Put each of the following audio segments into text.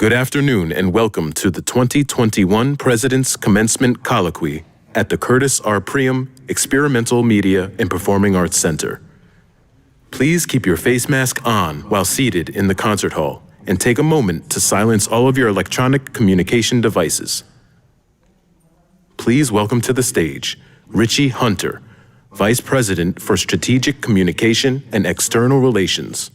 Good afternoon and welcome to the 2021 President's Commencement Colloquy at the Curtis R. Priam Experimental Media and Performing Arts Center. Please keep your face mask on while seated in the concert hall and take a moment to silence all of your electronic communication devices. Please welcome to the stage Richie Hunter, Vice President for Strategic Communication and External Relations.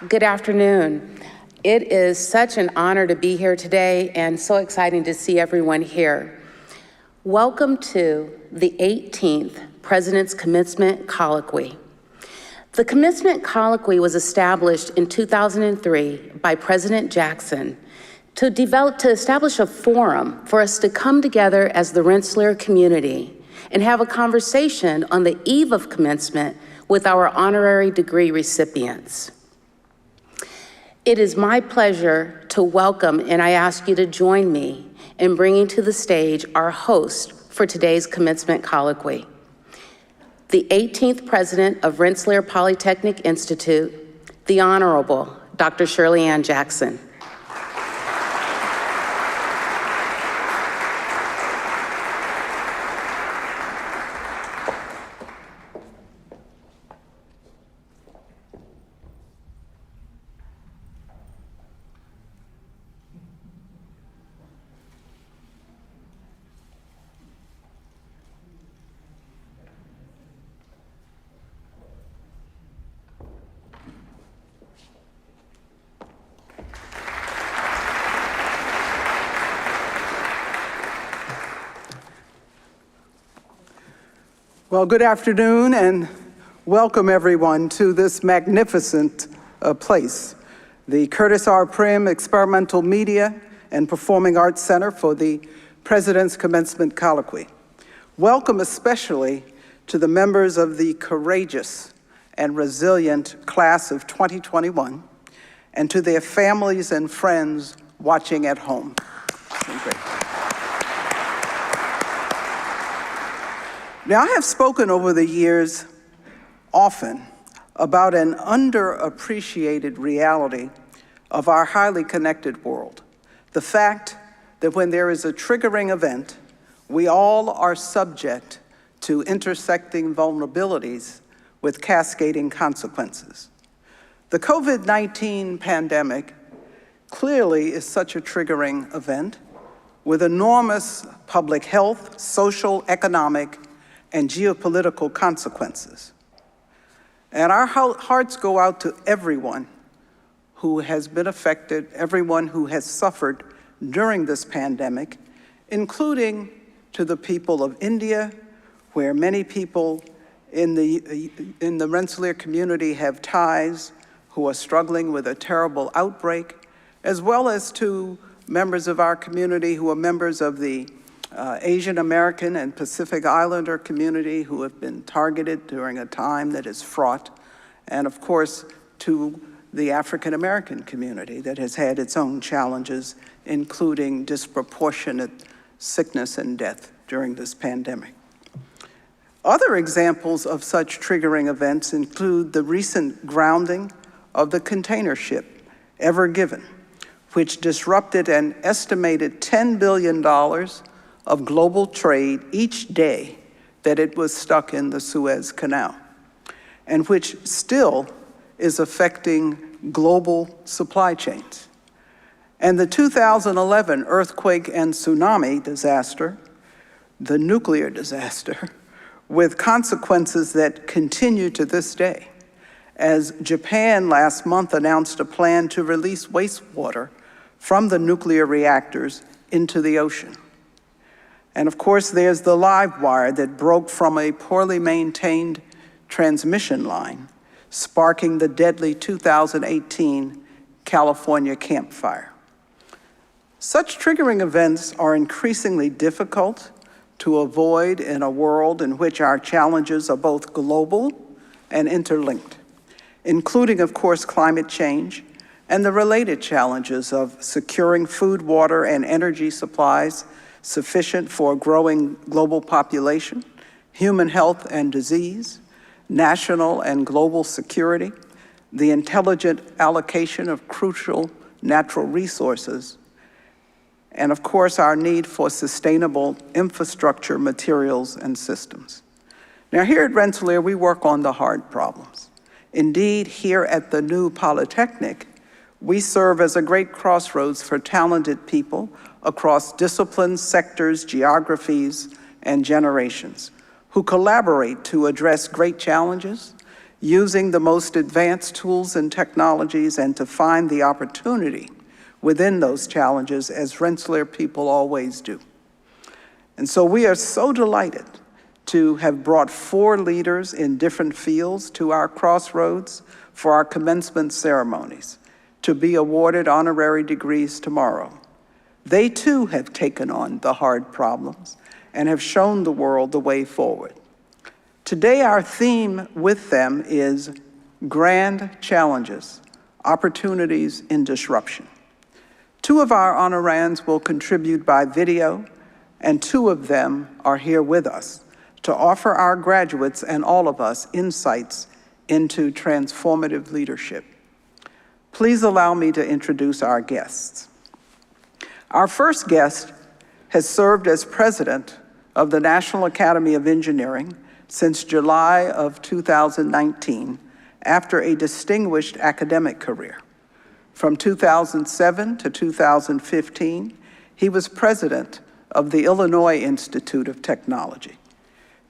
Good afternoon. It is such an honor to be here today and so exciting to see everyone here. Welcome to the 18th President's Commencement Colloquy. The Commencement Colloquy was established in 2003 by President Jackson to establish a forum for us to come together as the Rensselaer community and have a conversation on the eve of commencement with our honorary degree recipients. It is my pleasure to welcome, and I ask you to join me in bringing to the stage our host for today's Commencement Colloquy, the 18th President of Rensselaer Polytechnic Institute, the Honorable Dr. Shirley Ann Jackson. Well, good afternoon and welcome everyone to this magnificent place, the Curtis R. Priam Experimental Media and Performing Arts Center for the President's Commencement Colloquy. Welcome especially to the members of the courageous and resilient class of 2021 and to their families and friends watching at home. Now, I have spoken over the years often about an underappreciated reality of our highly connected world. The fact that when there is a triggering event, we all are subject to intersecting vulnerabilities with cascading consequences. The COVID-19 pandemic clearly is such a triggering event with enormous public health, social, economic, and geopolitical consequences. And our hearts go out to everyone who has been affected, everyone who has suffered during this pandemic, including to the people of India, where many people in the Rensselaer community have ties who are struggling with a terrible outbreak, as well as to members of our community who are members of the Asian American and Pacific Islander community who have been targeted during a time that is fraught, and of course to the African American community that has had its own challenges, including disproportionate sickness and death during this pandemic. Other examples of such triggering events include the recent grounding of the container ship Ever Given, which disrupted an estimated $10 billion of global trade each day that it was stuck in the Suez Canal, and which still is affecting global supply chains. And the 2011 earthquake and tsunami disaster, the nuclear disaster, with consequences that continue to this day, as Japan last month announced a plan to release wastewater from the nuclear reactors into the ocean. And of course, there's the live wire that broke from a poorly maintained transmission line, sparking the deadly 2018 California Camp Fire. Such triggering events are increasingly difficult to avoid in a world in which our challenges are both global and interlinked, including, of course, climate change and the related challenges of securing food, water, and energy supplies sufficient for a growing global population, human health and disease, national and global security, the intelligent allocation of crucial natural resources, and of course, our need for sustainable infrastructure, materials, and systems. Now, here at Rensselaer, we work on the hard problems. Indeed, here at the new Polytechnic, we serve as a great crossroads for talented people across disciplines, sectors, geographies, and generations who collaborate to address great challenges, using the most advanced tools and technologies, and to find the opportunity within those challenges, as Rensselaer people always do. And so we are so delighted to have brought 4 leaders in different fields to our crossroads for our commencement ceremonies to be awarded honorary degrees tomorrow. They too have taken on the hard problems and have shown the world the way forward. Today, our theme with them is Grand Challenges, Opportunities in Disruption. 2 of our honorands will contribute by video, and 2 of them are here with us to offer our graduates and all of us insights into transformative leadership. Please allow me to introduce our guests. Our first guest has served as president of the National Academy of Engineering since July of 2019 after a distinguished academic career. From 2007 to 2015, he was president of the Illinois Institute of Technology.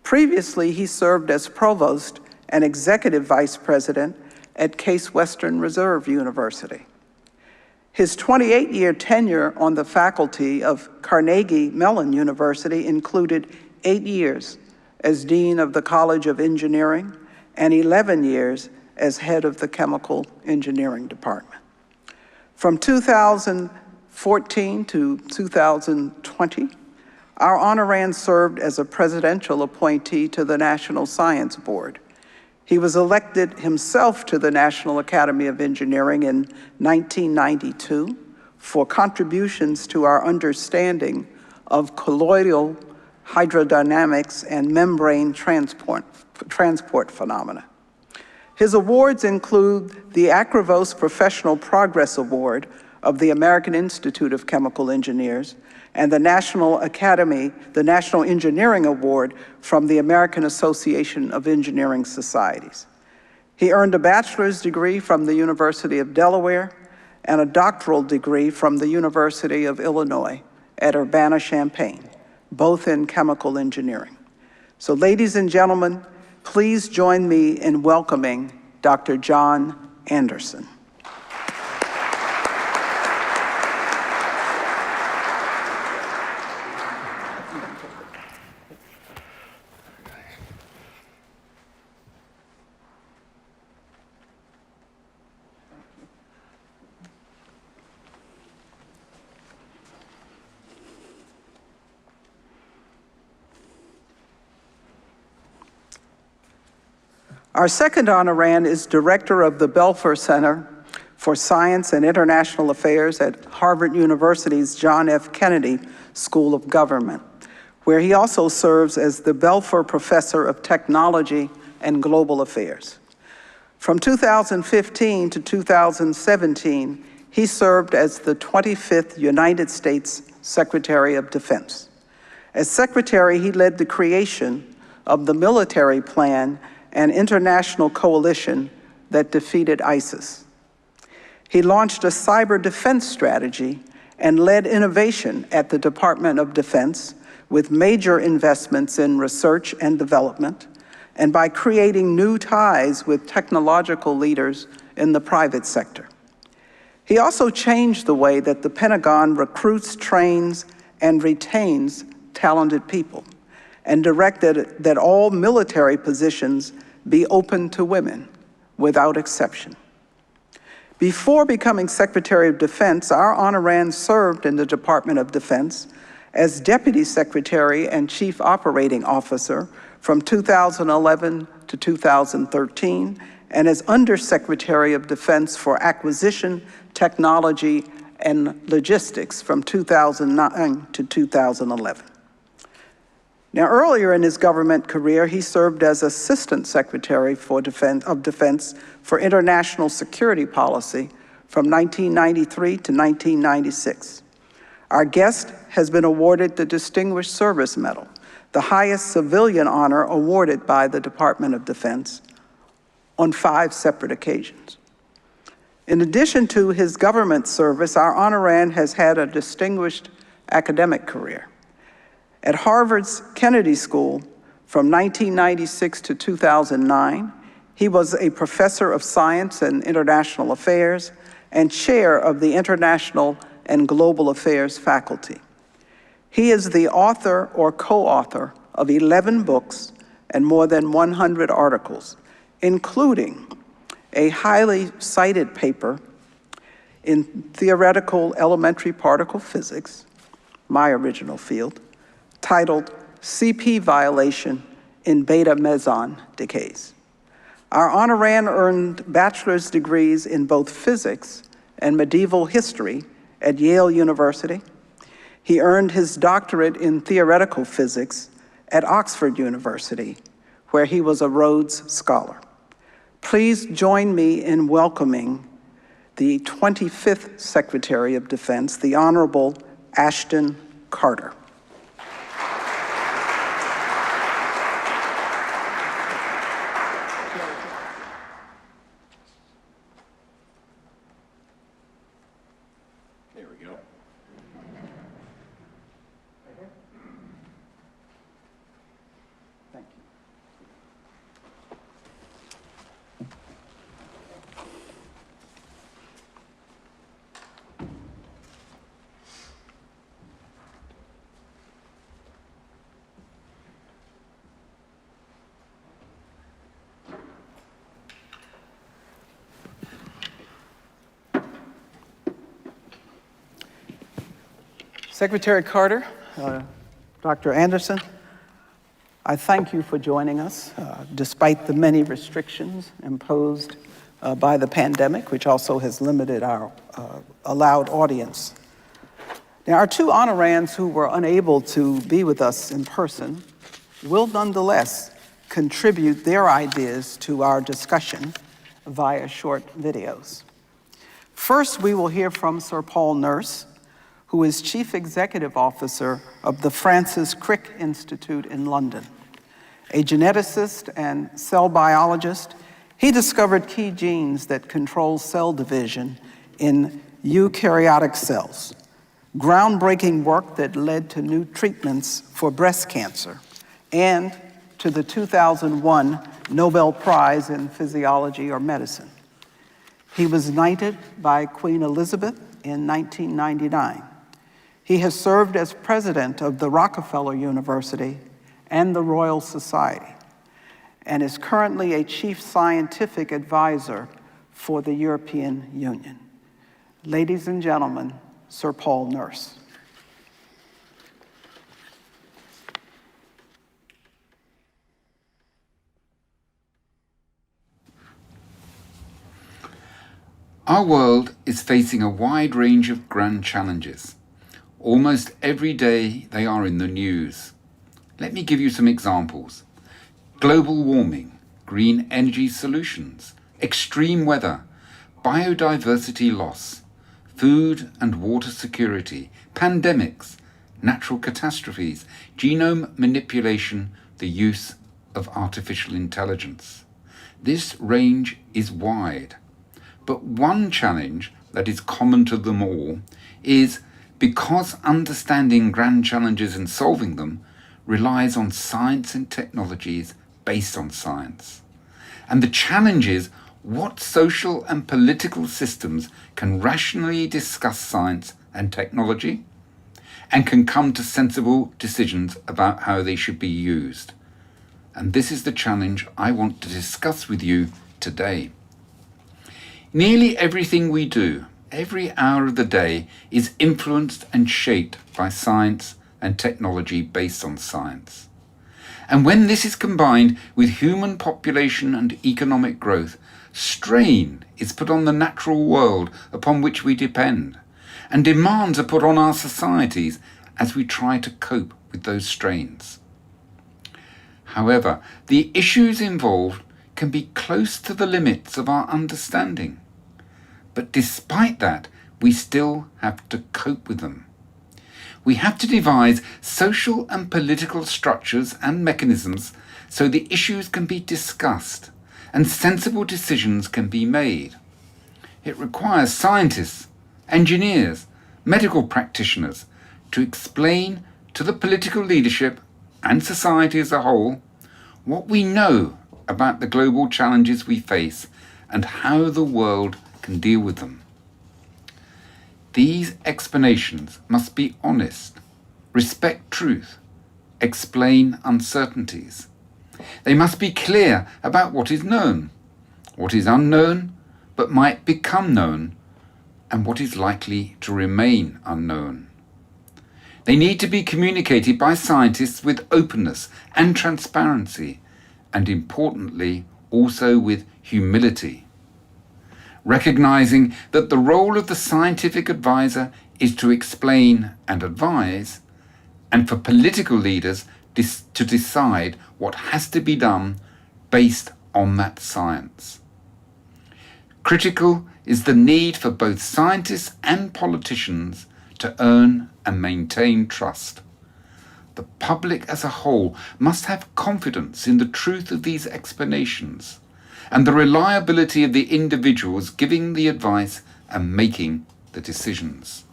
Previously, he served as provost and executive vice president at Case Western Reserve University. His 28-year tenure on the faculty of Carnegie Mellon University included 8 years as dean of the College of Engineering and 11 years as head of the Chemical Engineering Department. From 2014 to 2020, our honorand served as a presidential appointee to the National Science Board. He was elected himself to the National Academy of Engineering in 1992 for contributions to our understanding of colloidal hydrodynamics and membrane transport phenomena. His awards include the Acrovos Professional Progress Award of the American Institute of Chemical Engineers and the National Engineering Award from the American Association of Engineering Societies. He earned a bachelor's degree from the University of Delaware and a doctoral degree from the University of Illinois at Urbana-Champaign, both in chemical engineering. So ladies and gentlemen, please join me in welcoming Dr. John Anderson. Our second honorand is director of the Belfer Center for Science and International Affairs at Harvard University's John F. Kennedy School of Government, where he also serves as the Belfer Professor of Technology and Global Affairs. From 2015 to 2017, he served as the 25th United States Secretary of Defense. As Secretary, he led the creation of the military plan and international coalition that defeated ISIS. He launched a cyber defense strategy and led innovation at the Department of Defense with major investments in research and development, and by creating new ties with technological leaders in the private sector. He also changed the way that the Pentagon recruits, trains, and retains talented people, and directed that all military positions be open to women without exception. Before becoming Secretary of Defense, our honorand served in the Department of Defense as Deputy Secretary and Chief Operating Officer from 2011 to 2013, and as Undersecretary of Defense for Acquisition, Technology, and Logistics from 2009 to 2011. Now, earlier in his government career, he served as Assistant Secretary of Defense for International Security Policy from 1993 to 1996. Our guest has been awarded the Distinguished Service Medal, the highest civilian honor awarded by the Department of Defense, on 5 separate occasions. In addition to his government service, our honorand has had a distinguished academic career. At Harvard's Kennedy School from 1996 to 2009, he was a professor of science and international affairs and chair of the International and Global Affairs faculty. He is the author or co-author of 11 books and more than 100 articles, including a highly cited paper in Theoretical Elementary Particle Physics, my original field, titled CP Violation in Beta Meson Decays. Our honorand earned bachelor's degrees in both physics and medieval history at Yale University. He earned his doctorate in theoretical physics at Oxford University, where he was a Rhodes Scholar. Please join me in welcoming the 25th Secretary of Defense, the Honorable Ashton Carter. There we go. Thank you. Secretary Carter, Dr. Anderson, I thank you for joining us, despite the many restrictions imposed by the pandemic, which also has limited our allowed audience. Now, our 2 honorands who were unable to be with us in person will nonetheless contribute their ideas to our discussion via short videos. First, we will hear from Sir Paul Nurse, who is Chief Executive Officer of the Francis Crick Institute in London. A geneticist and cell biologist, he discovered key genes that control cell division in eukaryotic cells, groundbreaking work that led to new treatments for breast cancer and to the 2001 Nobel Prize in Physiology or Medicine. He was knighted by Queen Elizabeth in 1999. He has served as president of the Rockefeller University and the Royal Society, and is currently a chief scientific advisor for the European Union. Ladies and gentlemen, Sir Paul Nurse. Our world is facing a wide range of grand challenges. Almost every day they are in the news. Let me give you some examples. Global warming, green energy solutions, extreme weather, biodiversity loss, food and water security, pandemics, natural catastrophes, genome manipulation, the use of artificial intelligence. This range is wide. But one challenge that is common to them all is because understanding grand challenges and solving them relies on science and technologies based on science. And the challenge is what social and political systems can rationally discuss science and technology and can come to sensible decisions about how they should be used. And this is the challenge I want to discuss with you today. Nearly everything we do, every hour of the day, is influenced and shaped by science and technology based on science. And when this is combined with human population and economic growth, strain is put on the natural world upon which we depend. and demands are put on our societies as we try to cope with those strains. However, the issues involved can be close to the limits of our understanding. But despite that, we still have to cope with them. We have to devise social and political structures and mechanisms so the issues can be discussed and sensible decisions can be made. It requires scientists, engineers, medical practitioners to explain to the political leadership and society as a whole what we know about the global challenges we face and how the world can deal with them. These explanations must be honest, respect truth, explain uncertainties. They must be clear about what is known, what is unknown but might become known, and what is likely to remain unknown. They need to be communicated by scientists with openness and transparency, and importantly, also with humility. Recognizing that the role of the scientific advisor is to explain and advise, and for political leaders to decide what has to be done based on that science. Critical is the need for both scientists and politicians to earn and maintain trust. The public as a whole must have confidence in the truth of these explanations and the reliability of the individuals giving the advice and making the decisions.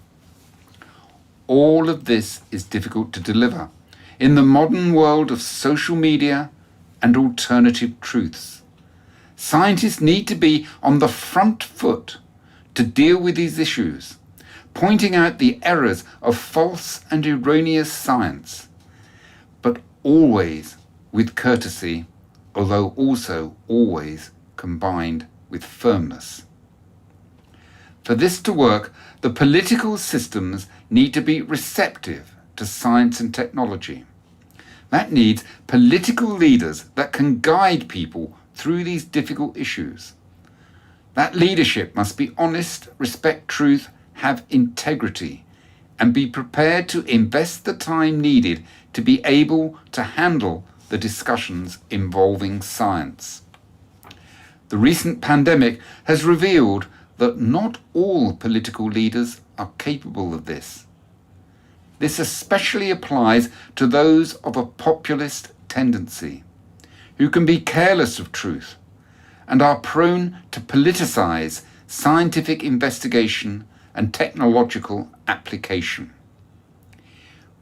All of this is difficult to deliver in the modern world of social media and alternative truths. Scientists need to be on the front foot to deal with these issues, pointing out the errors of false and erroneous science, but always with courtesy, although also always combined with firmness. For this to work, the political systems need to be receptive to science and technology. That needs political leaders that can guide people through these difficult issues. That leadership must be honest, respect truth, have integrity, and be prepared to invest the time needed to be able to handle the discussions involving science. The recent pandemic has revealed that not all political leaders are capable of this. This especially applies to those of a populist tendency, who can be careless of truth and are prone to politicize scientific investigation and technological application.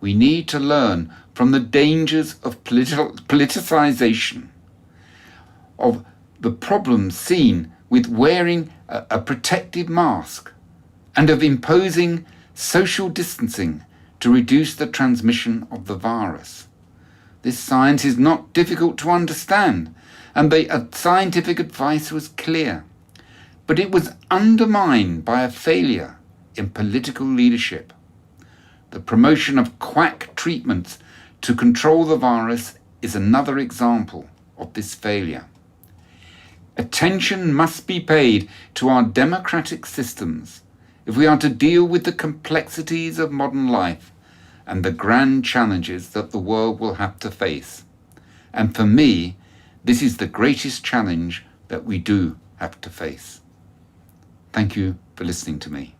We need to learn from the dangers of politicization, of the problems seen with wearing a protective mask, and of imposing social distancing to reduce the transmission of the virus. This science is not difficult to understand, and the scientific advice was clear, but it was undermined by a failure in political leadership. The promotion of quack treatments to control the virus is another example of this failure. Attention must be paid to our democratic systems if we are to deal with the complexities of modern life and the grand challenges that the world will have to face. And for me, this is the greatest challenge that we do have to face. Thank you for listening to me.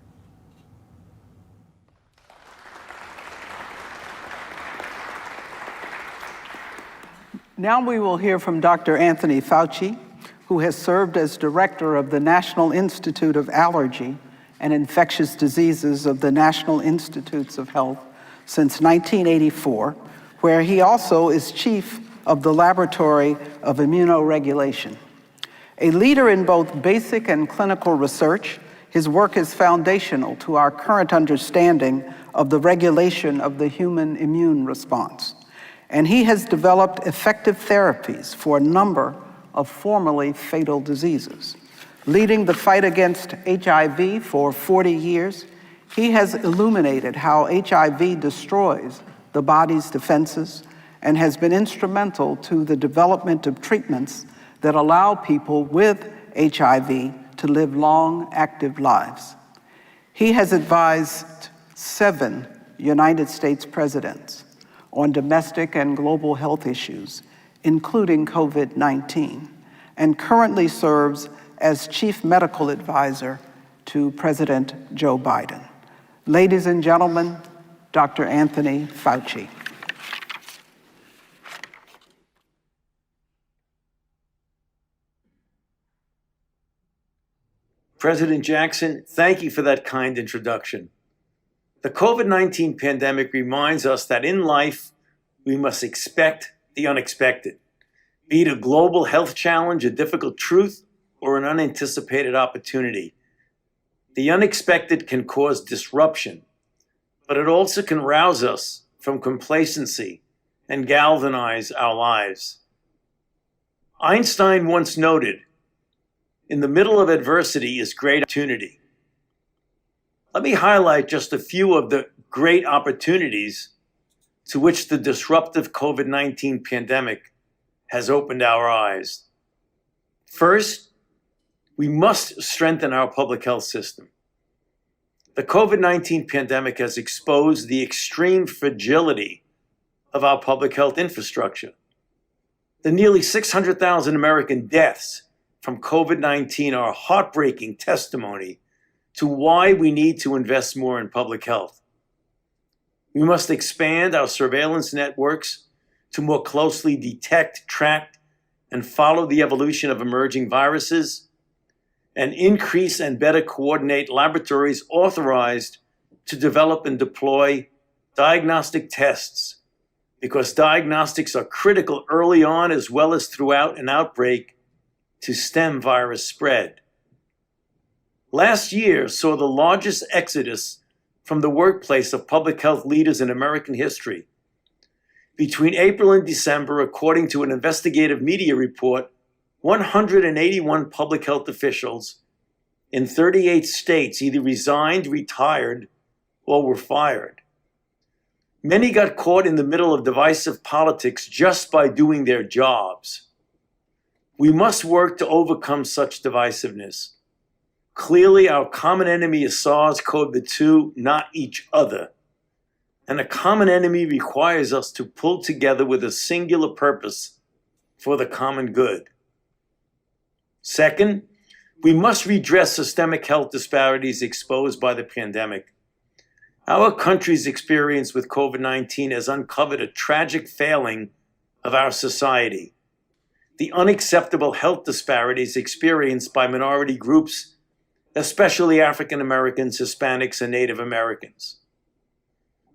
Now we will hear from Dr. Anthony Fauci, who has served as director of the National Institute of Allergy and Infectious Diseases of the National Institutes of Health since 1984, where he also is chief of the Laboratory of Immunoregulation. A leader in both basic and clinical research, his work is foundational to our current understanding of the regulation of the human immune response. And he has developed effective therapies for a number of formerly fatal diseases. Leading the fight against HIV for 40 years, he has illuminated how HIV destroys the body's defenses and has been instrumental to the development of treatments that allow people with HIV to live long, active lives. He has advised 7 United States presidents on domestic and global health issues, including COVID-19, and currently serves as Chief Medical Advisor to President Joe Biden. Ladies and gentlemen, Dr. Anthony Fauci. President Jackson, thank you for that kind introduction. The COVID-19 pandemic reminds us that in life, we must expect the unexpected, be it a global health challenge, a difficult truth, or an unanticipated opportunity. The unexpected can cause disruption, but it also can rouse us from complacency and galvanize our lives. Einstein once noted, "In the middle of adversity is great opportunity." Let me highlight just a few of the great opportunities to which the disruptive COVID-19 pandemic has opened our eyes. First, we must strengthen our public health system. The COVID-19 pandemic has exposed the extreme fragility of our public health infrastructure. The nearly 600,000 American deaths from COVID-19 are a heartbreaking testimony to why we need to invest more in public health. We must expand our surveillance networks to more closely detect, track, and follow the evolution of emerging viruses, and increase and better coordinate laboratories authorized to develop and deploy diagnostic tests, because diagnostics are critical early on as well as throughout an outbreak to stem virus spread. Last year saw the largest exodus from the workplace of public health leaders in American history. Between April and December, according to an investigative media report, 181 public health officials in 38 states either resigned, retired, or were fired. Many got caught in the middle of divisive politics just by doing their jobs. We must work to overcome such divisiveness. Clearly, our common enemy is SARS-CoV-2, not each other. And a common enemy requires us to pull together with a singular purpose for the common good. Second, we must redress systemic health disparities exposed by the pandemic. Our country's experience with COVID-19 has uncovered a tragic failing of our society: the unacceptable health disparities experienced by minority groups, especially African Americans, Hispanics, and Native Americans.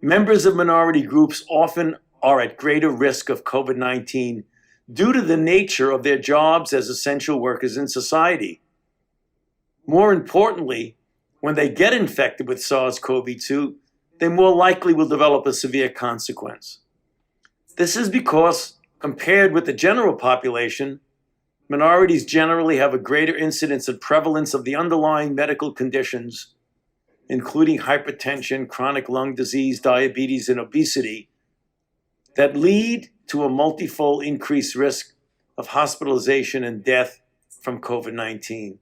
Members of minority groups often are at greater risk of COVID-19 due to the nature of their jobs as essential workers in society. More importantly, when they get infected with SARS-CoV-2, they more likely will develop a severe consequence. This is because, compared with the general population, minorities generally have a greater incidence and prevalence of the underlying medical conditions, including hypertension, chronic lung disease, diabetes, and obesity, that lead to a multifold increased risk of hospitalization and death from COVID-19.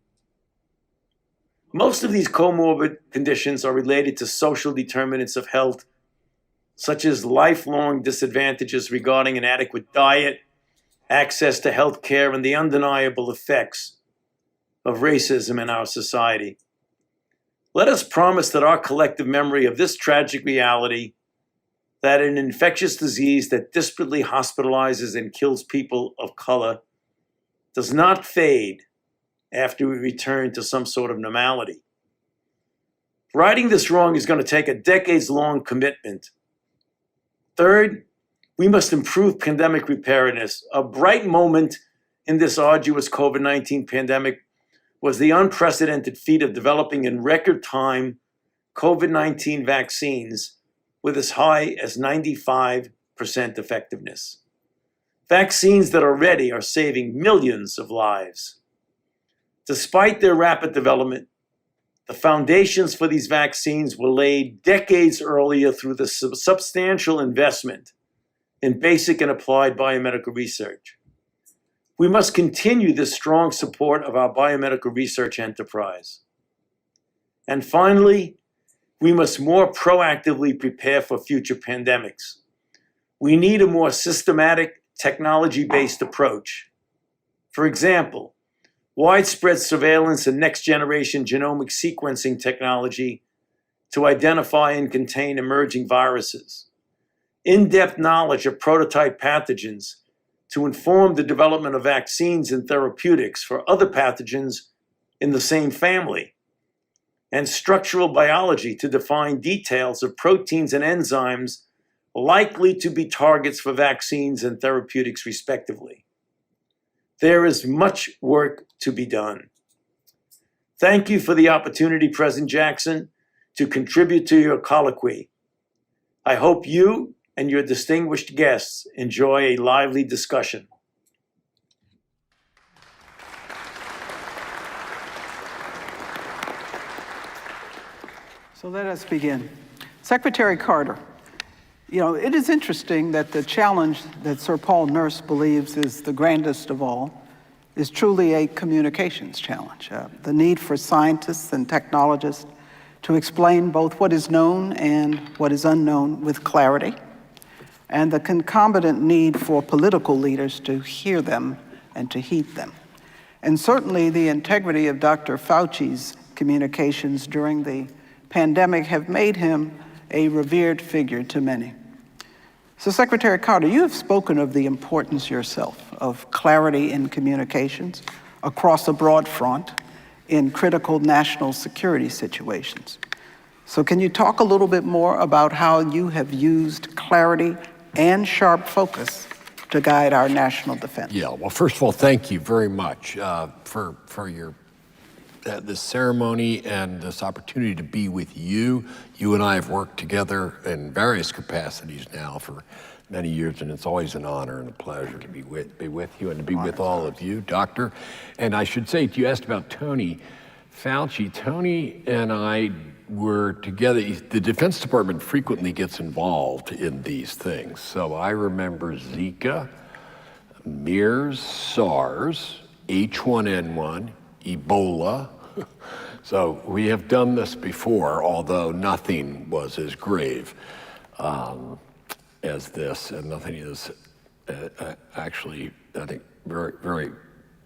Most of these comorbid conditions are related to social determinants of health, such as lifelong disadvantages regarding inadequate diet, access to health care, and the undeniable effects of racism in our society. Let us promise that our collective memory of this tragic reality, that an infectious disease that desperately hospitalizes and kills people of color, does not fade after we return to some sort of normality. Righting this wrong is going to take a decades-long commitment. Third, we must improve pandemic preparedness. A bright moment in this arduous COVID-19 pandemic was the unprecedented feat of developing in record time COVID-19 vaccines with as high as 95% effectiveness. Vaccines that are ready are saving millions of lives. Despite their rapid development, the foundations for these vaccines were laid decades earlier through the substantial investment in basic and applied biomedical research. We must continue this strong support of our biomedical research enterprise. And finally, we must more proactively prepare for future pandemics. We need a more systematic, technology-based approach. For example, widespread surveillance and next-generation genomic sequencing technology to identify and contain emerging viruses. In-depth knowledge of prototype pathogens to inform the development of vaccines and therapeutics for other pathogens in the same family. And structural biology to define details of proteins and enzymes likely to be targets for vaccines and therapeutics, respectively. There is much work to be done. Thank you for the opportunity, President Jackson, to contribute to your colloquy. I hope you and your distinguished guests enjoy a lively discussion. So let us begin. Secretary Carter, you know, it is interesting that the challenge that Sir Paul Nurse believes is the grandest of all is truly a communications challenge. The need for scientists and technologists to explain both what is known and what is unknown with clarity, and the concomitant need for political leaders to hear them and to heed them. And certainly the integrity of Dr. Fauci's communications during the pandemic have made him a revered figure to many. So Secretary Carter, you have spoken of the importance yourself of clarity in communications across a broad front in critical national security situations. So can you talk a little bit more about how you have used clarity and sharp focus to guide our national defense? Yeah, well, first of all, thank you very much for your this ceremony and this opportunity to be with you. You and I have worked together in various capacities now for many years, and it's always an honor and a pleasure to be with you and to be with all of you, Doctor. And I should say, you asked about Tony Fauci. Tony and I were together. The Defense Department frequently gets involved in these things. So I remember Zika, MERS, SARS, H1N1, Ebola. So we have done this before, although nothing was as grave as this, and nothing is actually, I think,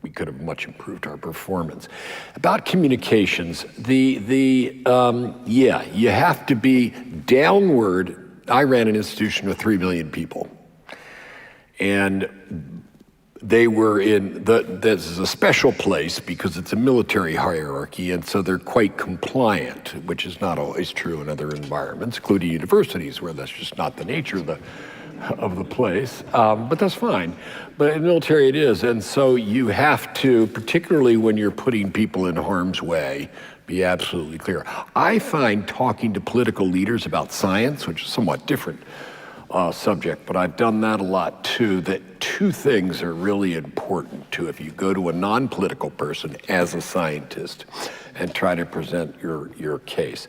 we could have much improved our performance. About communications, you have to be downward. I ran an institution with 3 million people, and they were this is a special place because it's a military hierarchy, and so they're quite compliant, which is not always true in other environments, including universities, where that's just not the nature of the place, but that's fine. But in the military it is, and so you have to, particularly when you're putting people in harm's way, be absolutely clear. I find talking to political leaders about science, which is a somewhat different subject, but I've done that a lot too, that two things are really important too. If you go to a non-political person as a scientist and try to present your case,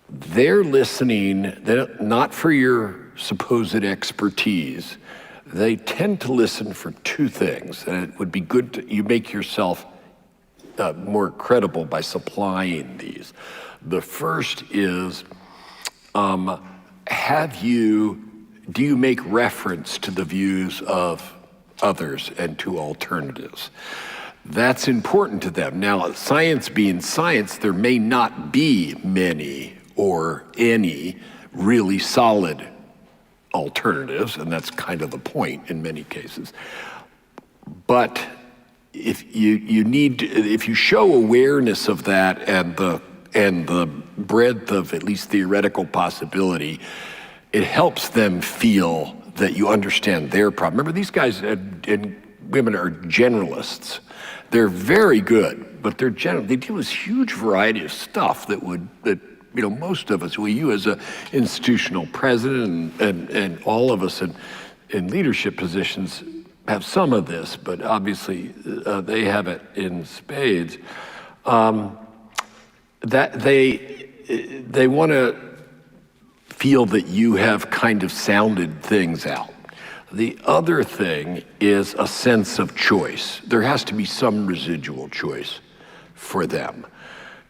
they're listening, not for your supposed expertise. They tend to listen for two things, and it would be good you make yourself more credible by supplying these. The first is, do you make reference to the views of others and to alternatives? That's important to them. Now, science being science, there may not be many or any really solid alternatives, and that's kind of the point in many cases. But if you show awareness of that and the breadth of at least theoretical possibility, it helps them feel that you understand their problem. Remember, these guys and women are generalists. They're very good, but they're general. They deal with a huge variety of stuff that most of us, you as an institutional president and all of us in leadership positions have some of this, but obviously they have it in spades. That they want to feel that you have kind of sounded things out. The other thing is a sense of choice. There has to be some residual choice for them.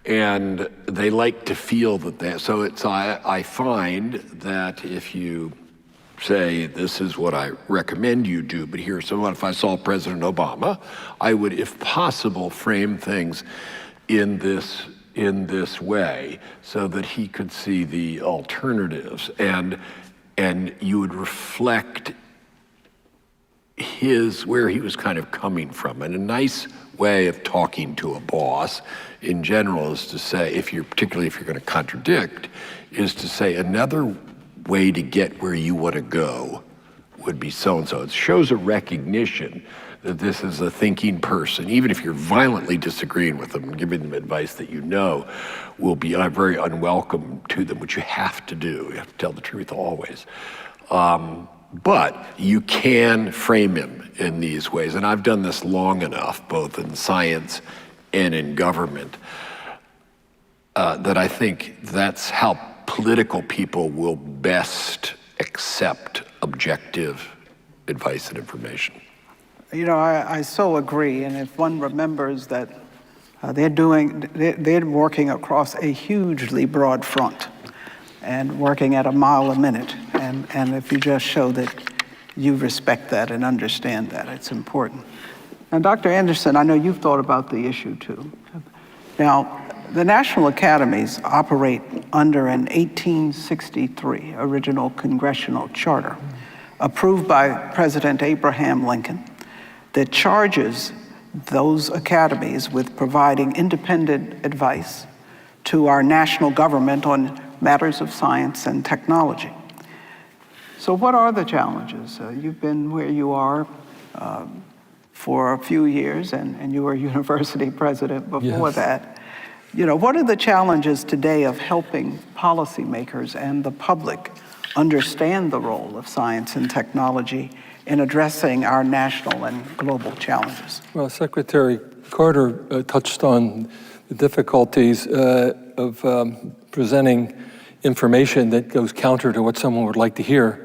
And they like to feel that so I find that if you say, this is what I recommend you do, but here's so what if I saw President Obama, I would, if possible, frame things in this way so that he could see the alternatives, and you would reflect where he was kind of coming from. And a nice way of talking to a boss in general is to say, particularly if you're going to contradict, is to say another way to get where you want to go would be so-and-so. It shows a recognition that this is a thinking person, even if you're violently disagreeing with them and giving them advice that you know will be very unwelcome to them, which you have to do. You have to tell the truth always. But you can frame him in these ways, and I've done this long enough, both in science and in government, that I think that's how political people will best accept objective advice and information. You know, I so agree, and if one remembers that they're working across a hugely broad front and working at a mile a minute, and if you just show that you respect that and understand that, it's important. Now, Dr. Anderson, I know you've thought about the issue too. Now, the National Academies operate under an 1863 original congressional charter approved by President Abraham Lincoln that charges those academies with providing independent advice to our national government on matters of science and technology. So what are the challenges? You've been where you are for a few years, and you were university president before that. You know, what are the challenges today of helping policymakers and the public understand the role of science and technology in addressing our national and global challenges? Well, Secretary Carter touched on the difficulties of presenting information that goes counter to what someone would like to hear.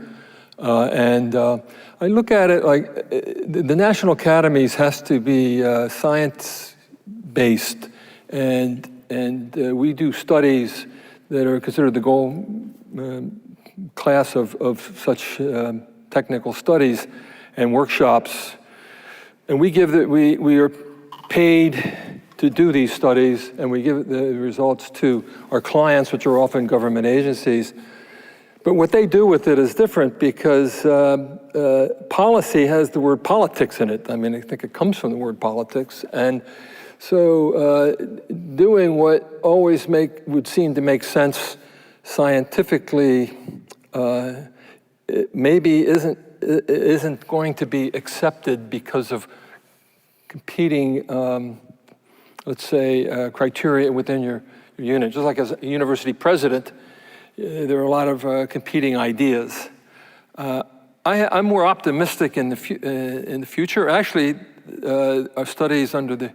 I look at it like the National Academies has to be science-based, and we do studies that are considered the gold class of such technical studies and workshops, and we are paid to do these studies, and we give the results to our clients, which are often government agencies. But what they do with it is different, because policy has the word politics in it. I mean, I think it comes from the word politics, and so doing what always would seem to make sense scientifically maybe isn't going to be accepted because of competing, let's say, criteria within your unit. Just like as a university president, there are a lot of competing ideas. I'm more optimistic in the future. Actually, our studies under the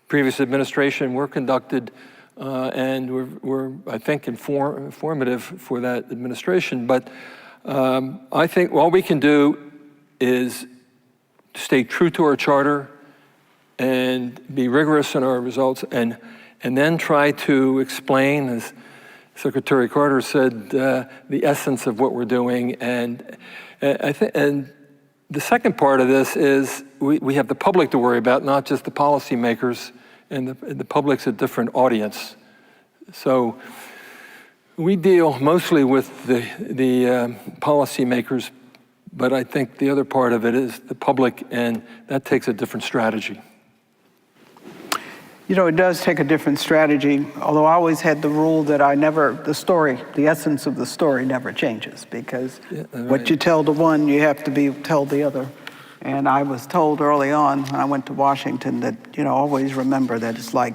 previous administration were conducted and were, I think, informative for that administration. But I think all we can do is stay true to our charter and be rigorous in our results, and then try to explain, as Secretary Carter said, the essence of what we're doing. And the second part of this is we have the public to worry about, not just the policymakers, and the public's a different audience. So we deal mostly with the policymakers, but I think the other part of it is the public, and that takes a different strategy. You know, it does take a different strategy, although I always had the rule that the essence of the story never changes, because what you tell to one, you have to tell the other. And I was told early on when I went to Washington that, always remember that it's like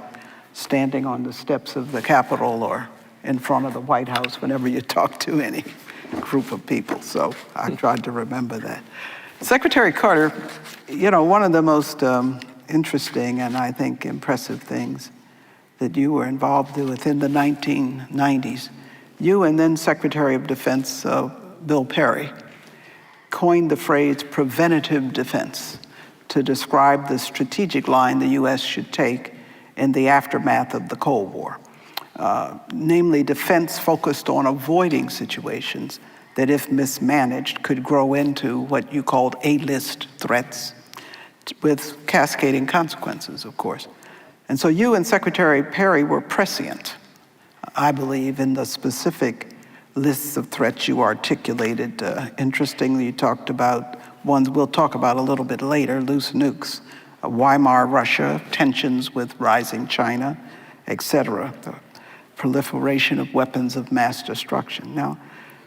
standing on the steps of the Capitol or in front of the White House whenever you talk to any group of people. So I tried to remember that. Secretary Carter, one of the most interesting and I think impressive things that you were involved with in the 1990s, you and then Secretary of Defense Bill Perry coined the phrase preventative defense to describe the strategic line the U.S. should take in the aftermath of the Cold War. Namely, defense focused on avoiding situations that, if mismanaged, could grow into what you called A-list threats, with cascading consequences, of course. And so you and Secretary Perry were prescient, I believe, in the specific lists of threats you articulated. Interestingly, you talked about ones we'll talk about a little bit later, loose nukes, Weimar Russia, tensions with rising China, etc., the proliferation of weapons of mass destruction. Now,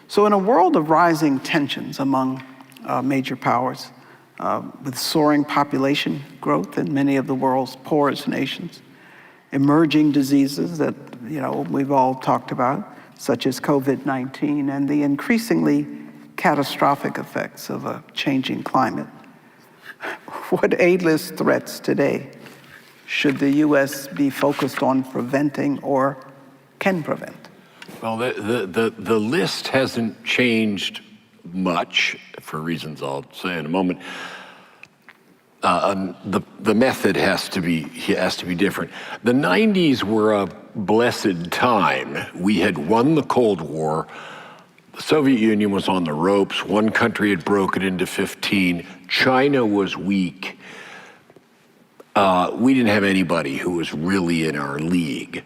so in a world of rising tensions among major powers, with soaring population growth in many of the world's poorest nations, emerging diseases that we've all talked about, such as COVID-19, and the increasingly catastrophic effects of a changing climate. What A-list threats today should the U.S. be focused on preventing or can prevent? Well, the list hasn't changed much, for reasons I'll say in a moment. The method has to be different. The 90s were a blessed time. We had won the Cold War. The Soviet Union was on the ropes. One country had broken into 15. China was weak. We didn't have anybody who was really in our league.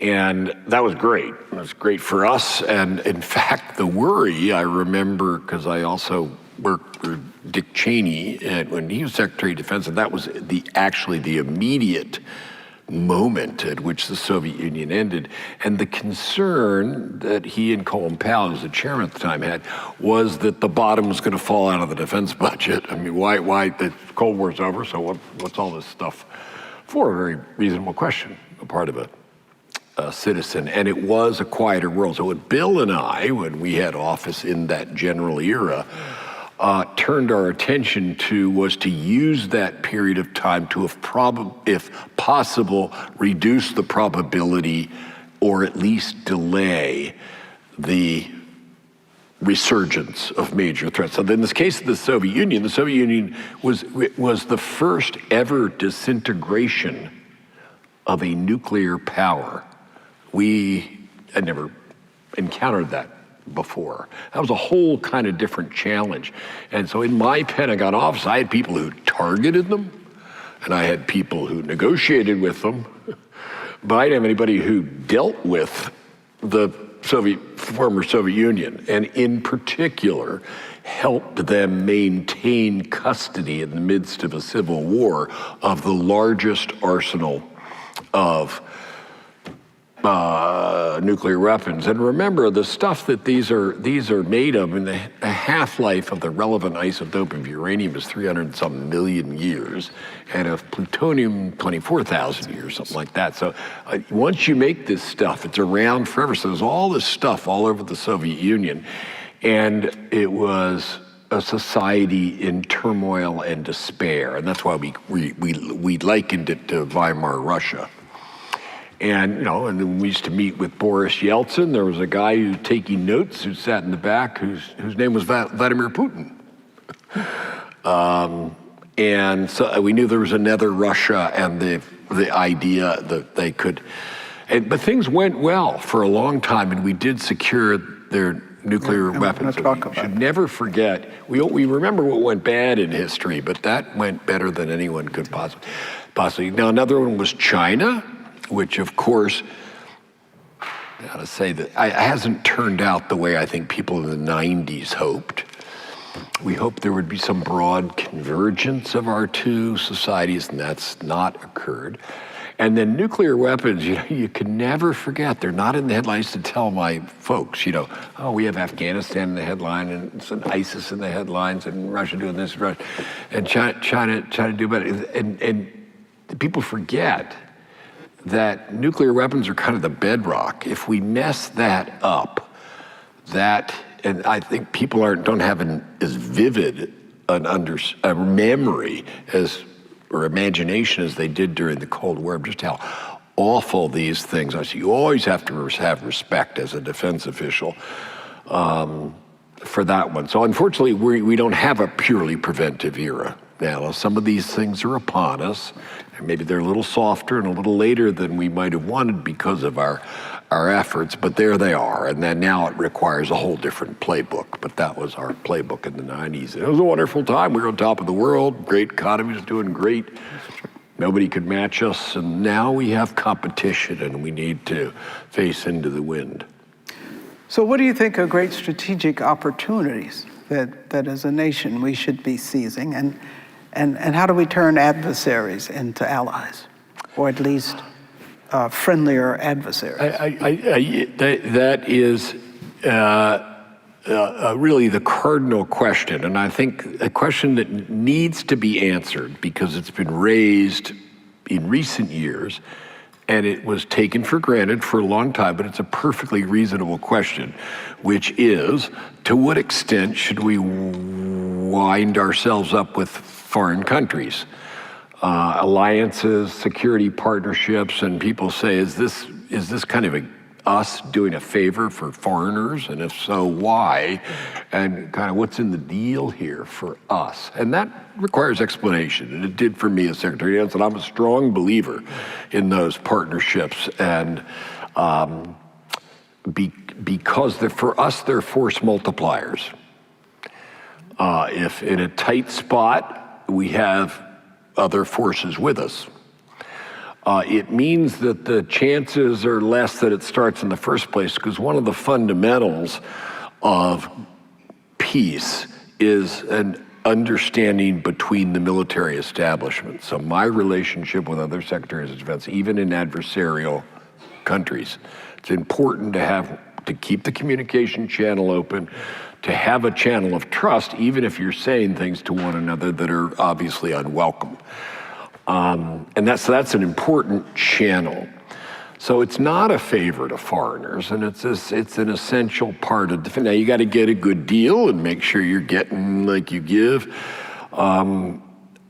And that was great. It was great for us. And in fact, the worry, I remember, because I also worked for Dick Cheney when he was Secretary of Defense, and that was actually the immediate moment at which the Soviet Union ended. And the concern that he and Colin Powell, who was the chairman at the time, had was that the bottom was going to fall out of the defense budget. I mean, why the Cold War's over, so what's all this stuff for? A very reasonable question, a part of a citizen, and it was a quieter world. So what Bill and I, when we had office in that general era, turned our attention to was to use that period of time to, if possible, reduce the probability or at least delay the resurgence of major threats. So in this case of the Soviet Union was the first ever disintegration of a nuclear power. We had never encountered that before. That was a whole kind of different challenge. And so in my Pentagon office, I had people who targeted them, and I had people who negotiated with them, but I didn't have anybody who dealt with the former Soviet Union, and in particular, helped them maintain custody in the midst of a civil war of the largest arsenal of nuclear weapons. And remember, the stuff that these are made of, and the half-life of the relevant isotope of uranium is 300-some million years, and of plutonium 24,000 years, something like that. So once you make this stuff, it's around forever. So there's all this stuff all over the Soviet Union, and it was a society in turmoil and despair, and that's why we likened it to Weimar Russia. And and then we used to meet with Boris Yeltsin. There was a guy who was taking notes who sat in the back whose name was Vladimir Putin. And so we knew there was another Russia, and the idea that they could, but things went well for a long time, and we did secure their nuclear weapons. We should never forget. We remember what went bad in history, but that went better than anyone could possibly. Now another one was China, which of course, I gotta say that it hasn't turned out the way I think people in the 90s hoped. We hoped there would be some broad convergence of our two societies, and that's not occurred. And then nuclear weapons, you can never forget, they're not in the headlines. To tell my folks, we have Afghanistan in the headline, and some ISIS in the headlines, and Russia doing this, and China do better. And people forget that nuclear weapons are kind of the bedrock. If we mess that up, and I think people don't have as vivid a memory or imagination as they did during the Cold War, just how awful these things are. So you always have to have respect as a defense official for that one. So unfortunately, we don't have a purely preventive era. Now, some of these things are upon us, and maybe they're a little softer and a little later than we might have wanted because of our efforts, but there they are. And then now it requires a whole different playbook, but that was our playbook in the 90s. And it was a wonderful time. We were on top of the world, great economy was doing great. Nobody could match us, and now we have competition and we need to face into the wind. So what do you think are great strategic opportunities that as a nation we should be seizing? And how do we turn adversaries into allies, or at least friendlier adversaries? That is really the cardinal question, and I think a question that needs to be answered because it's been raised in recent years, and it was taken for granted for a long time, but it's a perfectly reasonable question, which is, to what extent should we wind ourselves up with foreign countries? Alliances, security partnerships, and people say, is this kind of us doing a favor for foreigners? And if so, why? And kind of what's in the deal here for us? And that requires explanation, and it did for me as Secretary of Defense, and I'm a strong believer in those partnerships. And because for us, they're force multipliers. If in a tight spot, we have other forces with us, it means that the chances are less that it starts in the first place, because one of the fundamentals of peace is an understanding between the military establishment. So my relationship with other secretaries of defense, even in adversarial countries, it's important to keep the communication channel open, to have a channel of trust, even if you're saying things to one another that are obviously unwelcome. And that's an important channel. So it's not a favor to foreigners, and it's an essential part of defense. Now you got to get a good deal and make sure you're getting like you give,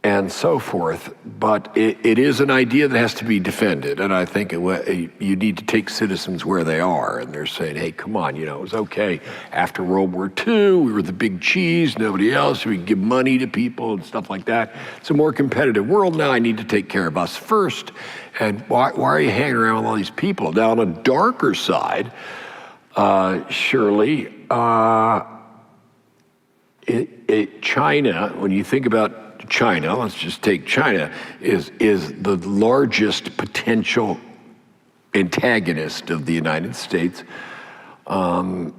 and so forth. But it is an idea that has to be defended, and I think you need to take citizens where they are, and they're saying, hey, come on, it was okay after World War II, we were the big cheese, nobody else, we could give money to people and stuff like that. It's a more competitive world now, I need to take care of us first. And why are you hanging around with all these people? Now, on a darker side, surely, China, when you think about China, let's just take China, is the largest potential antagonist of the United States in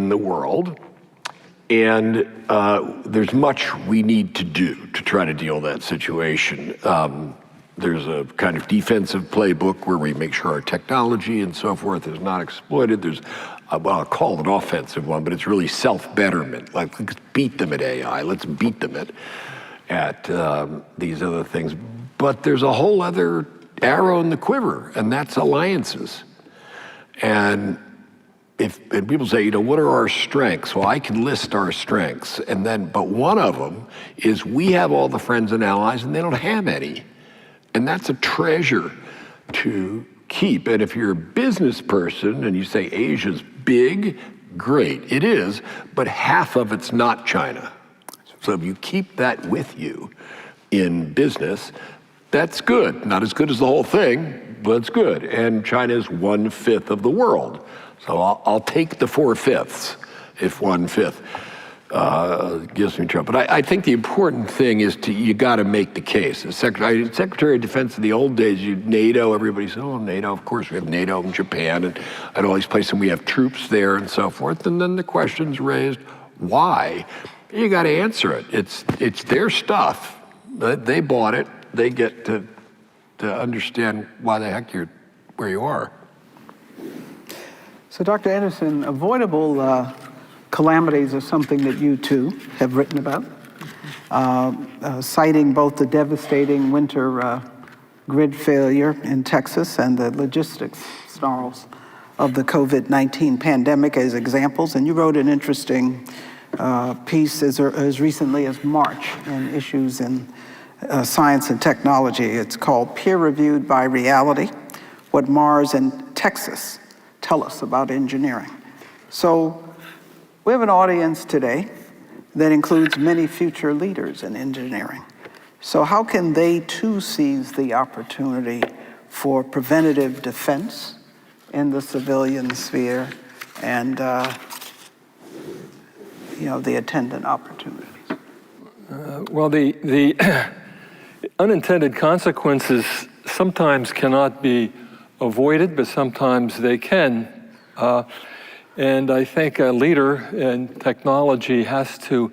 the world. And there's much we need to do to try to deal with that situation. There's a kind of defensive playbook where we make sure our technology and so forth is not exploited. There's, I'll call it an offensive one, but it's really self-betterment. Like, let's beat them at AI. Let's beat them at these other things. But there's a whole other arrow in the quiver, and that's alliances. And people say, what are our strengths? Well, I can list our strengths, but one of them is we have all the friends and allies, and they don't have any. And that's a treasure to keep. And if you're a business person and you say Asia's big, great, it is, but half of it's not China. So if you keep that with you in business, that's good. Not as good as the whole thing, but it's good. And China is 1/5 of the world. So I'll take the 4/5 if 1/5 gives me trouble. But I think the important thing is you got to make the case. As Secretary of Defense in the old days, NATO, everybody said, oh, NATO, of course we have NATO in Japan and all these places, and we have troops there and so forth. And then the question's raised, why? You got to answer it. It's their stuff. They bought it. They get to understand why the heck you're where you are. So, Dr. Anderson, avoidable calamities are something that you too have written about, citing both the devastating winter grid failure in Texas and the logistics snarls of the COVID-19 pandemic as examples. And you wrote an interesting piece as recently as March in Issues in Science and Technology. It's called Peer Reviewed by Reality, What Mars and Texas Tell Us About Engineering. So we have an audience today that includes many future leaders in engineering. So how can they too seize the opportunity for preventative defense in the civilian sphere and the attendant opportunities? Well, the unintended consequences sometimes cannot be avoided, but sometimes they can. And I think a leader in technology has to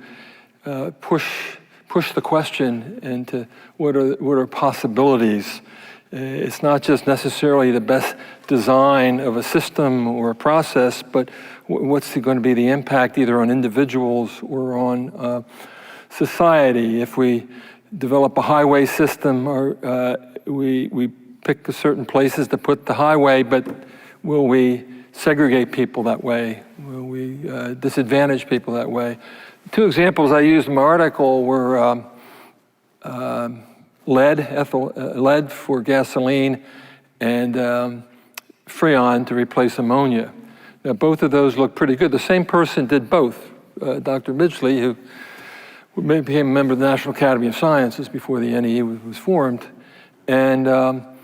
push the question into what are possibilities. It's not just necessarily the best design of a system or a process, but what's going to be the impact either on individuals or on society. If we develop a highway system, or we pick certain places to put the highway, but will we segregate people that way? Will we disadvantage people that way? Two examples I used in my article were lead for gasoline and Freon to replace ammonia. Now, both of those look pretty good. The same person did both, Dr. Midgley, who became a member of the National Academy of Sciences before the NEE was formed. And on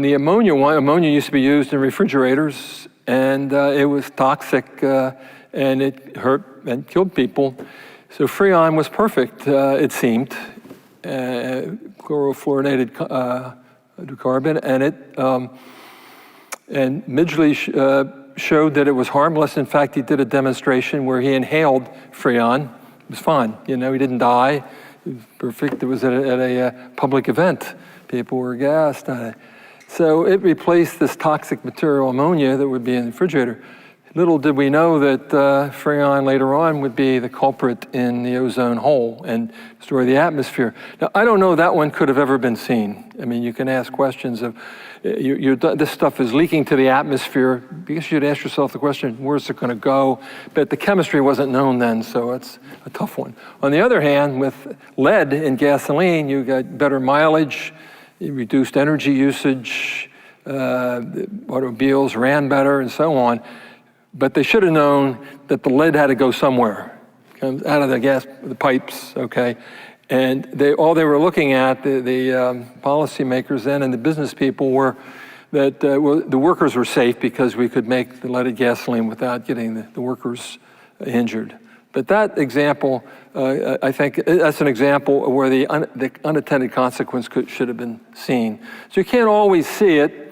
the ammonia one, ammonia used to be used in refrigerators, and it was toxic, and it hurt and killed people. So Freon was perfect, it seemed, chlorofluorinated hydrocarbon, and Midgley showed that it was harmless. In fact, he did a demonstration where he inhaled Freon. It was fine, he didn't die. It was perfect. It was at a public event. People were gassed on it. So it replaced this toxic material, ammonia, that would be in the refrigerator. Little did we know that Freon later on would be the culprit in the ozone hole and destroy the atmosphere. Now, I don't know that one could have ever been seen. I mean, you can ask questions of, this stuff is leaking to the atmosphere. Because you'd ask yourself the question, where's it going to go? But the chemistry wasn't known then, so it's a tough one. On the other hand, with lead in gasoline, you got better mileage, reduced energy usage, automobiles ran better, and so on. But they should have known that the lead had to go somewhere, comes out of the pipes, okay? And all they were looking at, the policymakers then and the business people, were that the workers were safe because we could make the leaded gasoline without getting the workers injured. But that example, I think that's an example where the unintended consequence should have been seen. So you can't always see it,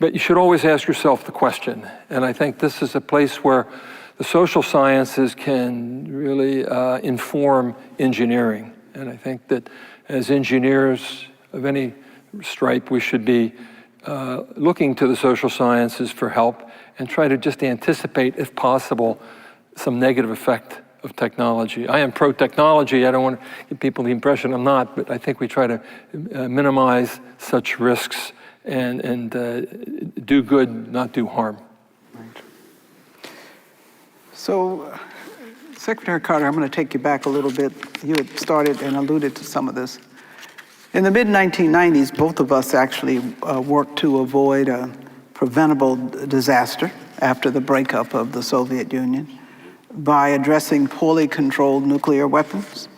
but you should always ask yourself the question. And I think this is a place where the social sciences can really inform engineering. And I think that as engineers of any stripe, we should be looking to the social sciences for help and try to just anticipate, if possible, some negative effect of technology. I am pro-technology. I don't want to give people the impression I'm not, but I think we try to minimize such risks and do good, not do harm. Right. So, Secretary Carter, I'm going to take you back a little bit. You had started and alluded to some of this. In the mid-1990s, both of us actually worked to avoid a preventable disaster after the breakup of the Soviet Union by addressing poorly controlled nuclear weapons,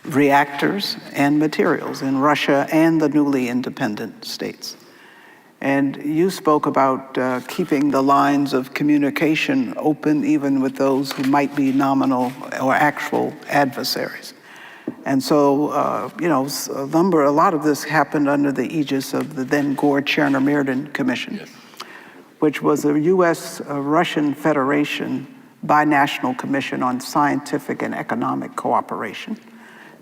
reactors, and materials in Russia and the newly independent states. And you spoke about keeping the lines of communication open even with those who might be nominal or actual adversaries. And so, a lot of this happened under the aegis of the then Gore-Chernomyrdin Commission, yes, which was a U.S.-Russian Federation binational commission on scientific and economic cooperation.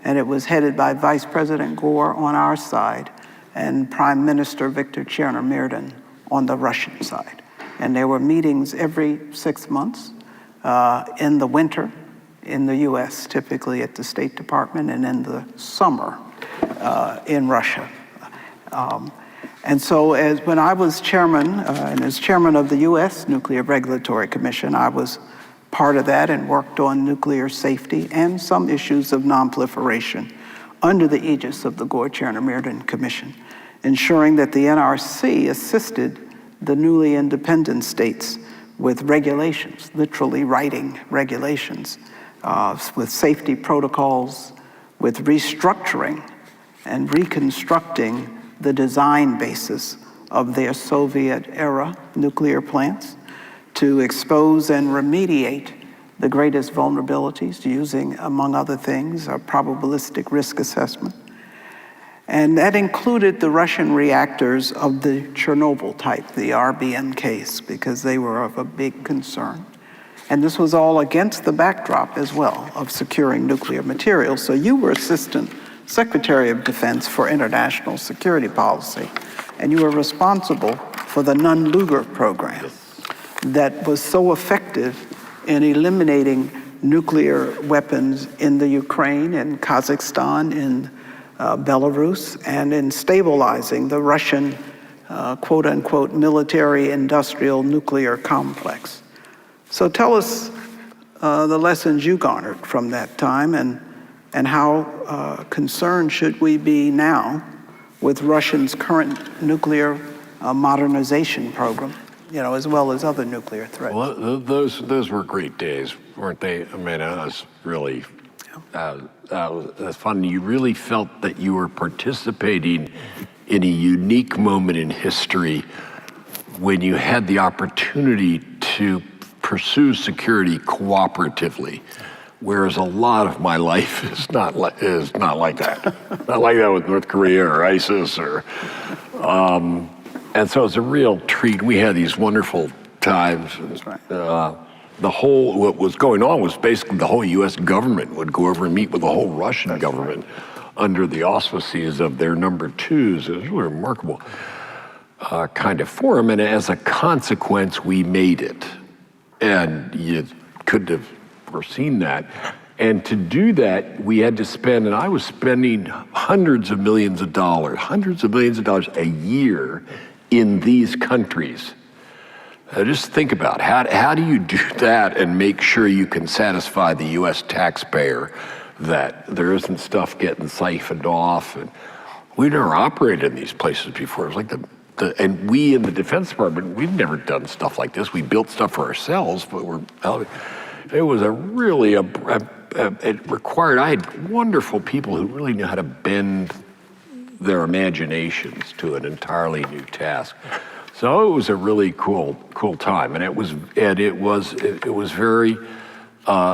And it was headed by Vice President Gore on our side and Prime Minister Viktor Chernomyrdin on the Russian side. And there were meetings every 6 months in the winter in the US, typically at the State Department, and in the summer in Russia. And so when I was chairman, and as chairman of the US Nuclear Regulatory Commission, I was part of that and worked on nuclear safety and some issues of nonproliferation under the aegis of the Gore-Chernomyrdin Commission, ensuring that the NRC assisted the newly independent states with regulations, literally writing regulations, with safety protocols, with restructuring and reconstructing the design basis of their Soviet-era nuclear plants to expose and remediate the greatest vulnerabilities using, among other things, a probabilistic risk assessment. And that included the Russian reactors of the Chernobyl type, the RBMKs, because they were of a big concern. And this was all against the backdrop as well of securing nuclear materials. So you were Assistant Secretary of Defense for International Security Policy, and you were responsible for the Nunn-Lugar program that was so effective in eliminating nuclear weapons in the Ukraine, in Kazakhstan, in Belarus, and in stabilizing the Russian quote-unquote military-industrial nuclear complex. So tell us the lessons you garnered from that time, and how concerned should we be now with Russia's current nuclear modernization program, as well as other nuclear threats. Well, those were great days, weren't they? I mean, it was really, that's fun. You really felt that you were participating in a unique moment in history when you had the opportunity to pursue security cooperatively, whereas a lot of my life is not like that. Not like that with North Korea or ISIS or. And so it's a real treat. We had these wonderful times. That's right. What was going on was basically the whole U.S. government would go over and meet with the whole Russian government under the auspices of their number twos. It was really remarkable kind of forum. And as a consequence, we made it. And you couldn't have foreseen that. And to do that, we had to spend, and I was spending hundreds of millions of dollars a year in these countries. Just think about how do you do that and make sure you can satisfy the U.S. taxpayer that there isn't stuff getting siphoned off. And we never operated in these places before. It was like and we in the Defense Department, we've never done stuff like this. We built stuff for ourselves, but it was it required, I had wonderful people who really knew how to bend their imaginations to an entirely new task. So it was a really cool time, and it was very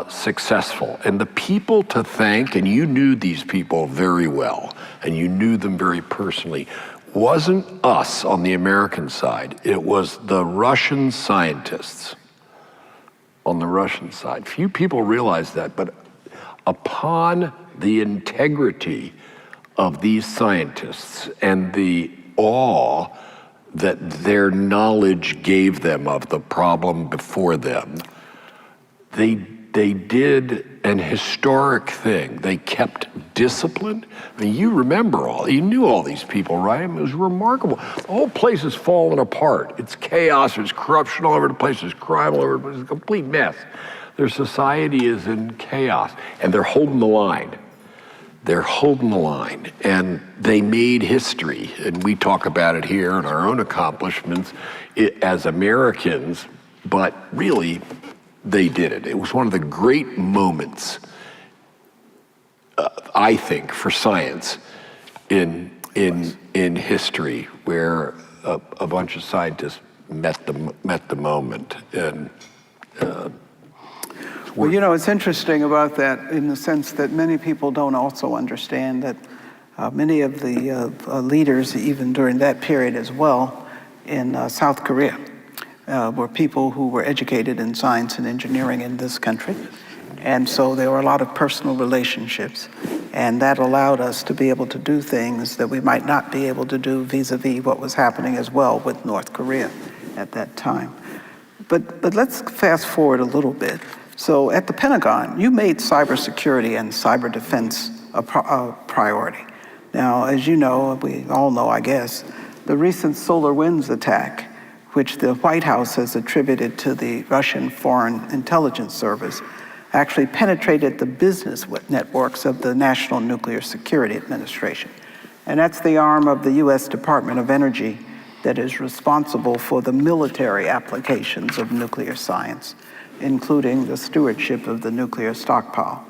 successful. And the people to thank, and you knew these people very well, and you knew them very personally, wasn't us on the American side. It was the Russian scientists on the Russian side. Few people realize that, but upon the integrity of these scientists and the awe that their knowledge gave them of the problem before them, they did an historic thing. They kept discipline. I mean, you knew all these people, right? I mean, it was remarkable. The whole place is falling apart. It's chaos, there's corruption all over the place, there's crime all over the place, it's a complete mess. Their society is in chaos, and they're holding the line. They're holding the line, and they made history, and we talk about it here in our own accomplishments as Americans, but really, they did it. It was one of the great moments, I think, for science in history, where a bunch of scientists met the moment. And well, it's interesting about that in the sense that many people don't also understand that many of the leaders, even during that period as well, in South Korea, were people who were educated in science and engineering in this country. And so there were a lot of personal relationships, and that allowed us to be able to do things that we might not be able to do vis-a-vis what was happening as well with North Korea at that time. But let's fast forward a little bit. So at the Pentagon, you made cybersecurity and cyber defense a priority. Now, as you know, we all know, I guess, the recent SolarWinds attack, which the White House has attributed to the Russian Foreign Intelligence Service, actually penetrated the business networks of the National Nuclear Security Administration. And that's the arm of the U.S. Department of Energy that is responsible for the military applications of nuclear science, including the stewardship of the nuclear stockpile.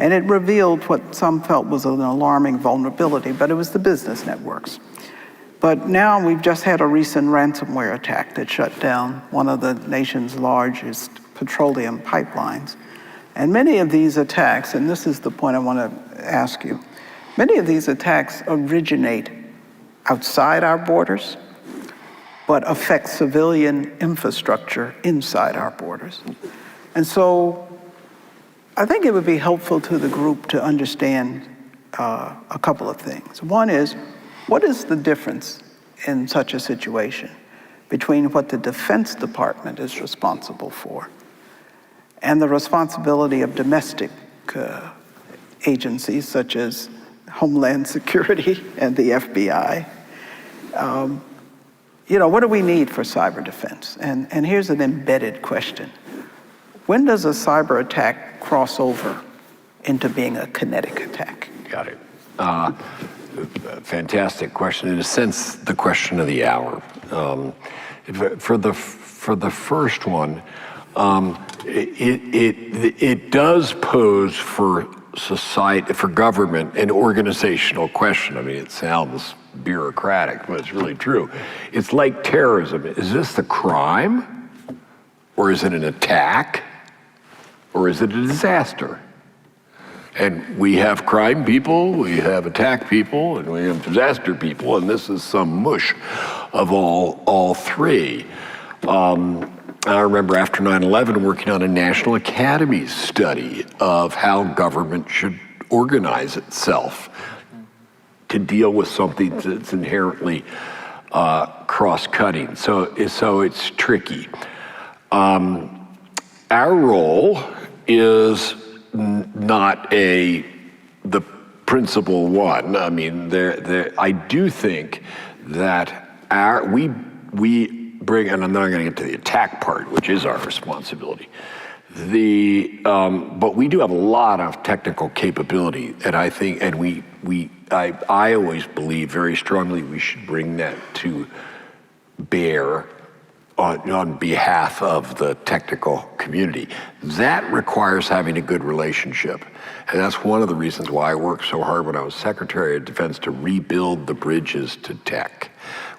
And it revealed what some felt was an alarming vulnerability, but it was the business networks. But now we've just had a recent ransomware attack that shut down one of the nation's largest petroleum pipelines. And many of these attacks, and this is the point I want to ask you, many of these attacks originate outside our borders, but affect civilian infrastructure inside our borders. And so I think it would be helpful to the group to understand a couple of things. One is, what is the difference in such a situation between what the Defense Department is responsible for and the responsibility of domestic agencies such as Homeland Security and the FBI? What do we need for cyber defense? And here's an embedded question. When does a cyber attack cross over into being a kinetic attack? Got it. Fantastic question. In a sense, the question of the hour. For the first one, it does pose for society, for government, an organizational question. I mean, it sounds bureaucratic, but it's really true. It's like terrorism. Is this the crime? Or is it an attack? Or is it a disaster? And we have crime people, we have attack people, and we have disaster people, and this is some mush of all three. I remember after 9/11 working on a National Academy study of how government should organize itself to deal with something that's inherently cross-cutting. So it's tricky. Our role is not the principal one. I mean, I do think that we bring, and I'm not going to get to the attack part, which is our responsibility. But we do have a lot of technical capability, and I think, and I always believe very strongly we should bring that to bear on behalf of the technical community. That requires having a good relationship. And that's one of the reasons why I worked so hard when I was Secretary of Defense to rebuild the bridges to tech,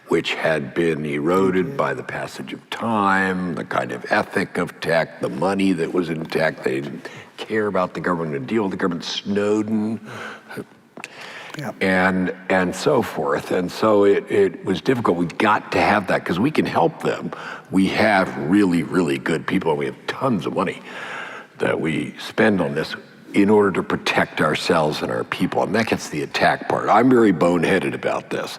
which had been eroded by the passage of time, the kind of ethic of tech, the money that was in tech. They didn't care about the government, to deal with the government, Snowden, and so forth. And so it was difficult. We got to have that because we can help them. We have really, really good people, and we have tons of money that we spend on this in order to protect ourselves and our people. And that gets the attack part. I'm very boneheaded about this.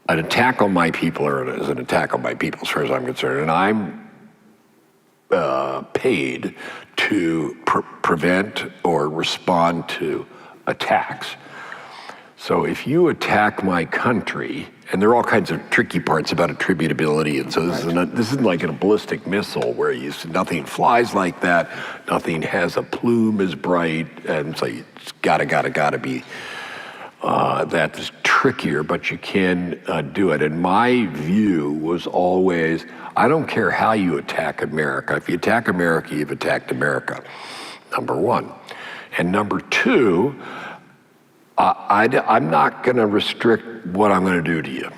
An attack on my people is an attack on my people as far as I'm concerned. And I'm paid to prevent or respond to attacks. So if you attack my country, and there are all kinds of tricky parts about attributability, and so this isn't like a ballistic missile where nothing flies like that, nothing has a plume as bright, and so it's gotta be, that's trickier, but you can do it. And my view was always, I don't care how you attack America. If you attack America, you've attacked America, number one. And number two, I'm not going to restrict what I'm going to do to you.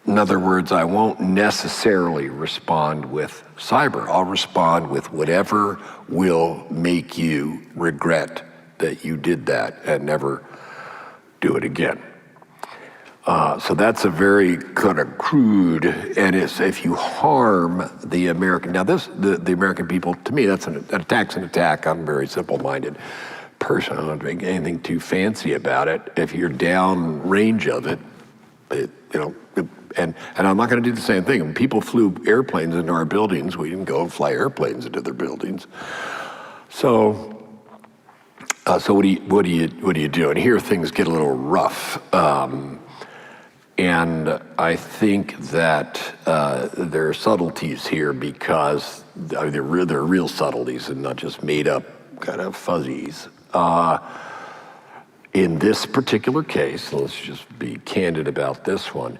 In other words, I won't necessarily respond with cyber. I'll respond with whatever will make you regret that you did that and never do it again. So that's a very kind of crude, and if you harm the American, now the American people, to me, an attack's an attack. I'm a very simple-minded person. I don't make anything too fancy about it. If you're down range of it, and I'm not going to do the same thing. When people flew airplanes into our buildings, we didn't go and fly airplanes into their buildings. So what do you do? And here things get a little rough. And I think that there are subtleties here because there are real subtleties and not just made up kind of fuzzies. In this particular case, let's just be candid about this one,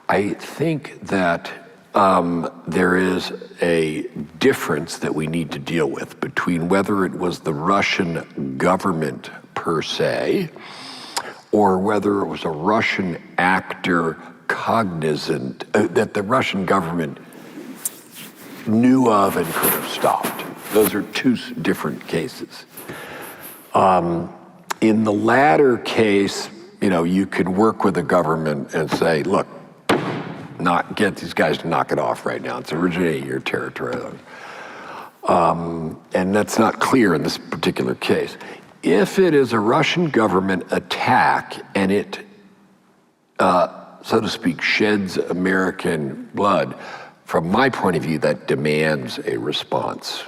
I think that there is a difference that we need to deal with between whether it was the Russian government per se, or whether it was a Russian actor cognizant that the Russian government knew of and could have stopped. Those are two different cases. In the latter case, you could work with the government and say, look, get these guys to knock it off right now. It's originating your territory. And that's not clear in this particular case. If it is a Russian government attack and it, so to speak, sheds American blood, from my point of view, that demands a response.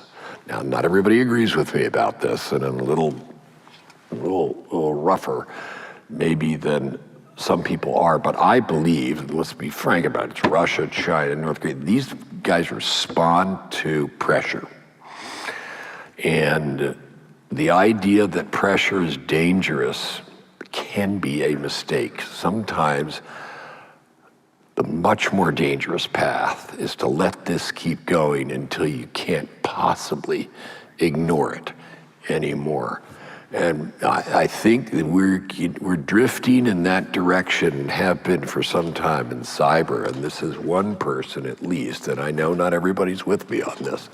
Now, not everybody agrees with me about this, and I'm a little rougher maybe than some people are, but I believe, let's be frank about it, it's Russia, China, North Korea. These guys respond to pressure. And the idea that pressure is dangerous can be a mistake. Sometimes the much more dangerous path is to let this keep going until you can't possibly ignore it anymore. And I think that we're drifting in that direction and have been for some time in cyber, and this is one person at least, and I know not everybody's with me on this,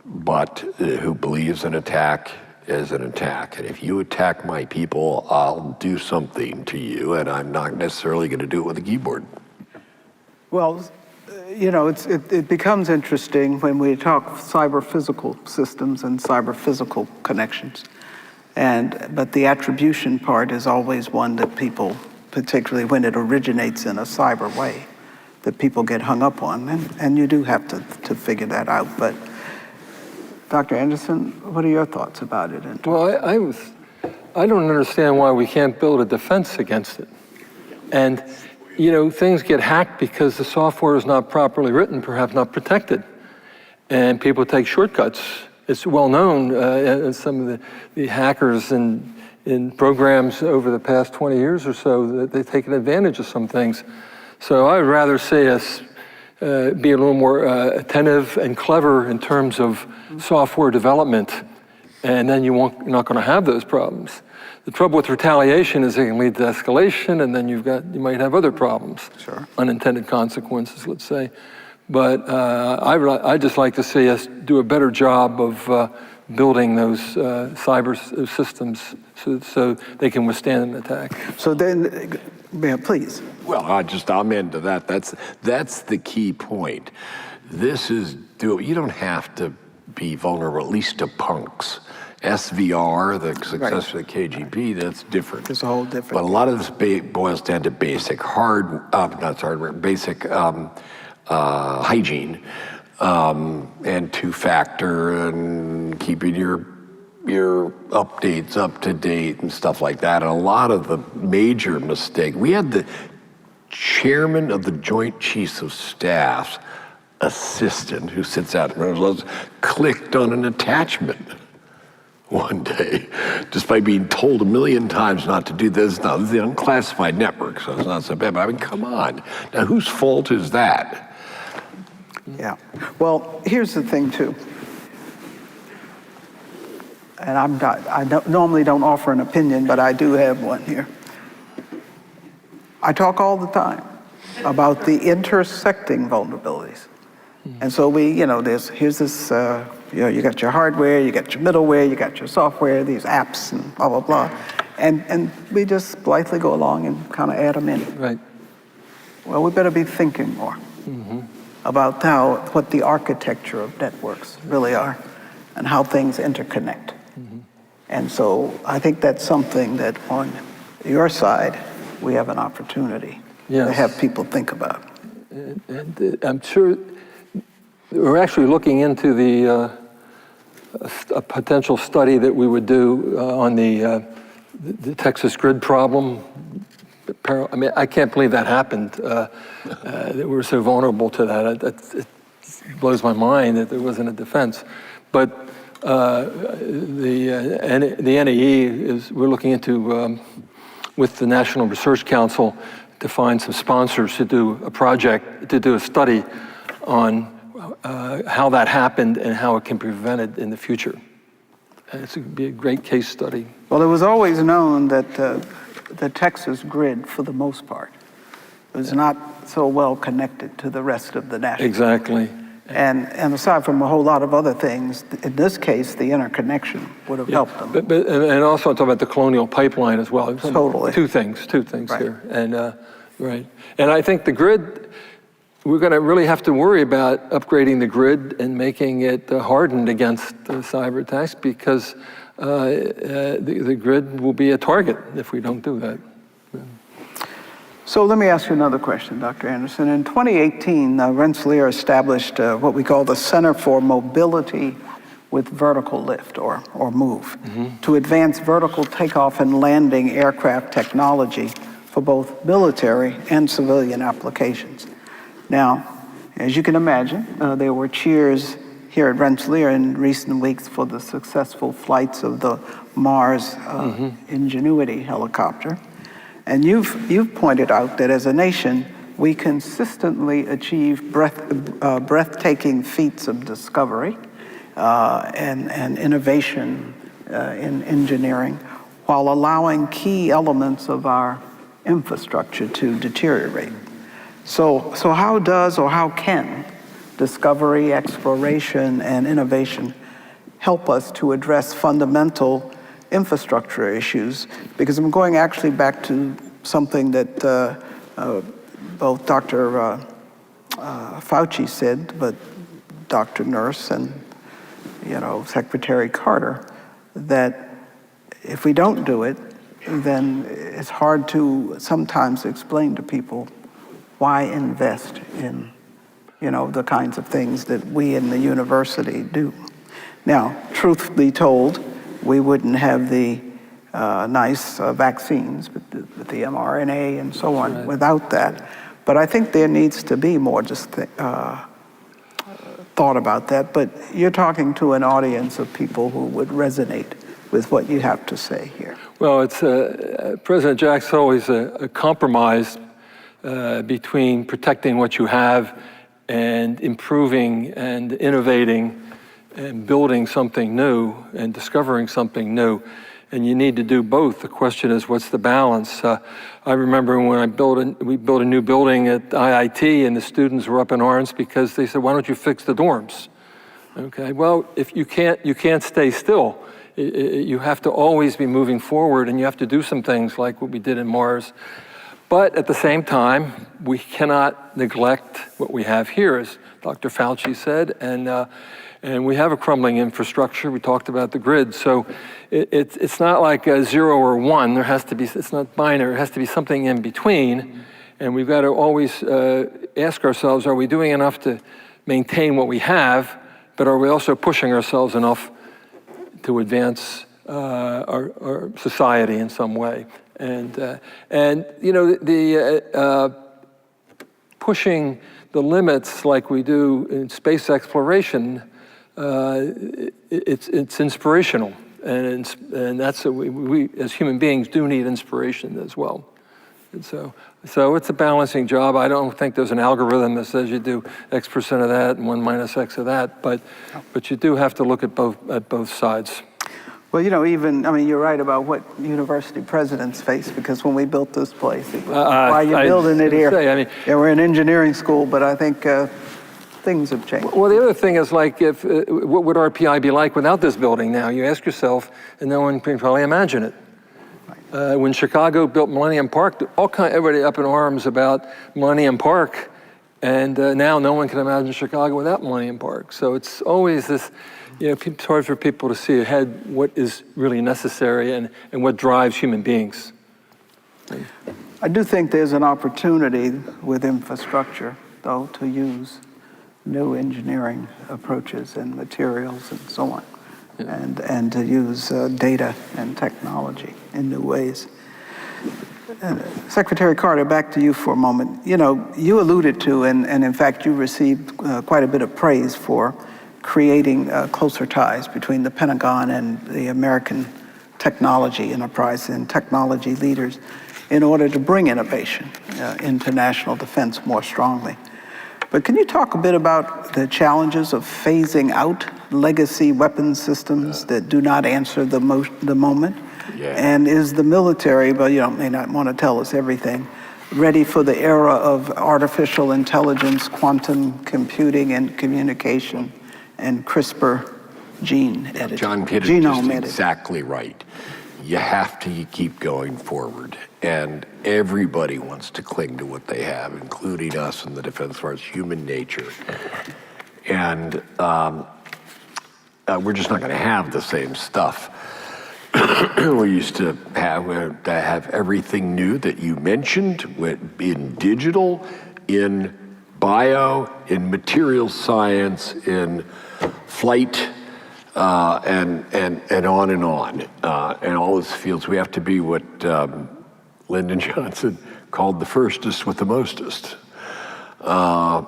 but who believes an attack is an attack. And if you attack my people, I'll do something to you, and I'm not necessarily going to do it with a keyboard. Well, it becomes interesting when we talk cyber physical systems and cyber physical connections. But the attribution part is always one that people, particularly when it originates in a cyber way, that people get hung up on. And you do have to figure that out. But Dr. Anderson, what are your thoughts about it? Well, I don't understand why we can't build a defense against it. And things get hacked because the software is not properly written, perhaps not protected. And people take shortcuts. It's well known, some of the hackers in programs over the past 20 years or so, that they've taken advantage of some things. So I would rather see us be a little more attentive and clever in terms of software development, and then you're not going to have those problems. The trouble with retaliation is it can lead to escalation, and then you might have other problems, Sure. Unintended consequences, let's say. But I'd just like to see us do a better job of building those cyber systems so they can withstand an attack. So then, please. Well, I'm into that. That's the key point. You don't have to be vulnerable, at least to punks. SVR, the success of the KGB, that's different. It's a whole different. But a lot of this boils down to basic basic hygiene and two-factor and keeping your updates up to date and stuff like that. And a lot of the major mistake, we had the chairman of the Joint Chiefs of Staff's assistant who sits out in Rose clicked on an attachment one day, just by being told a million times not to do this. Now, this is the unclassified network, so it's not so bad, but I mean, come on. Now, whose fault is that? Yeah. Well, here's the thing, too. And I normally don't offer an opinion, but I do have one here. I talk all the time about the intersecting vulnerabilities. And so here's this, you got your hardware, you got your middleware, you got your software, these apps and blah, blah, blah. And we just blithely go along and kind of add them in. Right. Well, we better be thinking more about what the architecture of networks really are and how things interconnect. And so I think that's something that on your side, we have an opportunity to have people think about. And I'm sure we're actually looking into a potential study that we would do on the Texas grid problem. I mean, I can't believe that happened, that we're so vulnerable to that. It blows my mind that there wasn't a defense. But the NAE we're looking into with the National Research Council to find some sponsors to do a project, to do a study on how that happened and how it can be prevented in the future. And it's going to be a great case study. Well, it was always known that the Texas grid, for the most part, was not so well connected to the rest of the national. Exactly. And aside from a whole lot of other things, in this case, the interconnection would have helped them. And also talk about the Colonial Pipeline as well. Totally. Two things Right. here. And right. And I think the grid, we're going to really have to worry about upgrading the grid and making it hardened against cyber attacks, because the grid will be a target if we don't do that. So let me ask you another question, Dr. Anderson. In 2018, Rensselaer established what we call the Center for Mobility with Vertical Lift, or MOVE, to advance vertical takeoff and landing aircraft technology for both military and civilian applications. Now, as you can imagine, there were cheers here at Rensselaer in recent weeks for the successful flights of the Mars Ingenuity helicopter. And you've pointed out that as a nation, we consistently achieve breathtaking feats of discovery and innovation in engineering, while allowing key elements of our infrastructure to deteriorate. So how does, or how can, discovery, exploration, and innovation help us to address fundamental infrastructure issues? Because I'm going actually back to something that both Dr. Fauci said, but Dr. Nurse and Secretary Carter, that if we don't do it, then it's hard to sometimes explain to people why invest in the kinds of things that we in the university do. Now, truth be told, we wouldn't have the nice vaccines with the mRNA and so on without that. But I think there needs to be more just thought about that. But you're talking to an audience of people who would resonate with what you have to say here. Well, it's President Jack's always a compromise between protecting what you have and improving and innovating and building something new and discovering something new. And you need to do both. The question is, what's the balance? I remember when we built a new building at IIT, and the students were up in arms because they said, why don't you fix the dorms? Okay, well, if you can't stay still. You have to always be moving forward, and you have to do some things like what we did in Mars. But at the same time, we cannot neglect what we have here, as Dr. Fauci said, and we have a crumbling infrastructure. We talked about the grid, so it's not like a 0 or 1. There has to be. It's not binary. It has to be something in between, and we've got to always ask ourselves: are we doing enough to maintain what we have? But are we also pushing ourselves enough to advance our society in some way? And pushing the limits like we do in space exploration, it's inspirational, and that's what we as human beings do need inspiration as well. And so it's a balancing job. I don't think there's an algorithm that says you do X% of that and 1 minus X of that, but you do have to look at both sides. Well, you're right about what university presidents face, because when we built this place, it was, why are you building it here? Yeah, we're an engineering school, but I think things have changed. Well, the other thing is, like, what would RPI be like without this building now? You ask yourself, and no one can probably imagine it. When Chicago built Millennium Park, everybody up in arms about Millennium Park, and now no one can imagine Chicago without Millennium Park. So it's always this, it's hard for people to see ahead what is really necessary and what drives human beings. I do think there's an opportunity with infrastructure, though, to use new engineering approaches and materials and so on. And to use data and technology in new ways. Secretary Carter, back to you for a moment. You alluded to, and in fact you received quite a bit of praise for creating closer ties between the Pentagon and the American technology enterprise and technology leaders. in order to bring innovation into national defense more strongly. But can you talk a bit about the challenges of phasing out legacy weapons systems that do not answer the moment? Yeah. And is the military, but you may not want to tell us everything, ready for the era of artificial intelligence, quantum computing and communication, and CRISPR gene editing? John hit it just exactly right. You have to keep going forward. And everybody wants to cling to what they have, including us in the defense force, human nature. And we're just not going to have the same stuff. We used to have everything new that you mentioned in digital, in bio, in material science, in flight, and on and on. And all those fields, we have to be what Lyndon Johnson called the firstest with the mostest,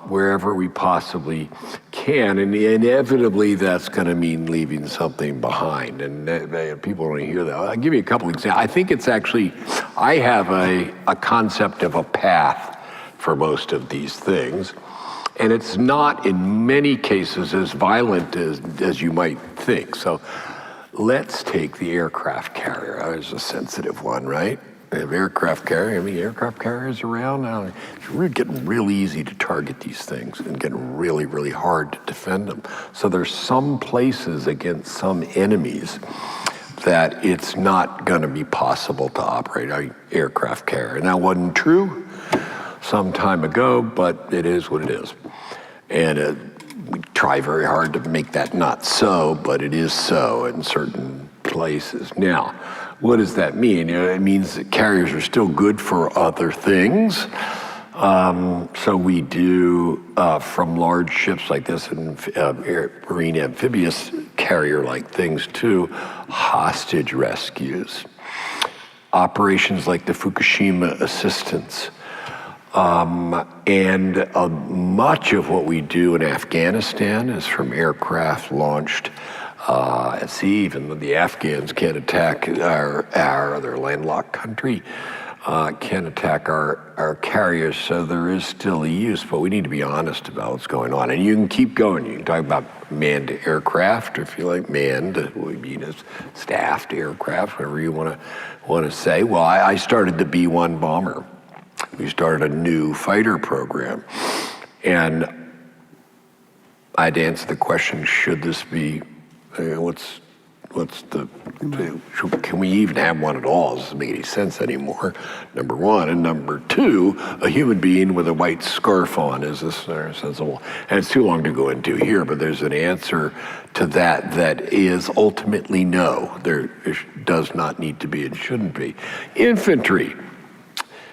wherever we possibly can. And inevitably, that's going to mean leaving something behind. And people don't hear that. I'll give you a couple examples. I think it's actually, I have a concept of a path for most of these things. And it's not, in many cases, as violent as you might think. So let's take the aircraft carrier. That was a sensitive one, right? We have aircraft carrier. I mean, aircraft carriers around now. It's getting really easy to target these things and getting really, really hard to defend them. So there's some places against some enemies that it's not going to be possible to operate an aircraft carrier. And that wasn't true some time ago, but it is what it is. And we try very hard to make that not so, but it is so in certain places. Now, what does that mean? It means that carriers are still good for other things. So we do, from large ships like this and marine amphibious carrier-like things to hostage rescues, operations like the Fukushima assistance, and much of what we do in Afghanistan is from aircraft launched at sea. Even though the Afghans can't attack our other landlocked country, can attack our carriers, so there is still a use, but we need to be honest about what's going on. And you can keep going. You can talk about manned aircraft, if you like manned, we mean as staffed aircraft, whatever you want to say. Well, I started the B-1 bomber. We started a new fighter program. And I'd answer the question, should this be, can we even have one at all? It doesn't make any sense anymore, number one. And number two, a human being with a white scarf on, is this sensible? And it's too long to go into here, but there's an answer to that is ultimately no. There does not need to be and shouldn't be. Infantry.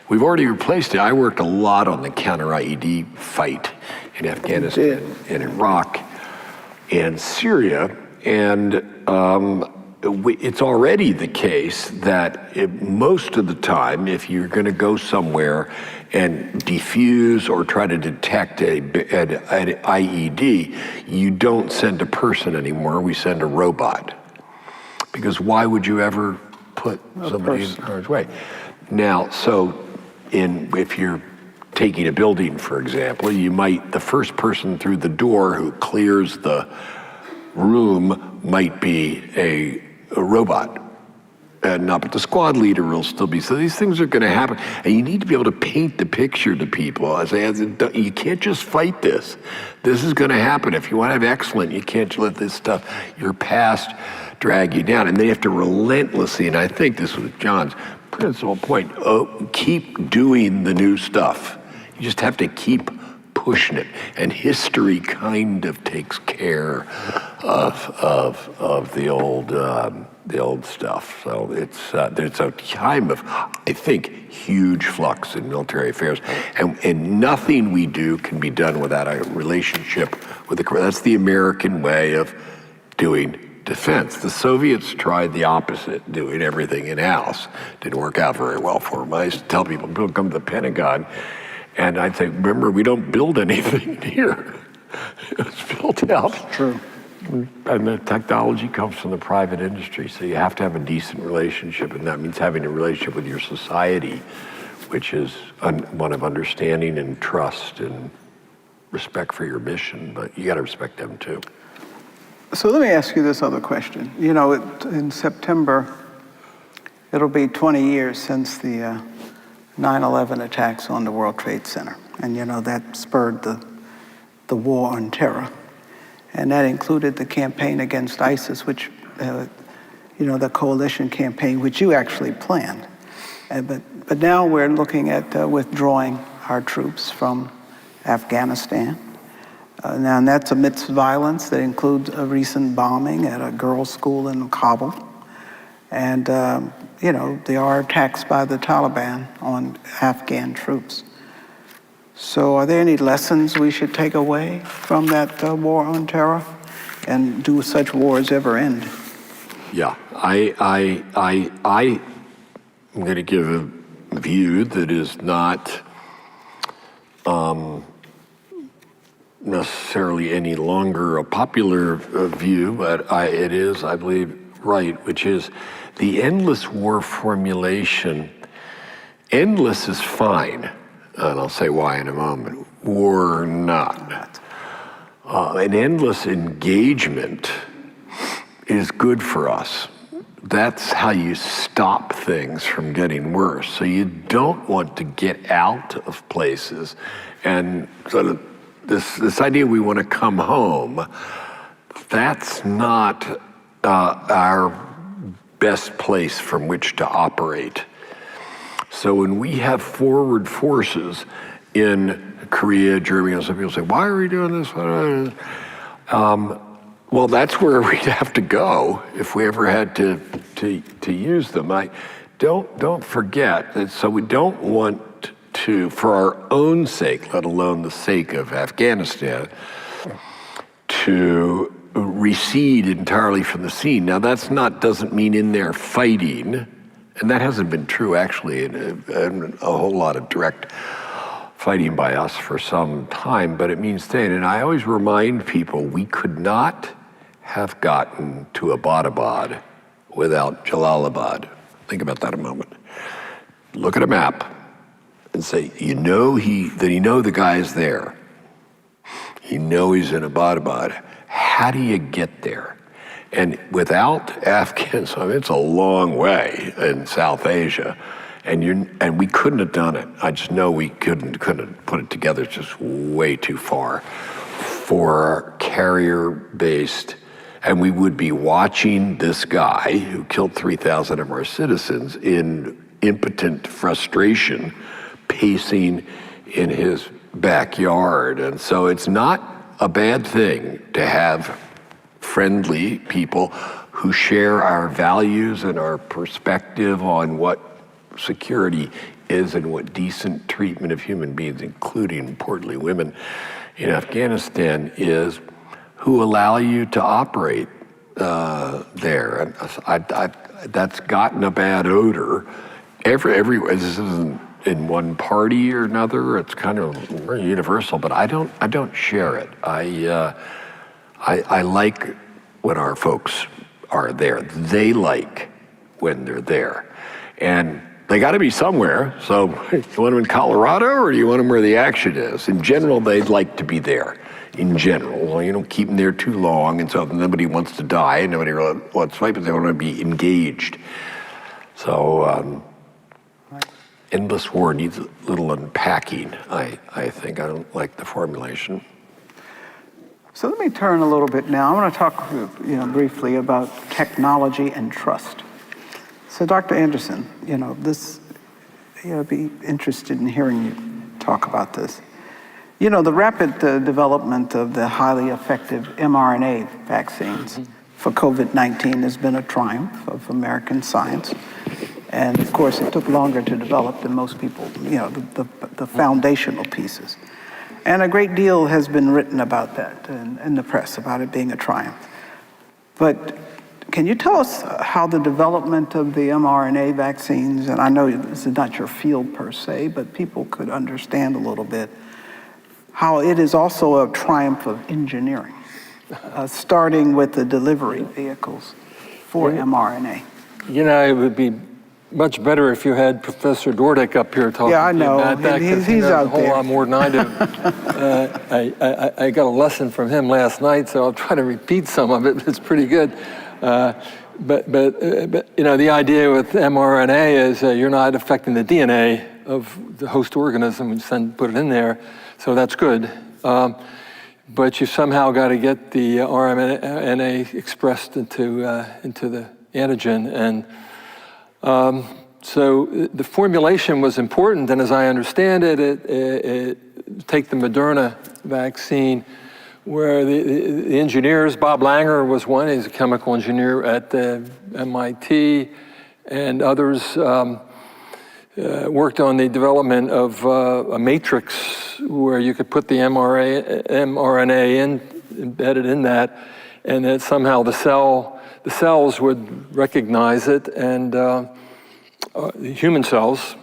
We've already replaced it. I worked a lot on the counter-IED fight in Afghanistan and Iraq and Syria. And it's already the case that most of the time, if you're going to go somewhere and defuse or try to detect an IED, you don't send a person anymore, we send a robot. Because why would you ever put somebody in harm's way? Now, so if you're taking a building, for example, the first person through the door who clears the room might be a robot. But the squad leader will still be. So these things are going to happen. And you need to be able to paint the picture to people. You can't just fight this. This is going to happen. If you want to have excellence, you can't let this stuff, your past, drag you down. And they have to relentlessly, and I think this was John's principal point, keep doing the new stuff. You just have to keep pushing it. And history kind of takes care of the old stuff. So there's a time of, I think, huge flux in military affairs, and nothing we do can be done without a relationship with the. That's the American way of doing defense. The Soviets tried the opposite, doing everything in-house. Didn't work out very well for them. I used to tell people, come to the Pentagon, and I'd say, remember, we don't build anything here. It's built out. True. And the technology comes from the private industry, so you have to have a decent relationship, and that means having a relationship with your society, which is one of understanding and trust and respect for your mission, but you got to respect them too. So let me ask you this other question. You know, in September, it'll be 20 years since the 9/11 attacks on the World Trade Center. And you know, that spurred the war on terror. And that included the campaign against ISIS, which, you know, the coalition campaign, which you actually planned. But now we're looking at withdrawing our troops from Afghanistan. Now, and that's amidst violence that includes a recent bombing at a girls' school in Kabul. And, you know, there are attacks by the Taliban on Afghan troops. So are there any lessons we should take away from that war on terror? And do such wars ever end? Yeah, I'm going to give a view that is not necessarily any longer a popular view, but it is, I believe, right, which is the endless war formulation. Endless is fine, and I'll say why in a moment. War not. An endless engagement is good for us. That's how you stop things from getting worse. So you don't want to get out of places, and sort of this idea we want to come home, that's not our best place from which to operate. So when we have forward forces in Korea, Germany, and some people say, why are we doing this? Well, that's where we'd have to go if we ever had to use them. Don't forget that. So we don't want to, for our own sake, let alone the sake of Afghanistan, to recede entirely from the scene. Now doesn't mean in there fighting, and that hasn't been true actually in a whole lot of direct fighting by us for some time, but it means staying. And I always remind people we could not have gotten to Abbottabad without Jalalabad. Think about that a moment. Look at a map and say, you know the guy's there. You know he's in Abbottabad. How do you get there? And without Afghans, I mean, it's a long way in South Asia, and we couldn't have done it. I just know we couldn't put it together. It's just way too far for carrier-based. And we would be watching this guy who killed 3,000 of our citizens in impotent frustration, pacing in his backyard. And so it's not a bad thing to have friendly people who share our values and our perspective on what security is and what decent treatment of human beings, including, importantly, women in Afghanistan is, who allow you to operate there. And that's gotten a bad odor. Everywhere. This isn't in one party or another. It's kind of very universal, but I don't share it. I like when our folks are there. They like when they're there. And they got to be somewhere. So you want them in Colorado or do you want them where the action is? In general, they'd like to be there. In general, well, you don't keep them there too long, and so nobody wants to die, and nobody really wants to fight, but they want to be engaged. So endless war needs a little unpacking, I think. I don't like the formulation. So let me turn a little bit now. I want to talk briefly about technology and trust. So Dr. Anderson, I'd be interested in hearing you talk about this. The rapid development of the highly effective mRNA vaccines for COVID-19 has been a triumph of American science. And of course, it took longer to develop than most people, the foundational pieces. And a great deal has been written about that in the press, about it being a triumph. But can you tell us how the development of the mRNA vaccines, and I know this is not your field per se, but people could understand a little bit, how it is also a triumph of engineering. starting with the delivery vehicles for mRNA. You know, it would be much better if you had Professor Dordick up here talking Yeah, I know. about that, 'cause he He's knows out a whole there. lot more than I do. I got a lesson from him last night, so I'll try to repeat some of it. It's pretty good. But you know, the idea with mRNA is you're not affecting the DNA of the host organism and put it in there, so that's good. But you somehow got to get the RNA expressed into the antigen, and so the formulation was important. And as I understand it, take the Moderna vaccine, where the engineers, Bob Langer was one. He's a chemical engineer at MIT, and others worked on the development of a matrix where you could put the mRNA embedded in that, and that somehow the cells would recognize it, and the human cells,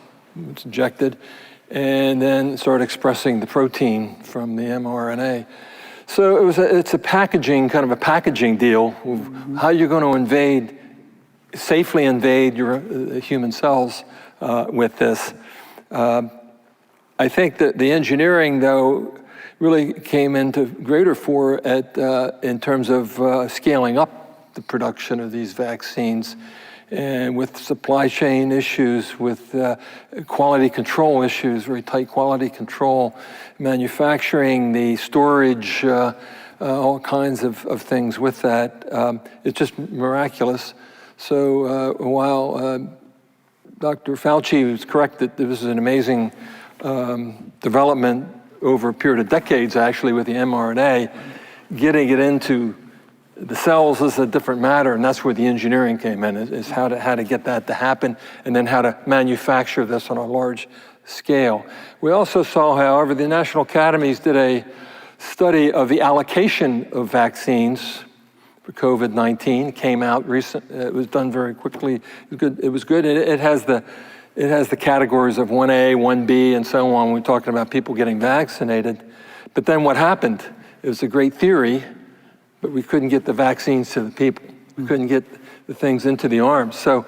it's injected, and then start expressing the protein from the mRNA. So it's a packaging, kind of a packaging deal of how you're going to safely invade your human cells with this. I think that the engineering, though, really came into greater fore in terms of scaling up the production of these vaccines, and with supply chain issues, with quality control issues, very tight quality control, manufacturing, the storage, all kinds of things with that. It's just miraculous. So while Dr. Fauci was correct that this is an amazing development over a period of decades, actually, with the mRNA, getting it into the cells is a different matter, and that's where the engineering came in, is how to get that to happen, and then how to manufacture this on a large scale. We also saw, however, the National Academies did a study of the allocation of vaccines for COVID-19. Came out recent. It was done very quickly. It was good. It has the categories of 1A, 1B, and so on. We're talking about people getting vaccinated. But then what happened? It was a great theory, but we couldn't get the vaccines to the people. We couldn't get the things into the arms. So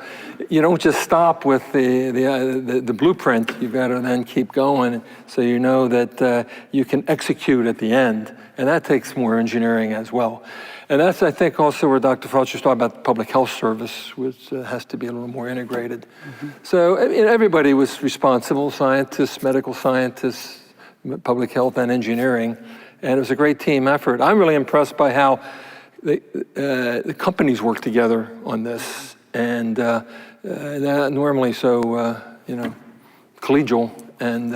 you don't just stop with the blueprint. You've got to then keep going, so you know that you can execute at the end. And that takes more engineering as well. And that's, I think, also where Dr. Fauci was talking about the public health service, which has to be a little more integrated. So everybody was responsible, scientists, medical scientists, public health, and engineering. And it was a great team effort. I'm really impressed by how the companies work together on this, and normally so collegial, and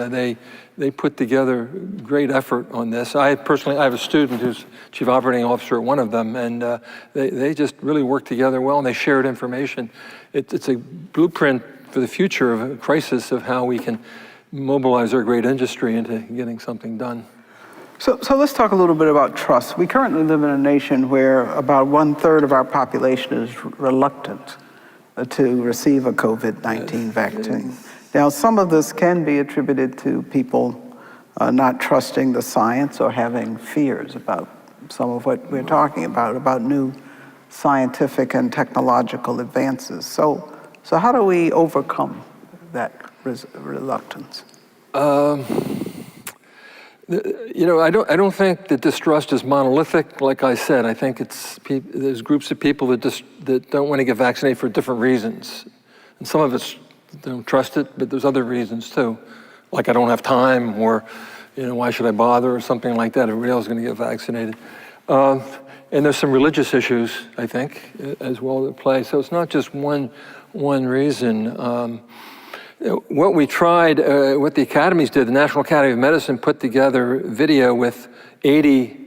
they put together great effort on this. I have a student who's chief operating officer at one of them, and they just really work together well, and they shared information. It's a blueprint for the future of a crisis, of how we can mobilize our great industry into getting something done. So let's talk a little bit about trust. We currently live in a nation where about 1/3 of our population is reluctant to receive a COVID-19 vaccine. Now, some of this can be attributed to people not trusting the science or having fears about some of what we're talking about new scientific and technological advances. So how do we overcome that reluctance? I don't think that distrust is monolithic. Like I said, I think there's groups of people that don't want to get vaccinated for different reasons, and some of it's they don't trust it, but there's other reasons too, like I don't have time, or why should I bother, or something like that. Everybody else is going to get vaccinated, and there's some religious issues, I think, as well at play. So it's not just one reason. What we tried, what the academies did, the National Academy of Medicine put together video with 80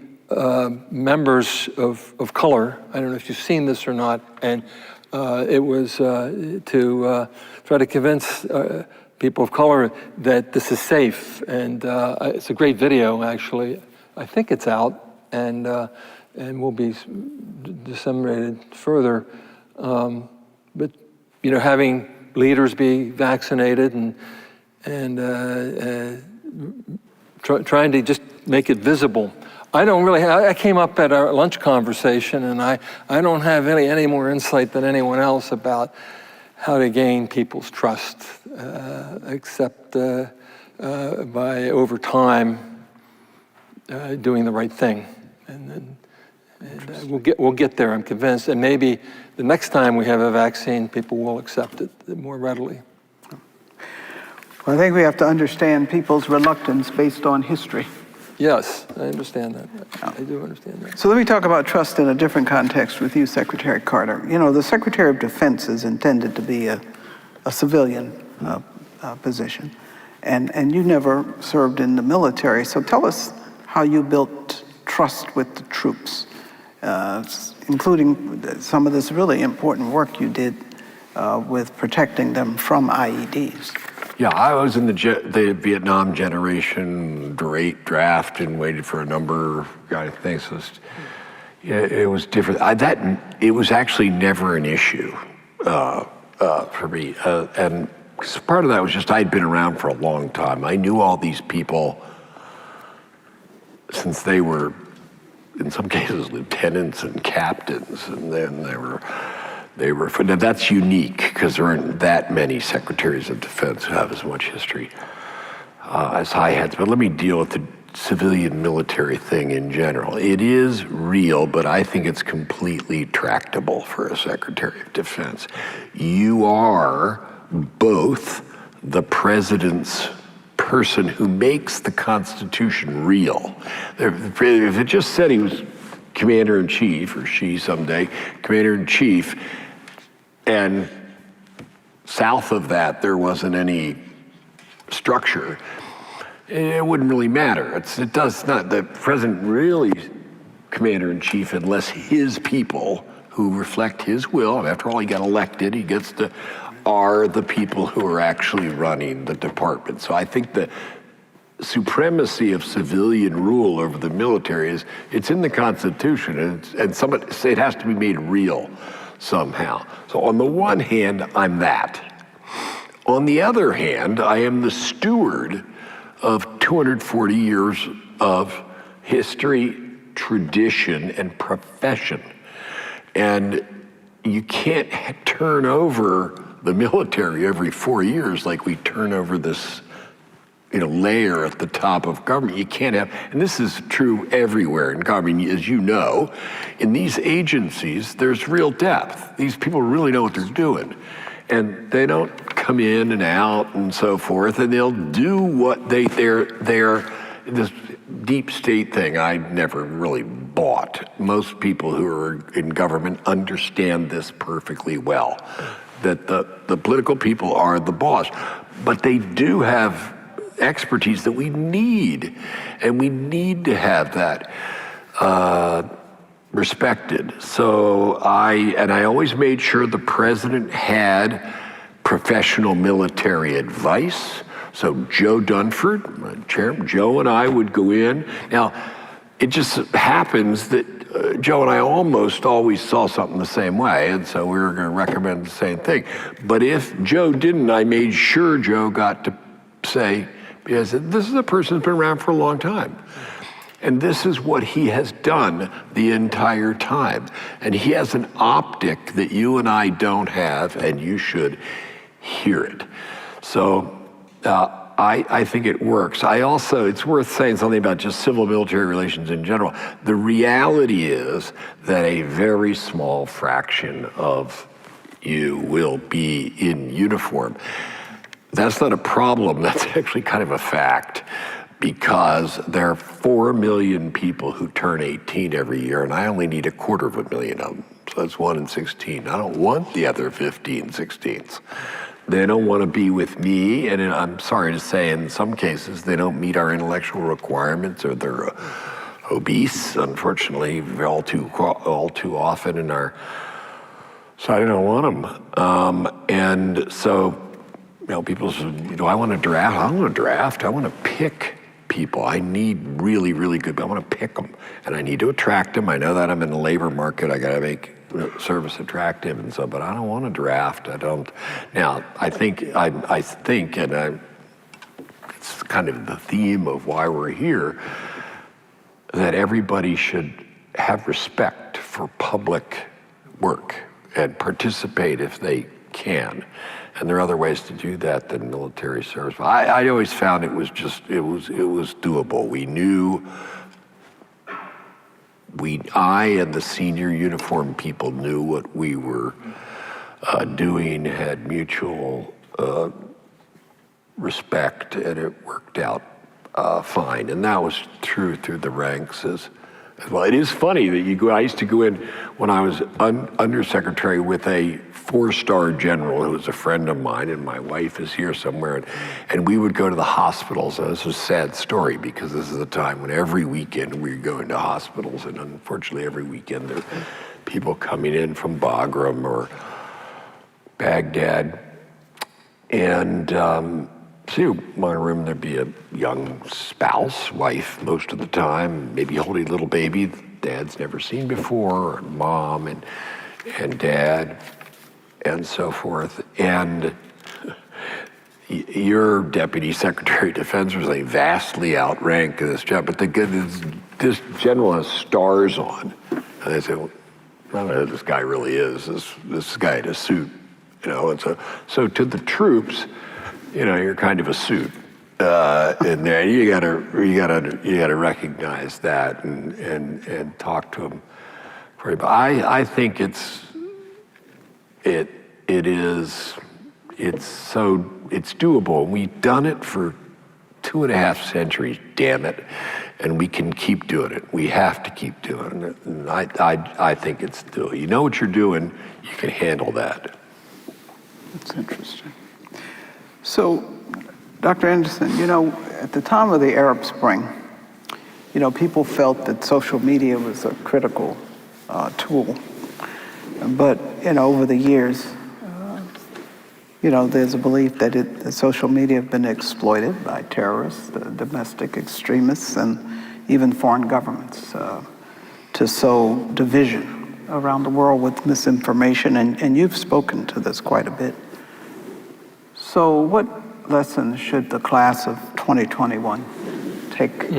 members of color. I don't know if you've seen this or not, and it was to try to convince people of color that this is safe. And it's a great video, actually. I think it's out, and will be disseminated further. But having leaders be vaccinated and trying to just make it visible. I don't really, I came up at our lunch conversation, and I don't have any more insight than anyone else about how to gain people's trust, except by, over time, doing the right thing. And we'll get there, I'm convinced. And maybe the next time we have a vaccine, people will accept it more readily. Well, I think we have to understand people's reluctance based on history. Yes, I understand that. I do understand that. So let me talk about trust in a different context with you, Secretary Carter. You know, the Secretary of Defense is intended to be a civilian position, and you never served in the military. So tell us how you built trust with the troops, including some of this really important work you did with protecting them from IEDs. Yeah, I was in the Vietnam generation, great draft, and waited for a number of things. So it was different. It was actually never an issue for me, and part of that was just I'd been around for a long time. I knew all these people since they were, in some cases, lieutenants and captains, and then they were. Now that's unique because there aren't that many secretaries of defense who have as much history as I had. But let me deal with the civilian military thing in general. It is real, but I think it's completely tractable for a Secretary of Defense. You are both the president's person who makes the Constitution real. If it just said he was Commander-in-Chief, or she someday, Commander-in-Chief, and south of that there wasn't any structure, it wouldn't really matter. It does not, the president really is Commander-in-Chief unless his people who reflect his will, and after all he got elected, he gets to, are the people who are actually running the department. So I think the supremacy of civilian rule over the military is, it's in the Constitution, and somebody say it has to be made real somehow. So on the one hand, I'm that. On the other hand, I am the steward of 240 years of history, tradition, and profession. And you can't turn over the military every 4 years like we turn over this layer at the top of government. You can't have, and this is true everywhere in government, as you know, in these agencies, there's real depth. These people really know what they're doing. And they don't come in and out and so forth, and they'll do what they're this deep state thing I never really bought. Most people who are in government understand this perfectly well, that the political people are the boss, but they do have expertise that we need, and we need to have that respected. So I always made sure the president had professional military advice. So Joe Dunford, my chairman, Joe and I would go in. Now, it just happens that Joe and I almost always saw something the same way, and so we were going to recommend the same thing. But if Joe didn't, I made sure Joe got to say, because this is a person who's been around for a long time. And this is what he has done the entire time. And he has an optic that you and I don't have, and you should hear it. So I think it works. It's worth saying something about just civil-military relations in general. The reality is that a very small fraction of you will be in uniform. That's not a problem, that's actually kind of a fact, because there are 4 million people who turn 18 every year, and I only need 250,000 of them. So that's 1 in 16. I don't want the other 15, 16s. They don't want to be with me, and I'm sorry to say, in some cases, they don't meet our intellectual requirements, or they're obese, unfortunately, all too often in our, so I don't want them. And so, people say, do I want to draft? I don't want to draft. I want to pick people. I need really, really good, but I want to pick them. And I need to attract them. I know that I'm in the labor market. I got to make service attractive, and so, but I don't want to draft. I don't. Now, I think, it's kind of the theme of why we're here. that everybody should have respect for public work and participate if they can. And there are other ways to do that than military service. I always found it was doable. We knew, I and the senior uniformed people knew what we were doing, had mutual respect, and it worked out fine. And that was true through the ranks as well. It is funny that I used to go in when I was undersecretary with a 4-star general who was a friend of mine, and my wife is here somewhere, and we would go to the hospitals. And this is a sad story because this is the time when every weekend we were going to hospitals, and unfortunately every weekend there are people coming in from Bagram or Baghdad. And so in my room there'd be a young spouse, wife most of the time, maybe holding a little baby dad's never seen before, or mom and dad, and so forth. And your deputy secretary of defense was a vastly outrank in this job, but this general has stars on. And they say, well, I don't know who this guy really is, this guy in a suit, and so to the troops, you're kind of a suit. And there you gotta recognize that and talk to them. I think it's doable. We've done it for 2.5 centuries, damn it, and we can keep doing it. We have to keep doing it. And I think it's doable. You know what you're doing, you can handle that. That's interesting. So, Dr. Anderson, at the time of the Arab Spring, people felt that social media was a critical tool. But, over the years, there's a belief that social media have been exploited by terrorists, domestic extremists, and even foreign governments to sow division around the world with misinformation. And you've spoken to this quite a bit. So what lessons should the class of 2021 take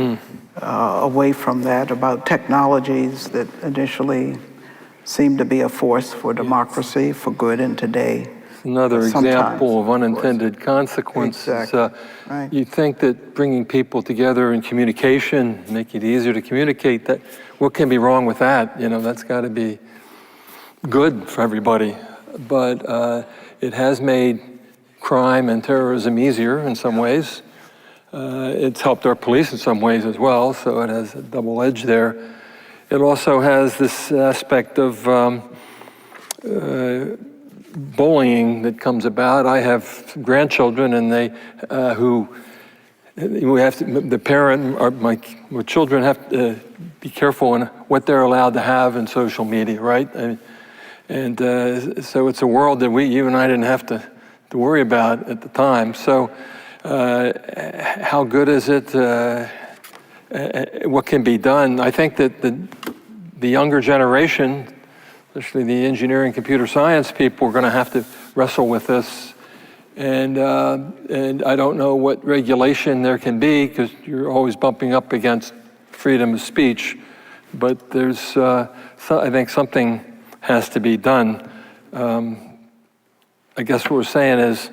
away from that about technologies that initially seemed to be a force for democracy, for good, and today another example of unintended consequences. Exactly. Right. You think that bringing people together in communication, make it easier to communicate, that what can be wrong with that? That's got to be good for everybody. But it has made crime and terrorism easier in some ways. It's helped our police in some ways as well, so it has a double edge there. It also has this aspect of bullying that comes about. I have grandchildren, and the parent, or my children have to be careful in what they're allowed to have in social media, right? And so it's a world that you and I didn't have to worry about at the time. So how good is it? What can be done? I think that the younger generation, especially the engineering computer science people, are going to have to wrestle with this. And I don't know what regulation there can be, because you're always bumping up against freedom of speech. But there's, I think something has to be done. I guess what we're saying is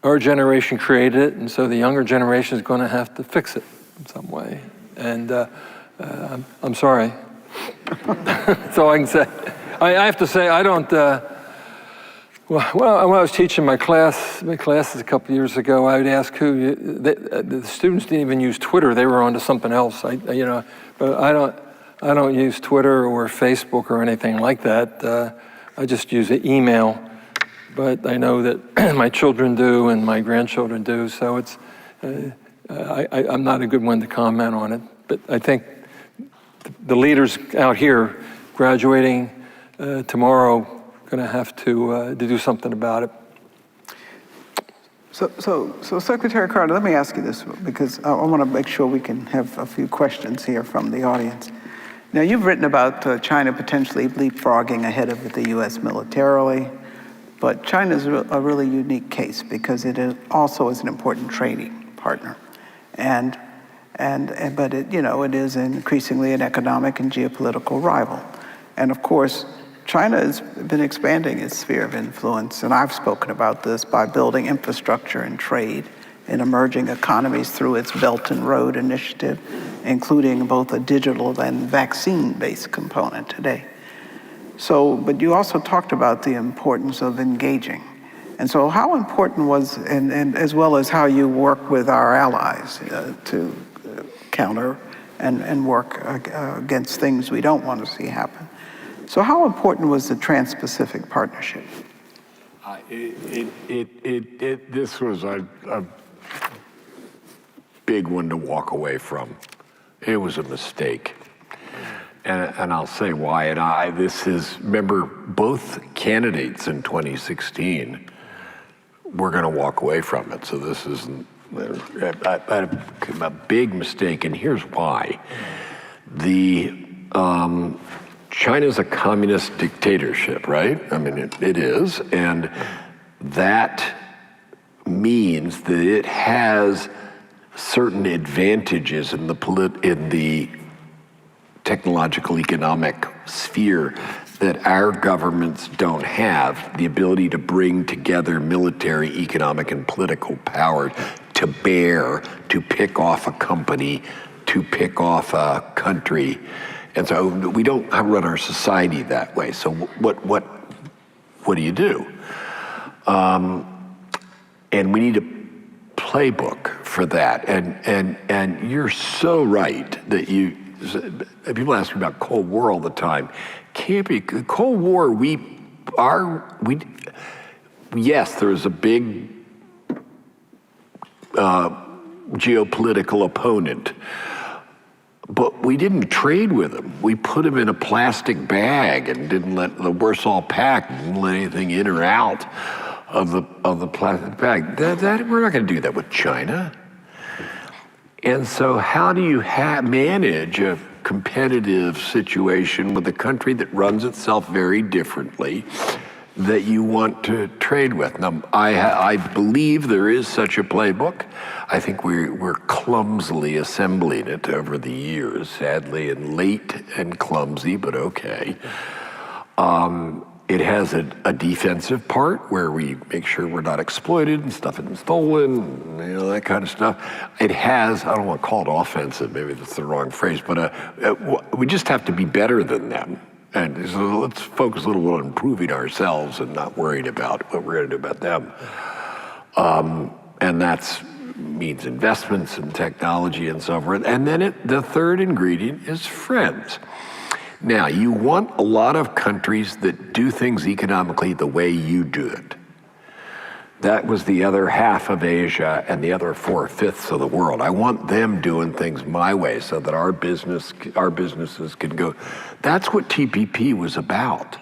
our generation created it, and so the younger generation is going to have to fix it in some way. And I'm sorry. That's all I can say. I have to say, I don't, when I was teaching my classes a couple years ago, I would ask the students didn't even use Twitter. They were onto something else. But I don't use Twitter or Facebook or anything like that. I just use an email. But I know that my children do and my grandchildren do, so it's, I'm not a good one to comment on it. But I think the leaders out here graduating tomorrow going to have to do something about it. So Secretary Carter, let me ask you this, because I want to make sure we can have a few questions here from the audience. Now, you've written about China potentially leapfrogging ahead of the U.S. militarily. But China is a really unique case because it also is an important trading partner. And But it, it is increasingly an economic and geopolitical rival. And of course, China has been expanding its sphere of influence, and I've spoken about this, by building infrastructure and trade in emerging economies through its Belt and Road Initiative, including both a digital and vaccine-based component today. So, but you also talked about the importance of engaging. And so how important was, and as well as how you work with our allies to counter and work against things we don't want to see happen. So how important was the Trans-Pacific Partnership? This was a big one to walk away from. It was a mistake. And I'll say why. And remember, both candidates in 2016 were going to walk away from it. So this is a big mistake, and here's why. China's a communist dictatorship, right? I mean, it is, and that means that it has certain advantages in the technological economic sphere that our governments don't have, the ability to bring together military, economic, and political power to bear, to pick off a company, to pick off a country. And so we don't run our society that way. So what do you do? And we need a playbook for that. And you're so right that people ask me about Cold War all the time. Can't be. The Cold War, yes, there was a big geopolitical opponent, but we didn't trade with them. We put them in a plastic bag and didn't let the Warsaw Pact didn't let anything in or out of the plastic bag. We're not going to do that with China. And so how do you manage a competitive situation with a country that runs itself very differently that you want to trade with? Now, I believe there is such a playbook. I think we're clumsily assembling it over the years, sadly, and late and clumsy, but okay. It has a defensive part where we make sure we're not exploited and stuff isn't stolen, that kind of stuff. It has, I don't want to call it offensive, maybe that's the wrong phrase, but we just have to be better than them. And so let's focus a little bit on improving ourselves and not worrying about what we're going to do about them. And that means investments in technology and so forth. And then the third ingredient is friends. Now, you want a lot of countries that do things economically the way you do it. That was the other half of Asia and the other 4/5 of the world. I want them doing things my way so that our businesses can go. That's what TPP was about.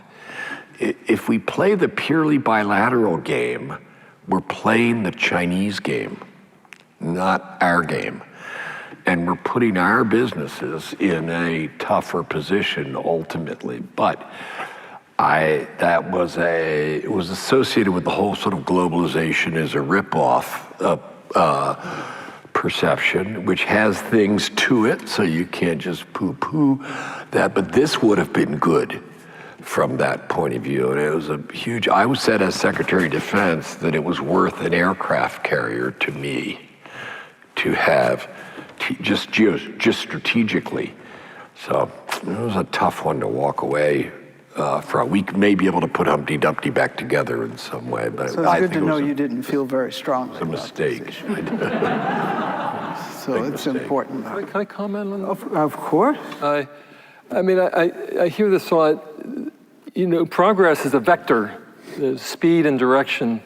If we play the purely bilateral game, we're playing the Chinese game, not our game. And we're putting our businesses in a tougher position ultimately. But it was associated with the whole sort of globalization as a ripoff perception, which has things to it, so you can't just poo-poo that. But this would have been good from that point of view. And it was a huge, I was said as Secretary of Defense that it was worth an aircraft carrier to me to have, just strategically. So it was a tough one to walk away from. We may be able to put Humpty Dumpty back together in some way, but so it's good to know you didn't feel very strongly. It's a mistake. So it's important. Can I comment on that? Of course. I mean, I hear this a lot. Progress is a vector, there's speed and direction.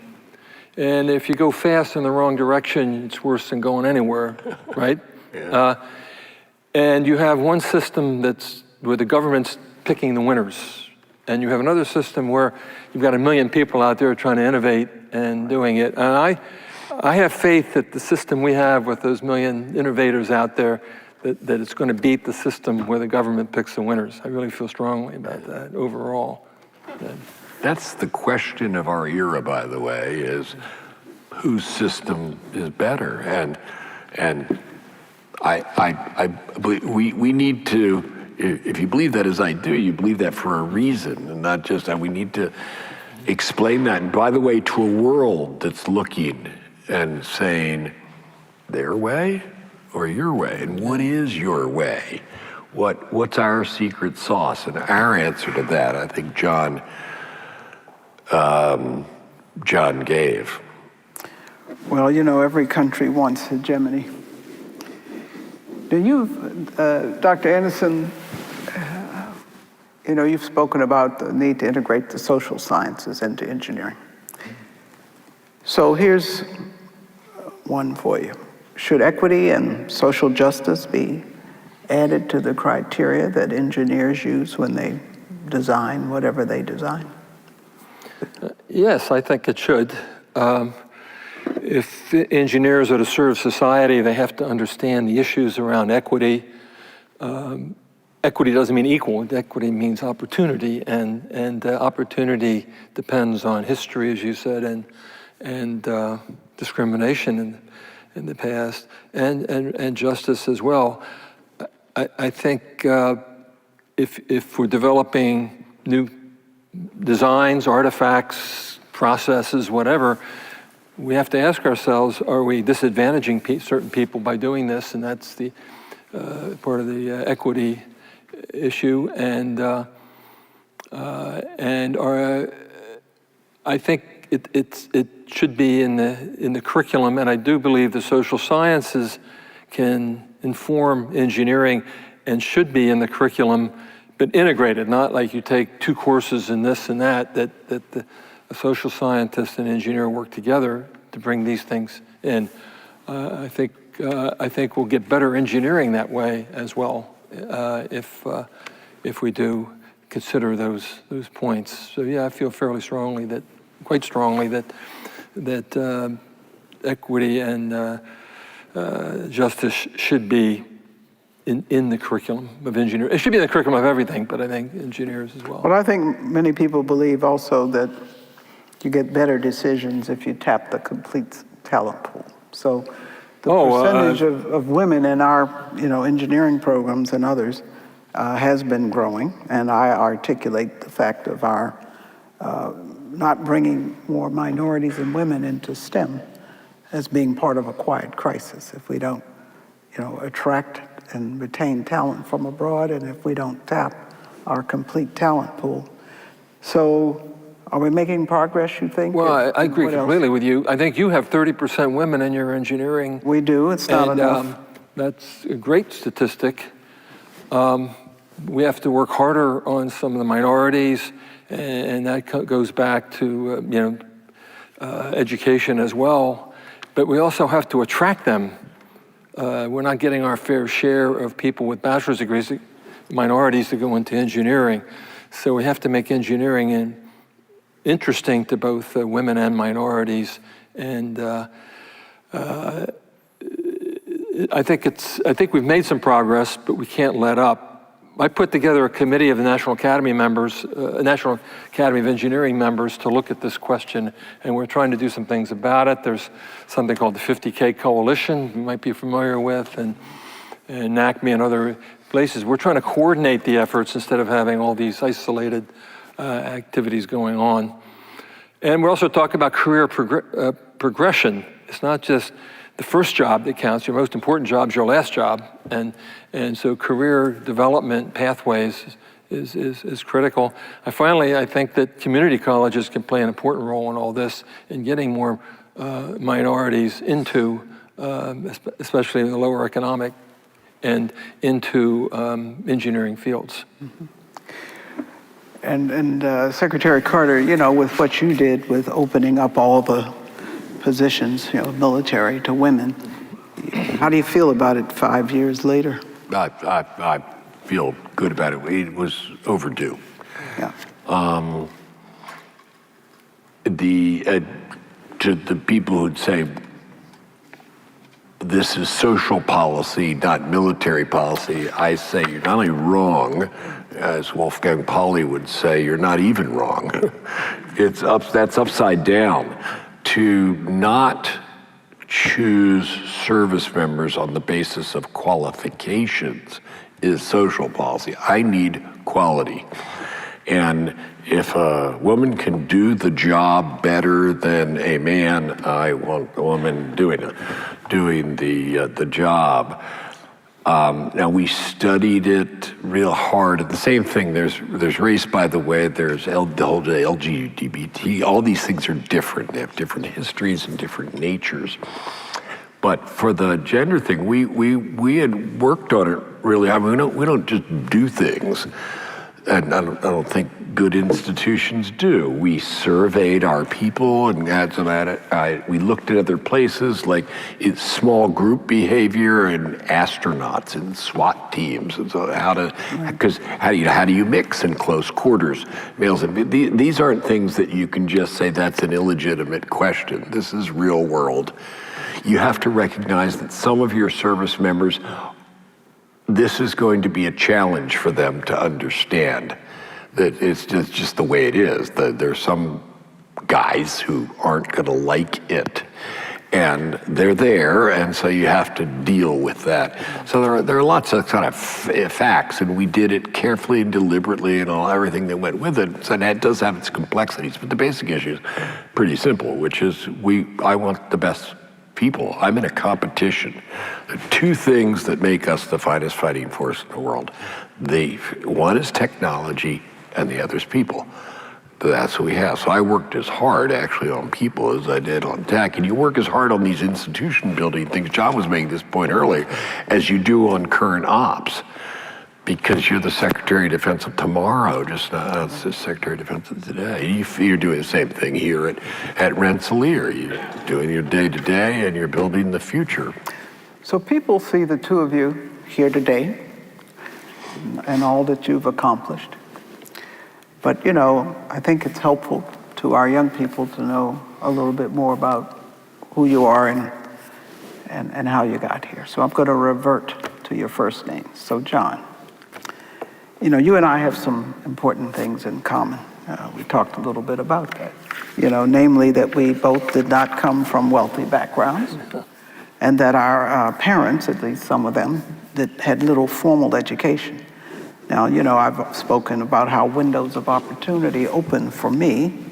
And if you go fast in the wrong direction, it's worse than going anywhere, right? Yeah. And you have one system where the government's picking the winners. And you have another system where you've got 1 million people out there trying to innovate and doing it. And I have faith that the system we have with those 1 million innovators out there, that it's going to beat the system where the government picks the winners. I really feel strongly about that overall. That's the question of our era, by the way, is whose system is better? And I believe we need to, if you believe that as I do, you believe that for a reason, and not just that. We need to explain that. And by the way, to a world that's looking and saying, their way or your way? And what is your way? What's our secret sauce? And our answer to that, I think John gave. Well, you know, every country wants hegemony. Dr. Anderson, you know, you've spoken about the need to integrate the social sciences into engineering. So here's one for you. Should equity and social justice be added to the criteria that engineers use when they design whatever they design? Yes, I think it should. If engineers are to serve society, they have to understand the issues around equity. Equity doesn't mean equal. Equity means opportunity, and opportunity depends on history, as you said, and discrimination in the past, and justice as well. I think if we're developing new designs, artifacts, processes, whatever, we have to ask ourselves, are we disadvantaging certain people by doing this? And that's the part of the equity issue. And I think it should be in the curriculum, and I do believe the social sciences can inform engineering and should be in the curriculum, but integrated, not like you take two courses in this and that the a social scientist and engineer work together to bring these things in. I think we'll get better engineering that way as well, if we do consider those points. So yeah, I feel quite strongly that equity and justice should be in the curriculum of engineering. It should be in the curriculum of everything, but I think engineers as well. Well, I think many people believe also that you get better decisions if you tap the complete talent pool. So the percentage of women in our engineering programs and others has been growing, and I articulate the fact of our not bringing more minorities and women into STEM as being part of a quiet crisis. If we don't attract and retain talent from abroad, and if we don't tap our complete talent pool. So are we making progress, you think? Well, I agree completely with you. I think you have 30% women in your engineering. We do, it's not enough. That's a great statistic. We have to work harder on some of the minorities, and that goes back to education as well. But we also have to attract them. We're not getting our fair share of people with bachelor's degrees, minorities, to go into engineering. So we have to make engineering interesting to both women and minorities. And I think we've made some progress, but we can't let up. I put together a committee of the National Academy members, National Academy of Engineering members, to look at this question, and we're trying to do some things about it. There's something called the 50K Coalition you might be familiar with, and NACME and other places. We're trying to coordinate the efforts instead of having all these isolated activities going on. And we're also talking about career progression. It's not just the first job that counts. Your most important job is your last job. And so career development pathways is critical. I think that community colleges can play an important role in all this, in getting more minorities into, especially in the lower economic, and into engineering fields. Mm-hmm. And Secretary Carter, with what you did with opening up all the positions, military to women, how do you feel about it 5 years later? I feel good about it. It was overdue. Yeah. To the people who'd say this is social policy, not military policy, I say you're not only wrong, as Wolfgang Pauli would say, you're not even wrong. That's upside down. To not choose service members on the basis of qualifications is social policy. I need quality. And if a woman can do the job better than a man, I want a woman doing the job. Now we studied it real hard. And the same thing, there's race, by the way, there's the whole LGBT, all these things are different. They have different histories and different natures. But for the gender thing, we had worked on it really. I mean, we don't just do things. And I don't think good institutions do. We surveyed our people and had some we looked at other places like it's small group behavior and astronauts and SWAT teams. And so how do you mix in close quarters, males and these aren't things that you can just say that's an illegitimate question. This is real world. You have to recognize that some of your service members, this is going to be a challenge for them to understand that it's just the way it is. There's some guys who aren't going to like it, and they're there, and so you have to deal with that. So there are lots of kind of facts, and we did it carefully and deliberately and everything that went with it. So that does have its complexities, but the basic issue is pretty simple, which is I want the best people. I'm in a competition. The two things that make us the finest fighting force in the world. One is technology and the other is people. That's what we have. So I worked as hard actually on people as I did on tech. And you work as hard on these institution building things, John was making this point earlier, as you do on current ops. Because you're the Secretary of Defense of tomorrow, just not the Secretary of Defense of today. You're doing the same thing here at Rensselaer. You're doing your day-to-day and you're building the future. So people see the two of you here today and all that you've accomplished. But, I think it's helpful to our young people to know a little bit more about who you are and how you got here. So I'm going to revert to your first name. So John. You and I have some important things in common. We talked a little bit about that. Namely that we both did not come from wealthy backgrounds, and that our parents, at least some of them, that had little formal education. Now, I've spoken about how windows of opportunity opened for me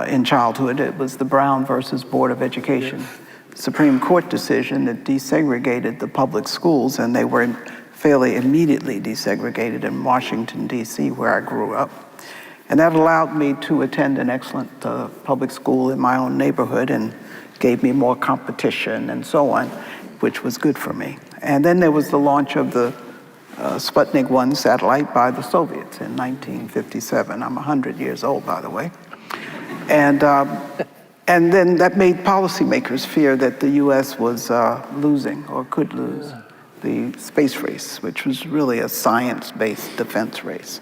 in childhood. It was the Brown versus Board of Education Supreme Court decision that desegregated the public schools, and they were fairly immediately desegregated in Washington, D.C., where I grew up. And that allowed me to attend an excellent public school in my own neighborhood and gave me more competition and so on, which was good for me. And then there was the launch of the Sputnik 1 satellite by the Soviets in 1957. I'm 100 years old, by the way. And then that made policymakers fear that the U.S. was losing or could lose the space race, which was really a science-based defense race.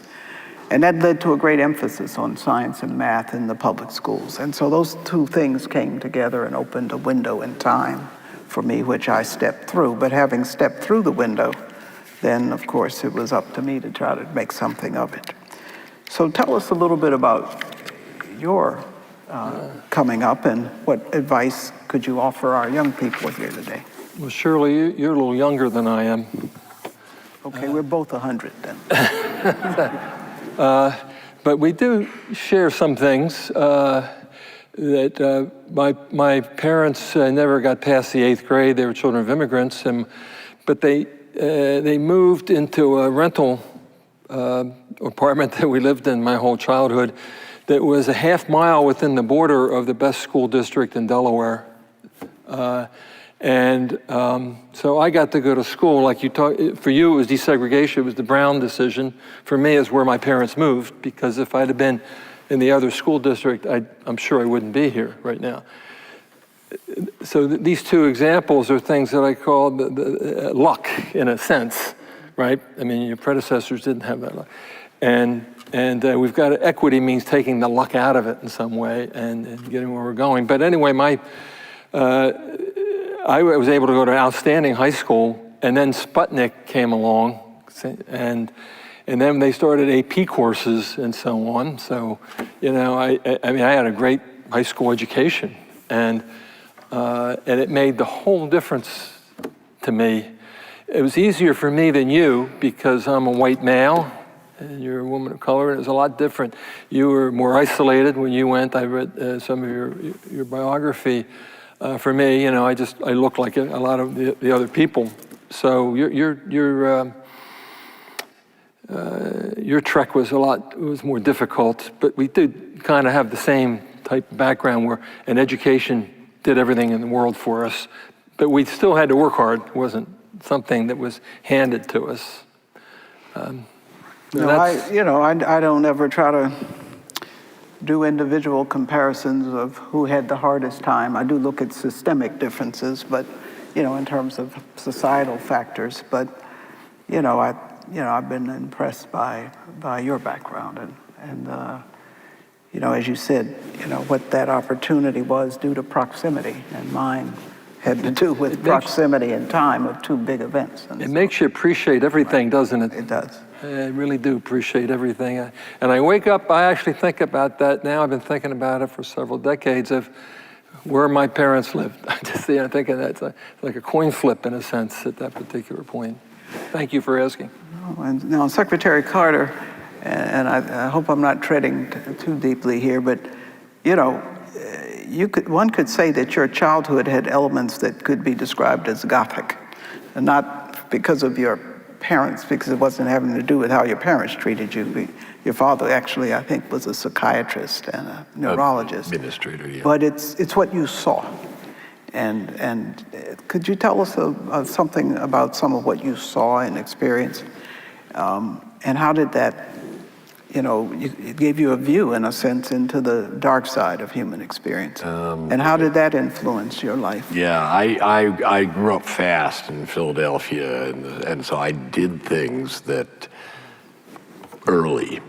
And that led to a great emphasis on science and math in the public schools. And so those two things came together and opened a window in time for me, which I stepped through. But having stepped through the window, then of course it was up to me to try to make something of it. So tell us a little bit about your coming up and what advice could you offer our young people here today? Well, Shirley, you're a little younger than I am. Okay, we're both 100 then. But we do share some things that my parents never got past the 8th grade. They were children of immigrants, but they moved into a rental apartment that we lived in my whole childhood that was a half mile within the border of the best school district in Delaware. So I got to go to school, like you talked, for you it was desegregation, it was the Brown decision. For me, it's where my parents moved, because if I'd have been in the other school district, I'm sure I wouldn't be here right now. So these two examples are things that I call the luck, in a sense, right? I mean, your predecessors didn't have that luck. And we've got, equity means taking the luck out of it in some way and getting where we're going. But anyway, I was able to go to an outstanding high school, and then Sputnik came along, and then they started AP courses and so on. So, I had a great high school education, and And it made the whole difference to me. It was easier for me than you because I'm a white male and you're a woman of color, and it was a lot different. You were more isolated when you went. I read some of your biography. For me, I look like a lot of the other people. So your trek was more difficult, but we did kind of have the same type of background where an education did everything in the world for us, but we still had to work hard. It wasn't something that was handed to us. I don't ever try to do individual comparisons of who had the hardest time. I do look at systemic differences, but in terms of societal factors. But I've been impressed by your background and as you said, what that opportunity was due to proximity, and mine had to do with proximity and time of two big events. It makes you appreciate everything, doesn't it? It does. I really do appreciate everything. And I wake up, I actually think about that now. I've been thinking about it for several decades of where my parents lived. I just thinking that's like a coin flip in a sense at that particular point. Thank you for asking. And now, Secretary Carter, and I hope I'm not treading too deeply here, but one could say that your childhood had elements that could be described as Gothic, and not because of your parents, because it wasn't having to do with how your parents treated you. Your father actually, I think, was a psychiatrist and a neurologist. Administrator, yeah. But it's what you saw. And could you tell us something about some of what you saw and experienced? And how did that, it gave you a view, in a sense, into the dark side of human experience. And how did that influence your life? Yeah, I grew up fast in Philadelphia, and so I did things that early,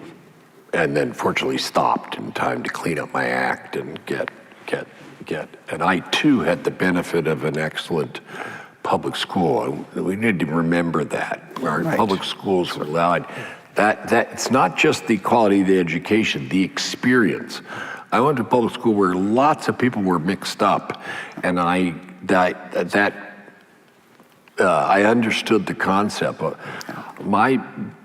and then fortunately stopped in time to clean up my act and get. And I too had the benefit of an excellent public school. We need to remember that. Our public schools allowed that it's not just the quality of the education, the experience. I went to public school where lots of people were mixed up, and I understood the concept. My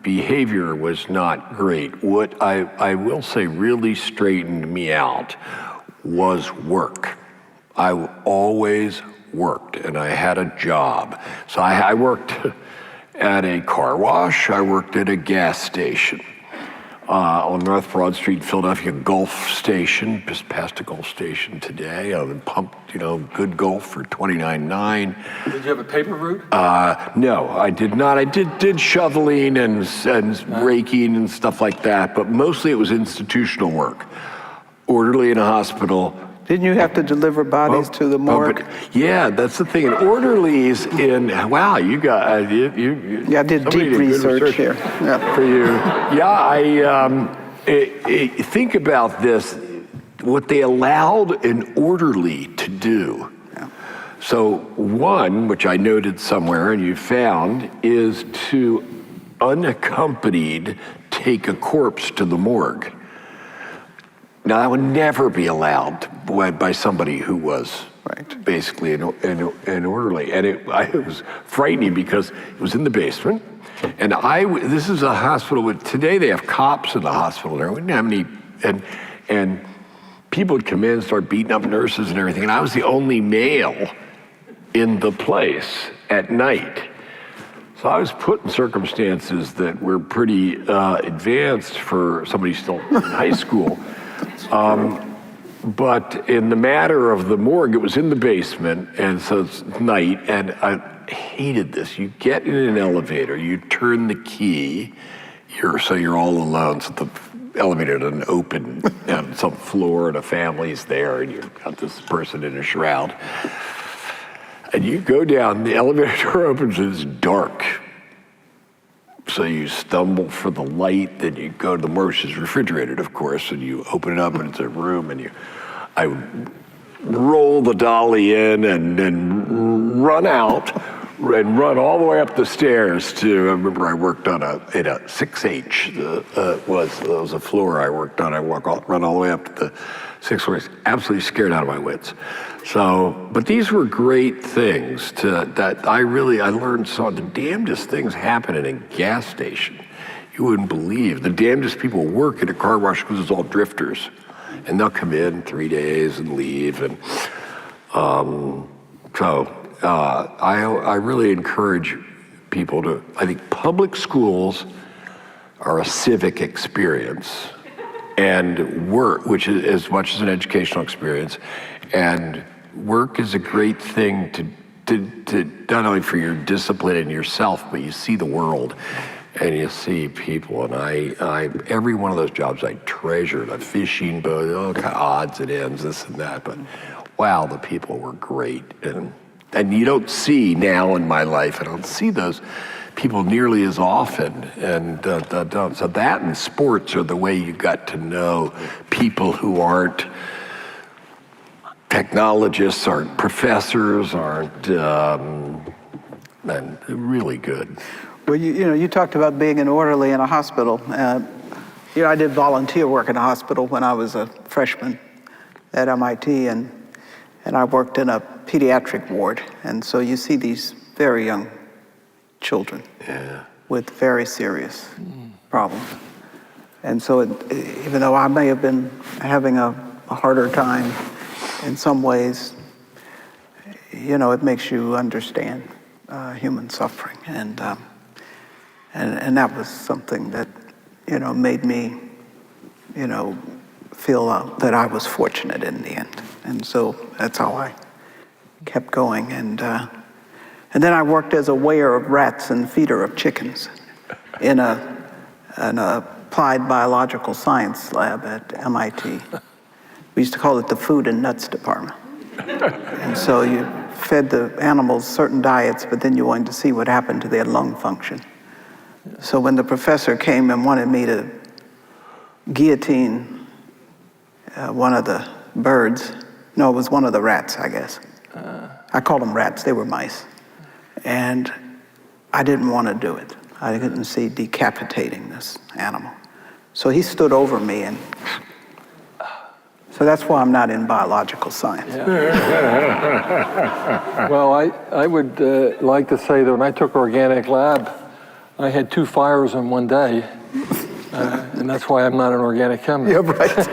behavior was not great. What I will say really straightened me out was work. I always worked, and I had a job. So I worked at a car wash. I worked at a gas station on North Broad Street in Philadelphia, Gulf Station, just past a Gulf Station today. I pumped, good Gulf for $29.9. Did you have a paper route? No, I did not. I did shoveling and raking and stuff like that, but mostly it was institutional work. Orderly in a hospital. Didn't you have to deliver bodies to the morgue? Yeah, that's the thing. And orderlies wow, you got, Yeah, I did deep research here. Yeah. For you. Yeah, think about this, what they allowed an orderly to do. Yeah. So one, which I noted somewhere and you found, is to unaccompanied take a corpse to the morgue. Now, that would never be allowed by somebody who was basically an orderly. And it was frightening because it was in the basement. And this is a hospital, today they have cops in the hospital there. We didn't have any, and people would come in and start beating up nurses and everything. And I was the only male in the place at night. So I was put in circumstances that were pretty advanced for somebody still in high school. But in the matter of the morgue, it was in the basement, and so it's night, and I hated this. You get in an elevator, you turn the key, you're all alone, so the elevator doesn't open on some floor and a family's there, and you've got this person in a shroud. And you go down, the elevator door opens, and it's dark. So you stumble for the light, then you go to the morgue, which is refrigerated, of course, and you open it up, and it's a room, and I roll the dolly in and then run out, and run all the way up the stairs to, I remember I worked on a 6H, was a floor I worked on. Run all the way up to the 6th floor. Absolutely scared out of my wits. So, but these were great things that I learned saw the damnedest things happen in a gas station. You wouldn't believe. The damnedest people work at a car wash because it's all drifters. And they'll come in 3 days and leave. And I really encourage people to, I think public schools are a civic experience, and work, which is as much as an educational experience, and work is a great thing to not only for your discipline and yourself, but you see the world and you see people. And I every one of those jobs I treasured, a fishing boat, odds and ends, this and that, but wow, the people were great. And you don't see now in my life, I don't see those people nearly as often. And so that and sports are the way you got to know people who aren't technologists, aren't professors, aren't and really good. Well, you talked about being an orderly in a hospital. I did volunteer work in a hospital when I was a freshman at MIT, and I worked in a pediatric ward. And so you see these very young children with very serious problems. And so even though I may have been having a harder time in some ways, it makes you understand human suffering. And that was something that, made me, feel that I was fortunate in the end. And so that's how I kept going. And then I worked as a weigher of rats and feeder of chickens in an applied biological science lab at MIT. We used to call it the food and nuts department. And so you fed the animals certain diets, but then you wanted to see what happened to their lung function. So when the professor came and wanted me to guillotine one of the birds, no, it was one of the rats, I guess. I called them rats, they were mice. And I didn't want to do it. I couldn't see decapitating this animal. So he stood over me, and so that's why I'm not in biological science. Yeah. Well, I would like to say that when I took organic lab, I had 2 fires in one day, and that's why I'm not an organic chemist. Yeah, right.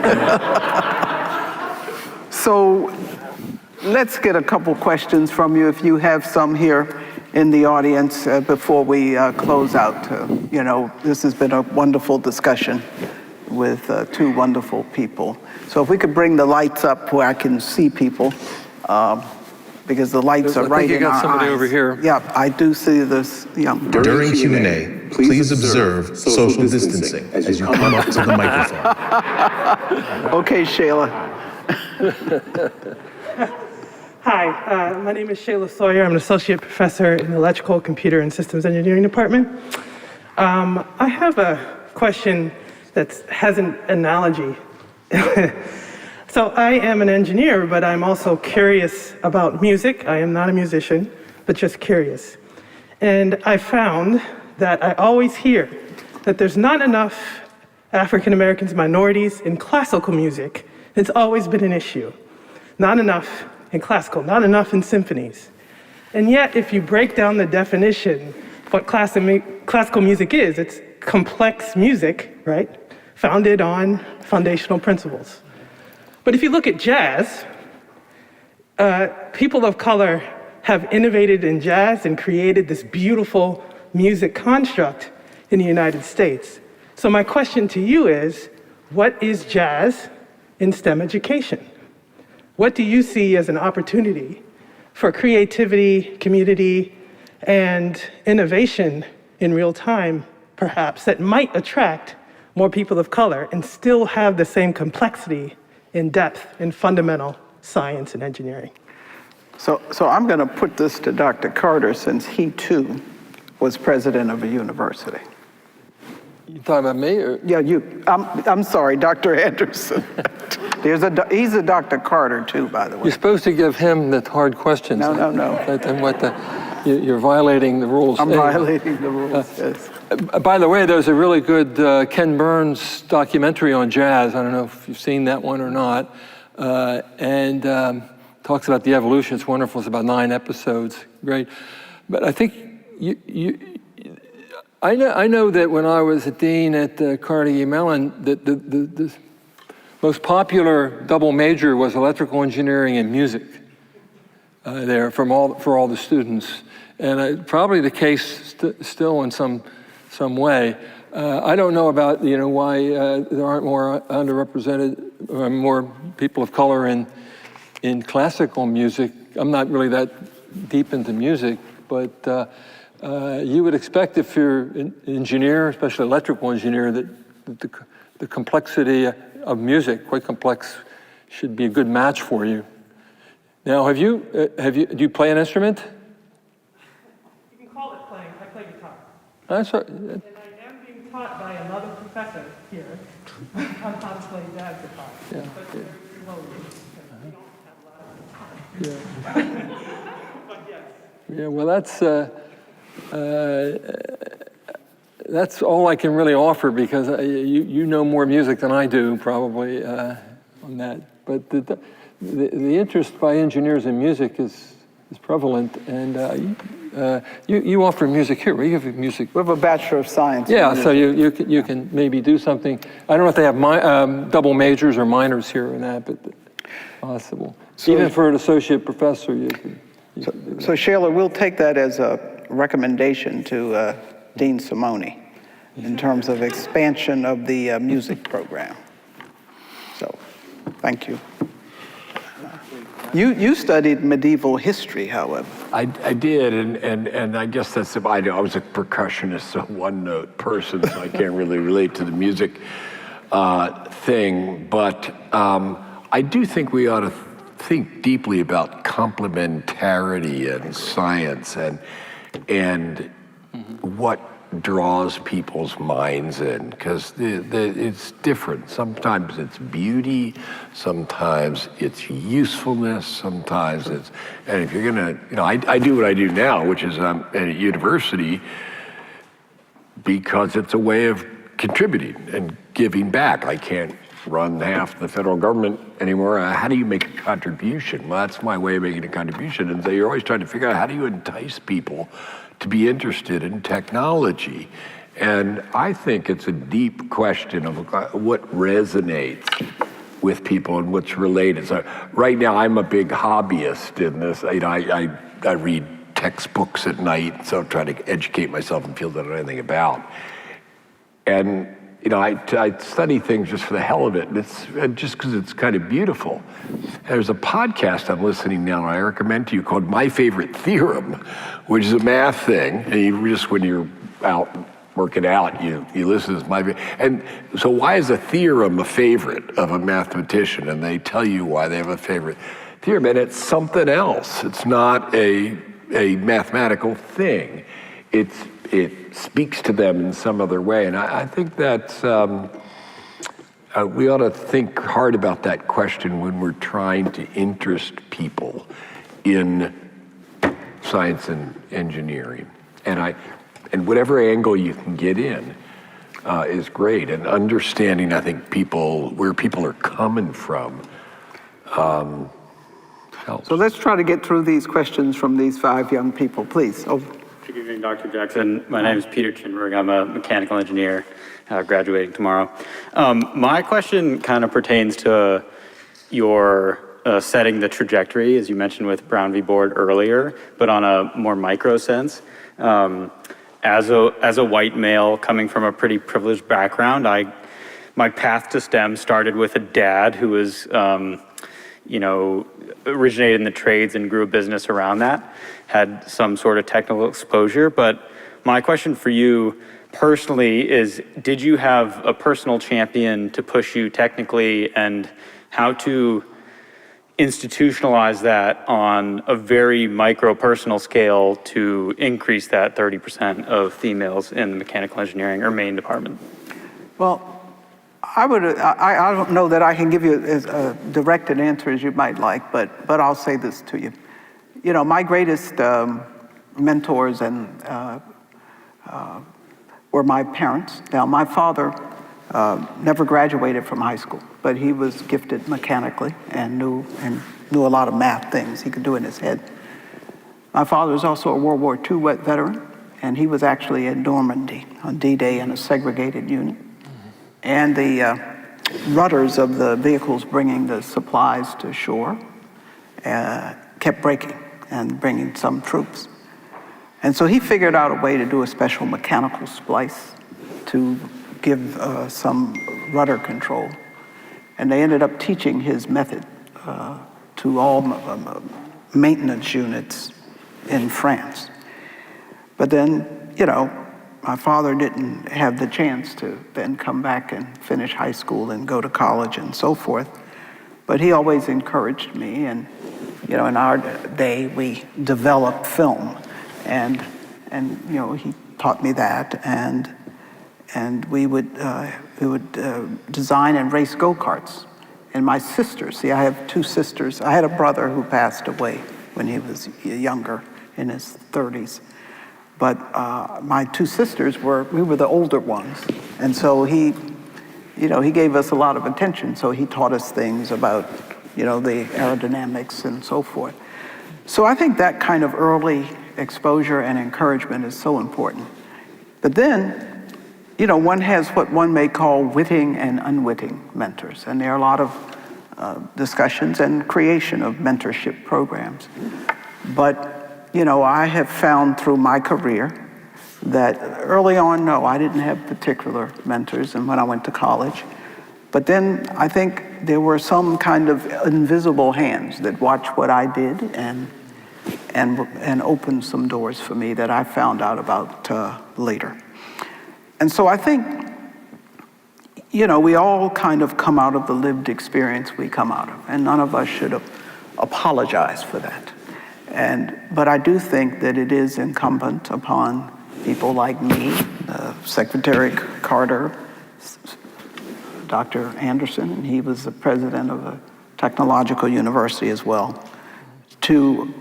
So let's get a couple questions from you, if you have some here in the audience before we close out. This has been a wonderful discussion with 2 wonderful people. So if we could bring the lights up where I can see people, because the lights are right in our eyes. I think you got somebody over here. Yeah, I do see this young person. During Q&A, please observe social distancing as you come up to the microphone. Okay, Shayla. Hi, my name is Shayla Sawyer. I'm an associate professor in the Electrical, Computer, and Systems Engineering Department. I have a question that has an analogy. So I am an engineer, but I'm also curious about music. I am not a musician, but just curious. And I found that I always hear that there's not enough African Americans, minorities in classical music. It's always been an issue. Not enough in classical, not enough in symphonies. And yet, if you break down the definition of what classical music is, it's complex music, right? Founded on foundational principles. But if you look at jazz, people of color have innovated in jazz and created this beautiful music construct in the United States. So my question to you is, what is jazz in STEM education? What do you see as an opportunity for creativity, community, and innovation in real time, perhaps, that might attract more people of color and still have the same complexity in depth in fundamental science and engineering? So I'm going to put this to Dr. Carter, since he too was president of a university. You talking about me? Or? Yeah, you. I'm sorry, Dr. Anderson. He's a Dr. Carter too, by the way. You're supposed to give him the hard questions. No. You're violating the rules. I'm violating the rules, yes. By the way, there's a really good Ken Burns documentary on jazz. I don't know if you've seen that one or not. And talks about the evolution. It's wonderful. It's about 9 episodes. Great. But I think I know that when I was a dean at Carnegie Mellon, the most popular double major was electrical engineering and music there for all the students. And probably the case still in some way. I don't know about why there aren't more underrepresented, more people of color in classical music. I'm not really that deep into music, but you would expect if you're an engineer, especially electrical engineer, that the complexity of music, quite complex, should be a good match for you. Now, do you play an instrument? You can call it playing. I play guitar. That's right. And I am being taught by another professor here on how to play jazz guitar. Yeah. But very slowly, because we don't have a lot of time. But yes. Yeah, well, that's all I can really offer, because you know more music than I do, probably, on that. But the interest by engineers in music is prevalent, and you offer music here. We have music. We have a Bachelor of Science. Yeah, so you can maybe do something. I don't know if they have double majors or minors here in that, but possible. So, even for an associate professor, you can do that. So Shayla, we'll take that as a recommendation to Dean Simone in terms of expansion of the music program. So, thank you. You studied medieval history, however. I did, and I guess that's I was a percussionist, so one-note person, so I can't really relate to the music thing. But I do think we ought to think deeply about complementarity in science and what draws people's minds in, because it's different. Sometimes it's beauty, sometimes it's usefulness, sometimes it's, and if you're gonna, I do what I do now, which is I'm at a university because it's a way of contributing and giving back. I can't run half the federal government anymore. How do you make a contribution? Well, that's my way of making a contribution. And so you're always trying to figure out, how do you entice people to be interested in technology? And I think it's a deep question of what resonates with people and what's related. So right now, I'm a big hobbyist in this. I read textbooks at night, so I try to educate myself in fields I don't know anything about. And I study things just for the hell of it, and it's just because it's kind of beautiful. There's a podcast I'm listening now, and I recommend to you, called My Favorite Theorem, which is a math thing, and you just, when you're out working out, you listen to this. And so why is a theorem a favorite of a mathematician? And they tell you why they have a favorite theorem, and it's something else. It's not a mathematical thing. It speaks to them in some other way. And I think that we ought to think hard about that question when we're trying to interest people in science and engineering. And whatever angle you can get in is great. And understanding, I think, where people are coming from helps. So let's try to get through these questions from these 5 young people, please. Good evening, Dr. Jackson. My name is Peter Chinberg. I'm a mechanical engineer graduating tomorrow. My question kind of pertains to your setting the trajectory, as you mentioned with Brown v. Board earlier, but on a more micro sense. As a white male coming from a pretty privileged background, my path to STEM started with a dad who was, originated in the trades and grew a business around that, had some sort of technical exposure. But my question for you personally is, did you have a personal champion to push you technically, and how to institutionalize that on a very micro personal scale to increase that 30% of females in the mechanical engineering or main department? Well, I don't know that I can give you as direct an answer as you might like, but I'll say this to you. My greatest mentors and were my parents. Now, my father never graduated from high school, but he was gifted mechanically and knew a lot of math things he could do in his head. My father is also a World War II veteran, and he was actually in Normandy on D-Day in a segregated unit. And the rudders of the vehicles bringing the supplies to shore kept breaking and bringing some troops. And so he figured out a way to do a special mechanical splice to give some rudder control. And they ended up teaching his method to all maintenance units in France. But then, you know, my father didn't have the chance to then come back and finish high school and go to college and so forth. But he always encouraged me, and you know, in our day, we developed film, and you know, he taught me that, and we would design and race go-karts. And my sisters, see, I have two sisters. I had a brother who passed away when he was younger, in his 30s. But my two sisters we were the older ones. And so he gave us a lot of attention. So he taught us things about, you know, the aerodynamics and so forth. So I think that kind of early exposure and encouragement is so important. But then, you know, one has what one may call witting and unwitting mentors. And there are a lot of discussions and creation of mentorship programs. But you know, I have found through my career that early on, no, I didn't have particular mentors, and when I went to college. But then I think there were some kind of invisible hands that watched what I did and opened some doors for me that I found out about later. And so I think, you know, we all kind of come out of the lived experience we come out of, and none of us should apologize for that. But I do think that it is incumbent upon people like me, Secretary Carter, Dr. Anderson, and he was the president of a technological university as well, to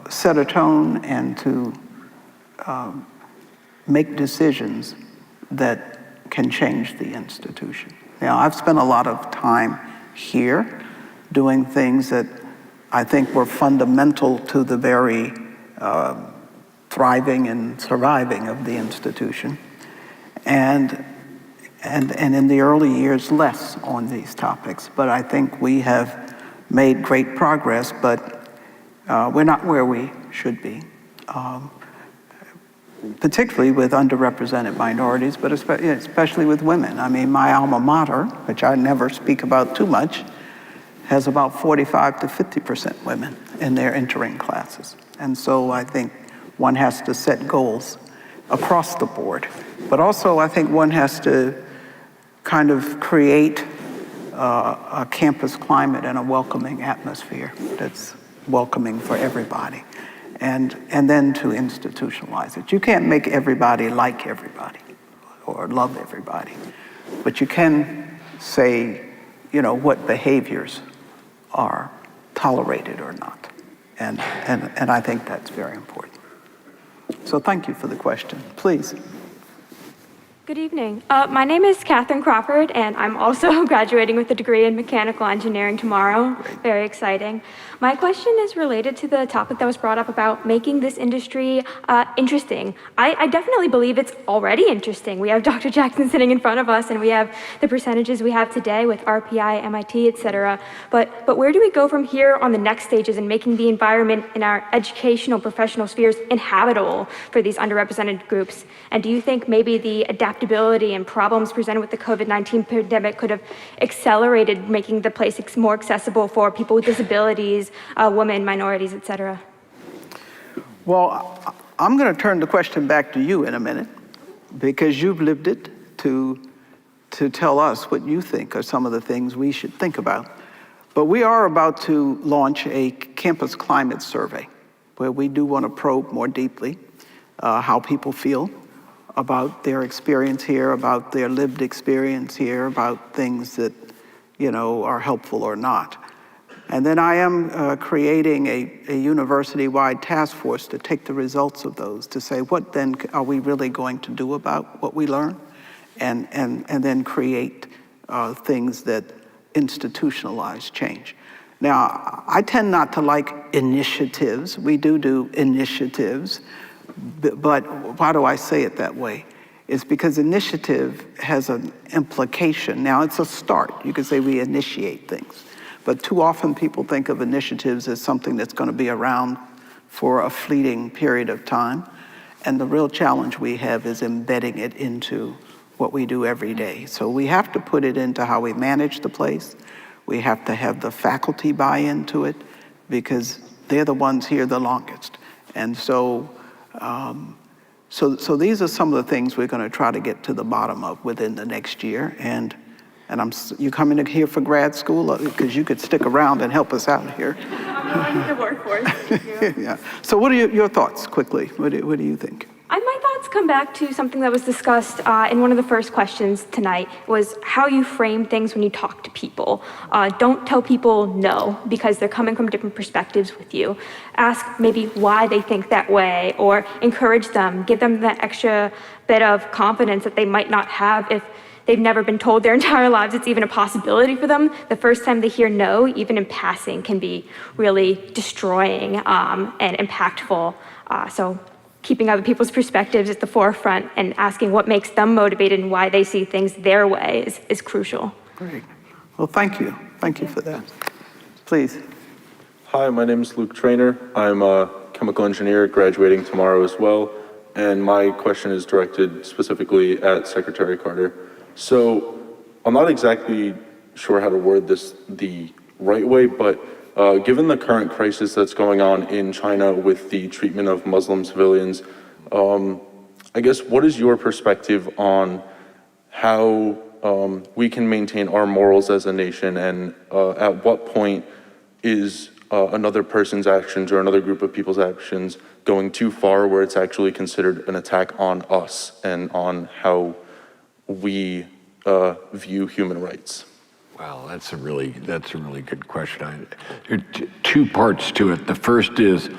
set a tone and to make decisions that can change the institution. Now, I've spent a lot of time here doing things that I think were fundamental to the very thriving and surviving of the institution. And in the early years, less on these topics. But I think we have made great progress, but we're not where we should be, particularly with underrepresented minorities, but especially with women. I mean, my alma mater, which I never speak about too much, has about 45 to 50% women in their entering classes. And so I think one has to set goals across the board. But also I think one has to kind of create a campus climate and a welcoming atmosphere that's welcoming for everybody. And then to institutionalize it. You can't make everybody like everybody or love everybody, but you can say, you know, what behaviors are tolerated or not. And I think that's very important. So thank you for the question. Please. Good evening. My name is Catherine Crawford, and I'm also graduating with a degree in mechanical engineering tomorrow. Great. Very exciting. My question is related to the topic that was brought up about making this industry interesting. I definitely believe it's already interesting. We have Dr. Jackson sitting in front of us, and we have the percentages we have today with RPI, MIT, et cetera. But where do we go from here on the next stages in making the environment in our educational, professional spheres inhabitable for these underrepresented groups? And do you think maybe the adaptability and problems presented with the COVID-19 pandemic could have accelerated making the place more accessible for people with disabilities, women, minorities, et cetera? Well, I'm going to turn the question back to you in a minute, because you've lived it to tell us what you think are some of the things we should think about. But we are about to launch a campus climate survey, where we do want to probe more deeply how people feel about their experience here, about their lived experience here, about things that, you know, are helpful or not. And then I am creating a university-wide task force to take the results of those to say, what then are we really going to do about what we learn? And then create things that institutionalize change. Now, I tend not to like initiatives. We do initiatives, but why do I say it that way? It's because initiative has an implication. Now, it's a start. You could say we initiate things. But too often people think of initiatives as something that's going to be around for a fleeting period of time. And the real challenge we have is embedding it into what we do every day. So we have to put it into how we manage the place. We have to have the faculty buy into it because they're the ones here the longest. And so these are some of the things we're going to try to get to the bottom of within the next year. And you coming here for grad school? Because you could stick around and help us out here. I'm in the workforce. Thank you. Yeah. So what are your thoughts, quickly? What do you think? My thoughts come back to something that was discussed in one of the first questions tonight, was how you frame things when you talk to people. Don't tell people no, because they're coming from different perspectives with you. Ask maybe why they think that way, or encourage them, give them that extra bit of confidence that they might not have if they've never been told their entire lives it's even a possibility for them. The first time they hear no, even in passing, can be really destroying and impactful. So keeping other people's perspectives at the forefront and asking what makes them motivated and why they see things their way is crucial. Great. Well, thank you. Thank you for that. Please. Hi, my name is Luke Trainer. I'm a chemical engineer graduating tomorrow as well. And my question is directed specifically at Secretary Carter. So I'm not exactly sure how to word this the right way, but given the current crisis that's going on in China with the treatment of Muslim civilians, I guess what is your perspective on how we can maintain our morals as a nation, and at what point is another person's actions or another group of people's actions going too far where it's actually considered an attack on us and on how we view human rights? Well, that's a really good question. There are two parts to it. The first is,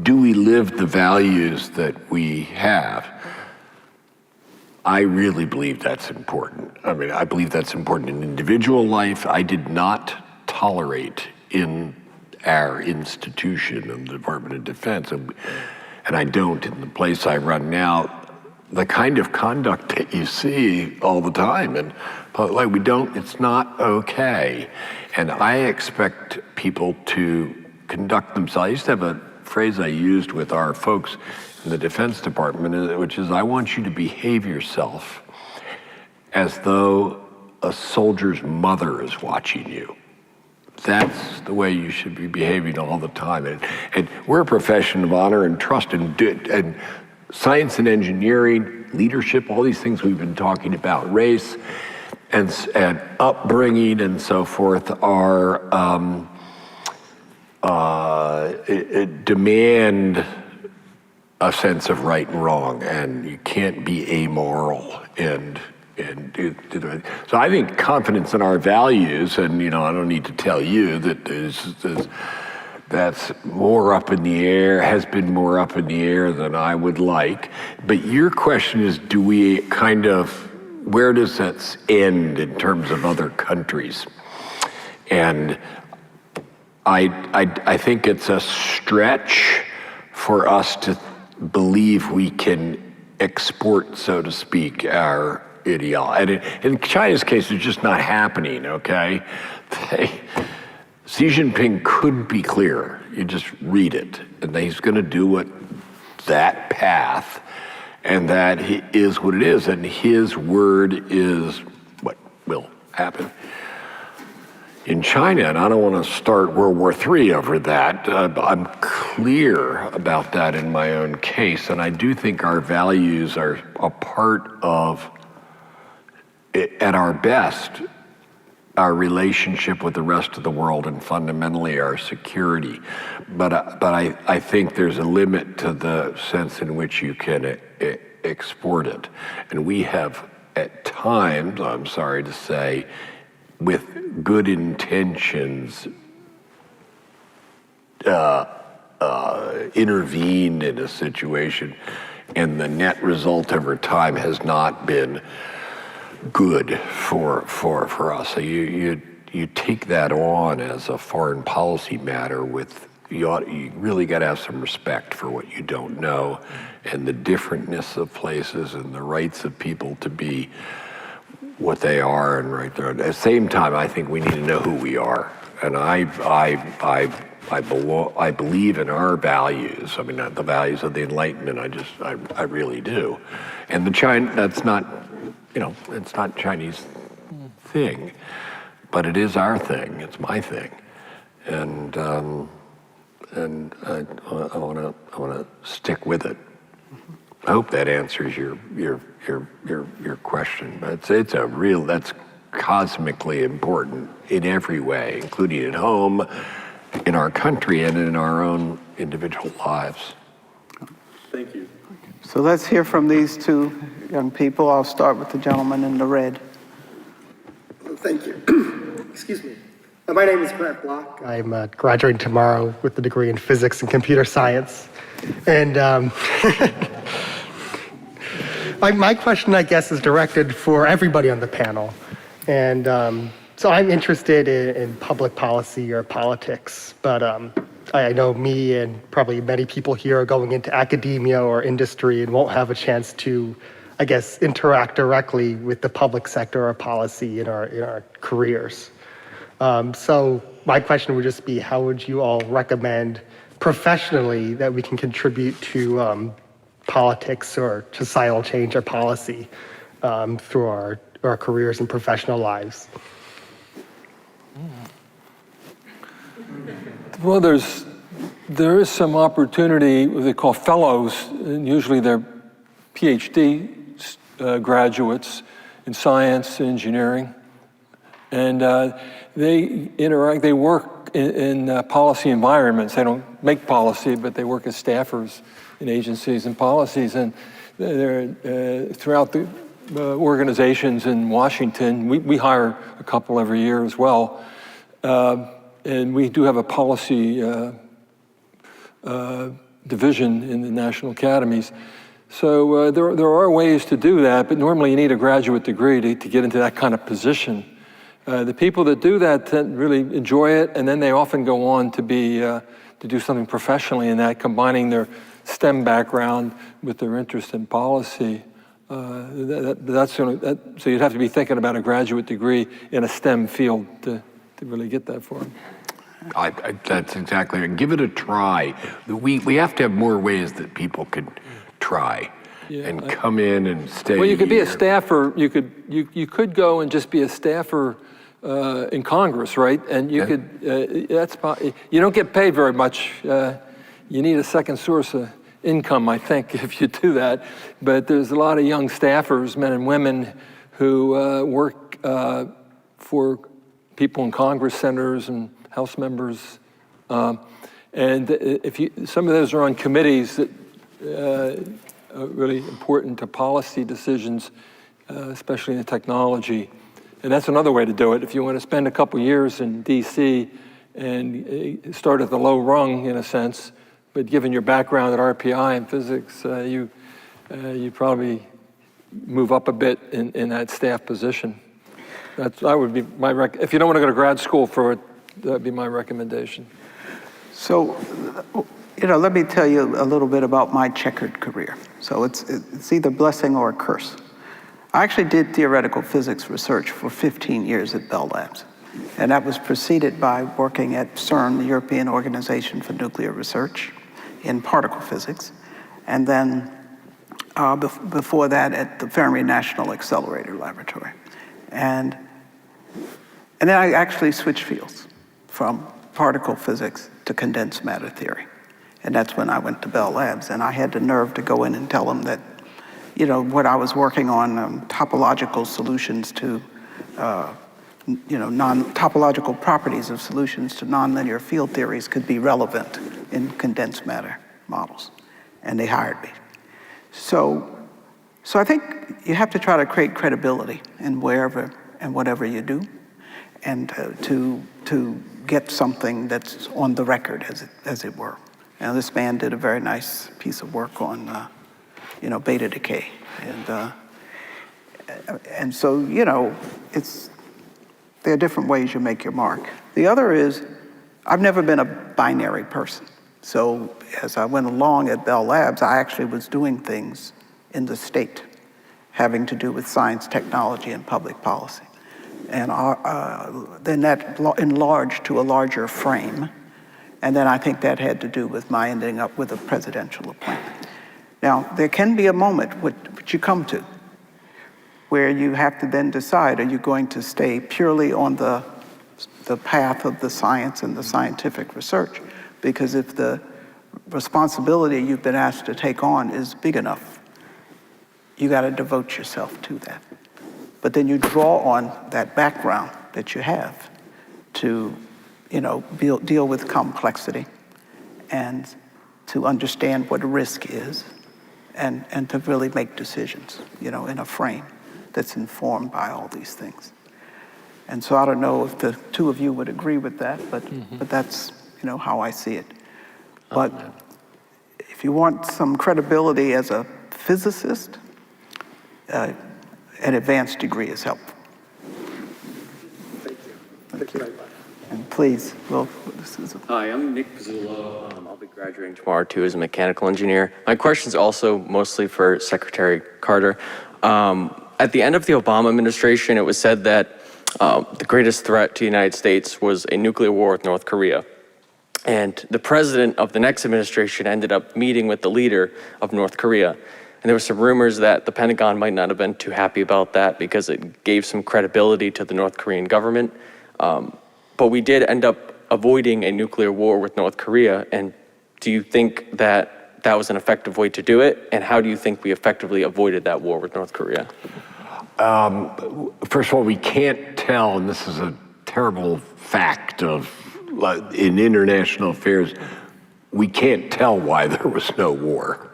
do we live the values that we have? I really believe that's important. I mean, I believe that's important in individual life. I did not tolerate in our institution, in the Department of Defense, and I don't in the place I run now, the kind of conduct that you see all the time, and like it's not okay. And I expect people to conduct themselves. I used to have a phrase I used with our folks in the Defense Department, which is, I want you to behave yourself as though a soldier's mother is watching you. That's the way you should be behaving all the time. And we're a profession of honor and trust, and science and engineering, leadership, all these things we've been talking about, race and upbringing and so forth are demand a sense of right and wrong, and you can't be amoral and do that. So I think confidence in our values, and I don't need to tell you that that's more up in the air, has been more up in the air than I would like. But your question is, do we where does that end in terms of other countries? And I think it's a stretch for us to believe we can export, so to speak, our ideology. And in China's case, it's just not happening, okay? Xi Jinping could be clearer. You just read it, and he's going to do that path, and that is what it is, and his word is what will happen. In China, and I don't want to start World War III over that, I'm clear about that in my own case, and I do think our values are a part of, at our best, our relationship with the rest of the world and fundamentally our security. But I think there's a limit to the sense in which you can export it. And we have, at times, I'm sorry to say, with good intentions, intervened in a situation, and the net result over time has not been good for us. So you take that on as a foreign policy matter with, you really got to have some respect for what you don't know and the differentness of places and the rights of people to be what they are and right there. At the same time, I think we need to know who we are. And I believe in our values. I mean, the values of the Enlightenment, I really do. And that's not, it's not Chinese thing, but it is our thing. It's my thing. And I want to stick with it. I hope that answers your question. But that's cosmically important in every way, including at home, in our country, and in our own individual lives. Thank you. So let's hear from these two young people. I'll start with the gentleman in the red. Thank you. Excuse me. My name is Grant Block. I'm graduating tomorrow with a degree in physics and computer science. And my question, I guess, is directed for everybody on the panel. And so I'm interested in public policy or politics, but I know me and probably many people here are going into academia or industry and won't have a chance to, I guess, interact directly with the public sector or policy in our careers. So my question would just be, how would you all recommend professionally that we can contribute to politics or societal change or policy through our careers and professional lives? Well, there is some opportunity, what they call fellows, and usually they're PhD graduates in science and engineering. And they work in policy environments. They don't make policy, but they work as staffers in agencies and policies. And they're throughout the organizations in Washington. We hire a couple every year as well. And we do have a policy division in the national academies. So there are ways to do that, but normally you need a graduate degree to get into that kind of position. The people that do that really enjoy it, and then they often go on to do something professionally in that, combining their STEM background with their interest in policy. So you'd have to be thinking about a graduate degree in a STEM field to really get that for them. That's exactly right. Give it a try. We have to have more ways that people could try and come in and stay. Well, you could be a staffer. You could go and just be a staffer in Congress, right? And you could. You don't get paid very much. You need a second source of income, I think, if you do that. But there's a lot of young staffers, men and women, who work for people in Congress, senators and House members, and some of those are on committees that are really important to policy decisions, especially in the technology. And that's another way to do it. If you want to spend a couple years in DC and start at the low rung, in a sense, but given your background at RPI and physics, you probably move up a bit in that staff position. That would be my if you don't want to go to grad school for it, that'd be my recommendation. So, let me tell you a little bit about my checkered career. So it's either blessing or a curse. I actually did theoretical physics research for 15 years at Bell Labs. And that was preceded by working at CERN, the European Organization for Nuclear Research, in particle physics. And then before that at the Fermi National Accelerator Laboratory. And then I actually switched fields from particle physics to condensed matter theory. And that's when I went to Bell Labs, and I had the nerve to go in and tell them that, what I was working on, topological solutions to, topological properties of solutions to nonlinear field theories could be relevant in condensed matter models. And they hired me. So I think you have to try to create credibility in wherever and whatever you do. to get something that's on the record, as it were. And this man did a very nice piece of work on, beta decay, and so there are different ways you make your mark. The other is, I've never been a binary person. So as I went along at Bell Labs, I actually was doing things in the state having to do with science, technology, and public policy. And then that enlarged to a larger frame. And then I think that had to do with my ending up with a presidential appointment. Now, there can be a moment which you come to where you have to then decide, are you going to stay purely on the path of the science and the scientific research? Because if the responsibility you've been asked to take on is big enough, you got to devote yourself to that. But then you draw on that background that you have to, deal with complexity and to understand what risk is and to really make decisions, in a frame that's informed by all these things. And so I don't know if the two of you would agree with that, but that's, how I see it. But if you want some credibility as a physicist, an advanced degree is helpful. Thank you. And please, Hi, I'm Nick Pizzullo. I'll be graduating tomorrow too as a mechanical engineer. My question is also mostly for Secretary Carter. At the end of the Obama administration, it was said that the greatest threat to the United States was a nuclear war with North Korea. And the president of the next administration ended up meeting with the leader of North Korea. And there were some rumors that the Pentagon might not have been too happy about that because it gave some credibility to the North Korean government. But we did end up avoiding a nuclear war with North Korea. And do you think that that was an effective way to do it? And how do you think we effectively avoided that war with North Korea? First of all, we can't tell, and this is a terrible fact in international affairs, we can't tell why there was no war.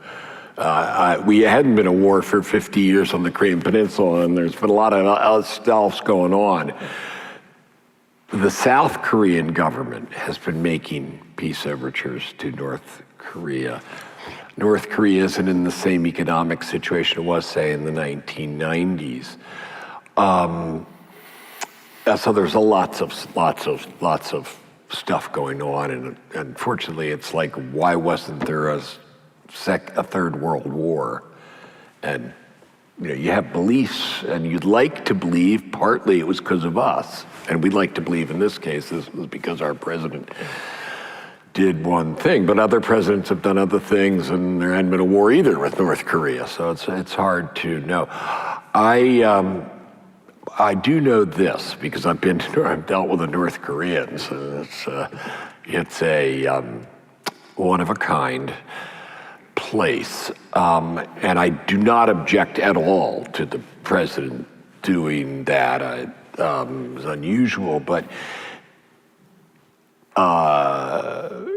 We hadn't been a war for 50 years on the Korean Peninsula, and there's been a lot of other stuff going on. The South Korean government has been making peace overtures to North Korea. North Korea isn't in the same economic situation it was, say, in the 1990s. So there's lots of stuff going on, and unfortunately, it's like, why wasn't there a third world war? And you have beliefs, and you'd like to believe partly it was because of us, and we'd like to believe in this case this was because our president did one thing, but other presidents have done other things, and there hadn't been a war either with North Korea, so it's hard to know. I do know this because I've dealt with the North Koreans. It's a one of a kind place, and I do not object at all to the president doing that. It's unusual, but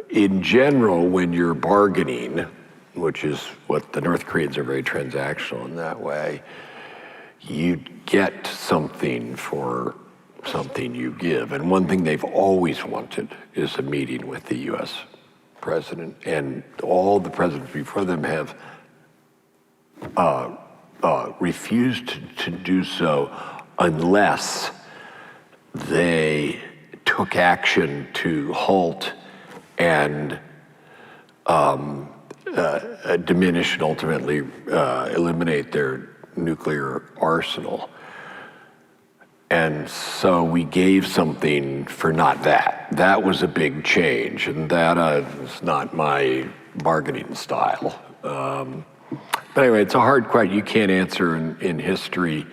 in general, when you're bargaining, which is what the North Koreans are very transactional in that way, you get something for something you give. And one thing they've always wanted is a meeting with the U.S. president. And all the presidents before them have refused to do so unless they took action to halt and diminish and ultimately eliminate their nuclear arsenal. And so we gave something for not that. That was a big change, and that is not my bargaining style. But anyway, it's a hard question. You can't answer in history.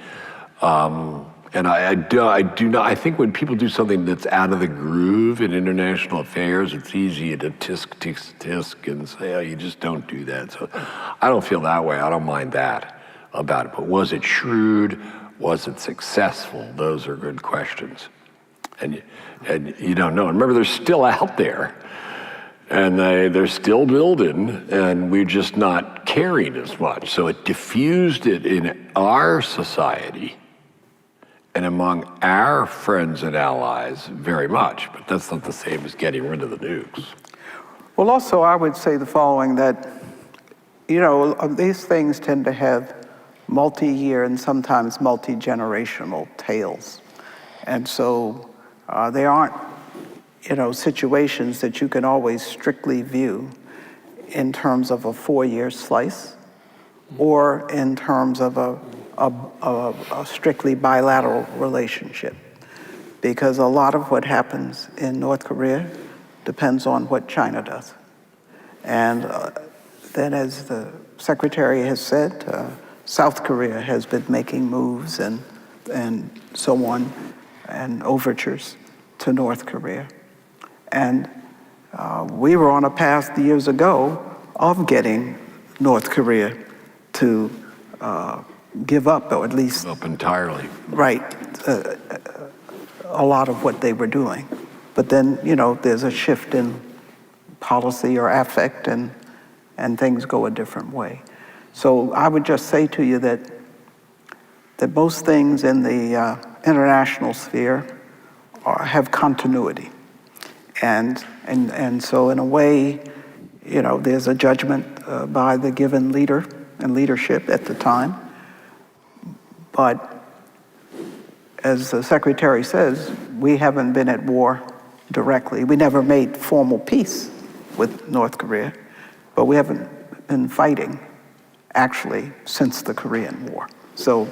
And I do not. I think when people do something that's out of the groove in international affairs, it's easy to tisk and say, oh, you just don't do that. So I don't feel that way. I don't mind that about it. But was it shrewd? Was it successful? Those are good questions. And you don't know. And remember, they're still out there. And they're still building, and we're just not caring as much. So it diffused it in our society. And among our friends and allies, very much, but that's not the same as getting rid of the nukes. Well, also, I would say the following, that, you know, these things tend to have multi-year and sometimes multi-generational tails. And so they aren't, you know, situations that you can always strictly view in terms of a 4-year slice or in terms of a strictly bilateral relationship. Because a lot of what happens in North Korea depends on what China does. And then, as the Secretary has said, South Korea has been making moves and so on, and overtures to North Korea. And we were on a path years ago of getting North Korea to give up, or at least Up entirely. right, a lot of what they were doing. But then, you know, there's a shift in policy or affect, and things go a different way. So I would just say to you that most things in the international sphere have continuity. And so in a way, you know, there's a judgment by the given leader and leadership at the time. But as the Secretary says, we haven't been at war directly. We never made formal peace with North Korea, but we haven't been fighting actually since the Korean War. So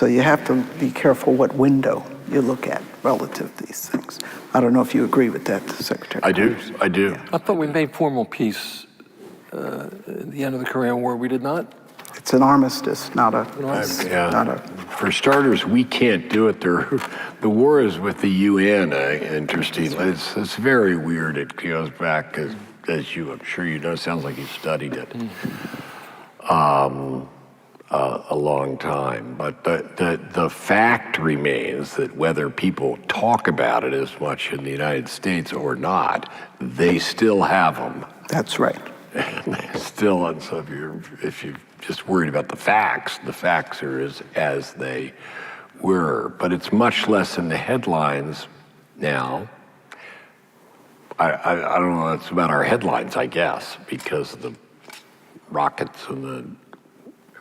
you have to be careful what window you look at relative to these things. I don't know if you agree with that, Secretary. I do. Yeah. I thought we made formal peace at the end of the Korean War. We did not? It's an armistice, not a. For starters, we can't do it. The war is with the UN, interesting. It's very weird. It goes back, as you, I'm sure you know, sounds like you studied it. A long time, but the fact remains that whether people talk about it as much in the United States or not, they still have them. That's right. Still, and so if you're just worried about the facts are as they were, but it's much less in the headlines now. I don't know. It's about our headlines, I guess, because the rockets and the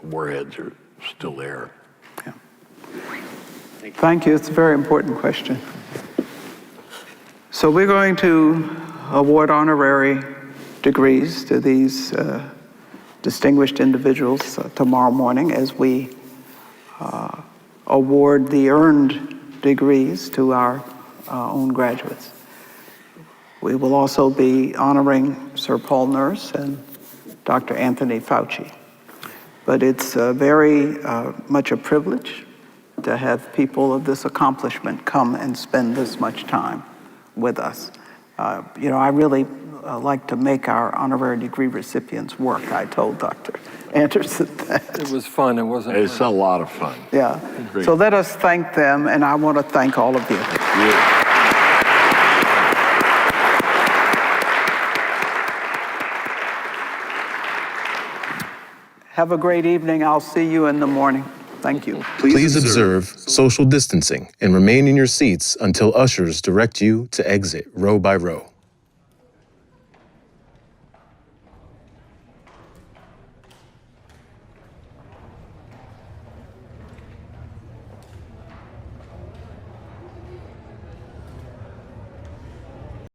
warheads are still there. Yeah. Thank you. It's a very important question. So we're going to award honorary degrees to these distinguished individuals tomorrow morning, as we award the earned degrees to our own graduates. We will also be honoring Sir Paul Nurse and Dr. Anthony Fauci. But it's very much a privilege to have people of this accomplishment come and spend this much time with us. You know, I really like to make our honorary degree recipients work. I told Dr. Anderson that. It was fun, it wasn't. It's a lot of fun. Yeah. So let us thank them, and I want to thank all of you. Have a great evening. I'll see you in the morning. Thank you. Please observe social distancing and remain in your seats until ushers direct you to exit row by row.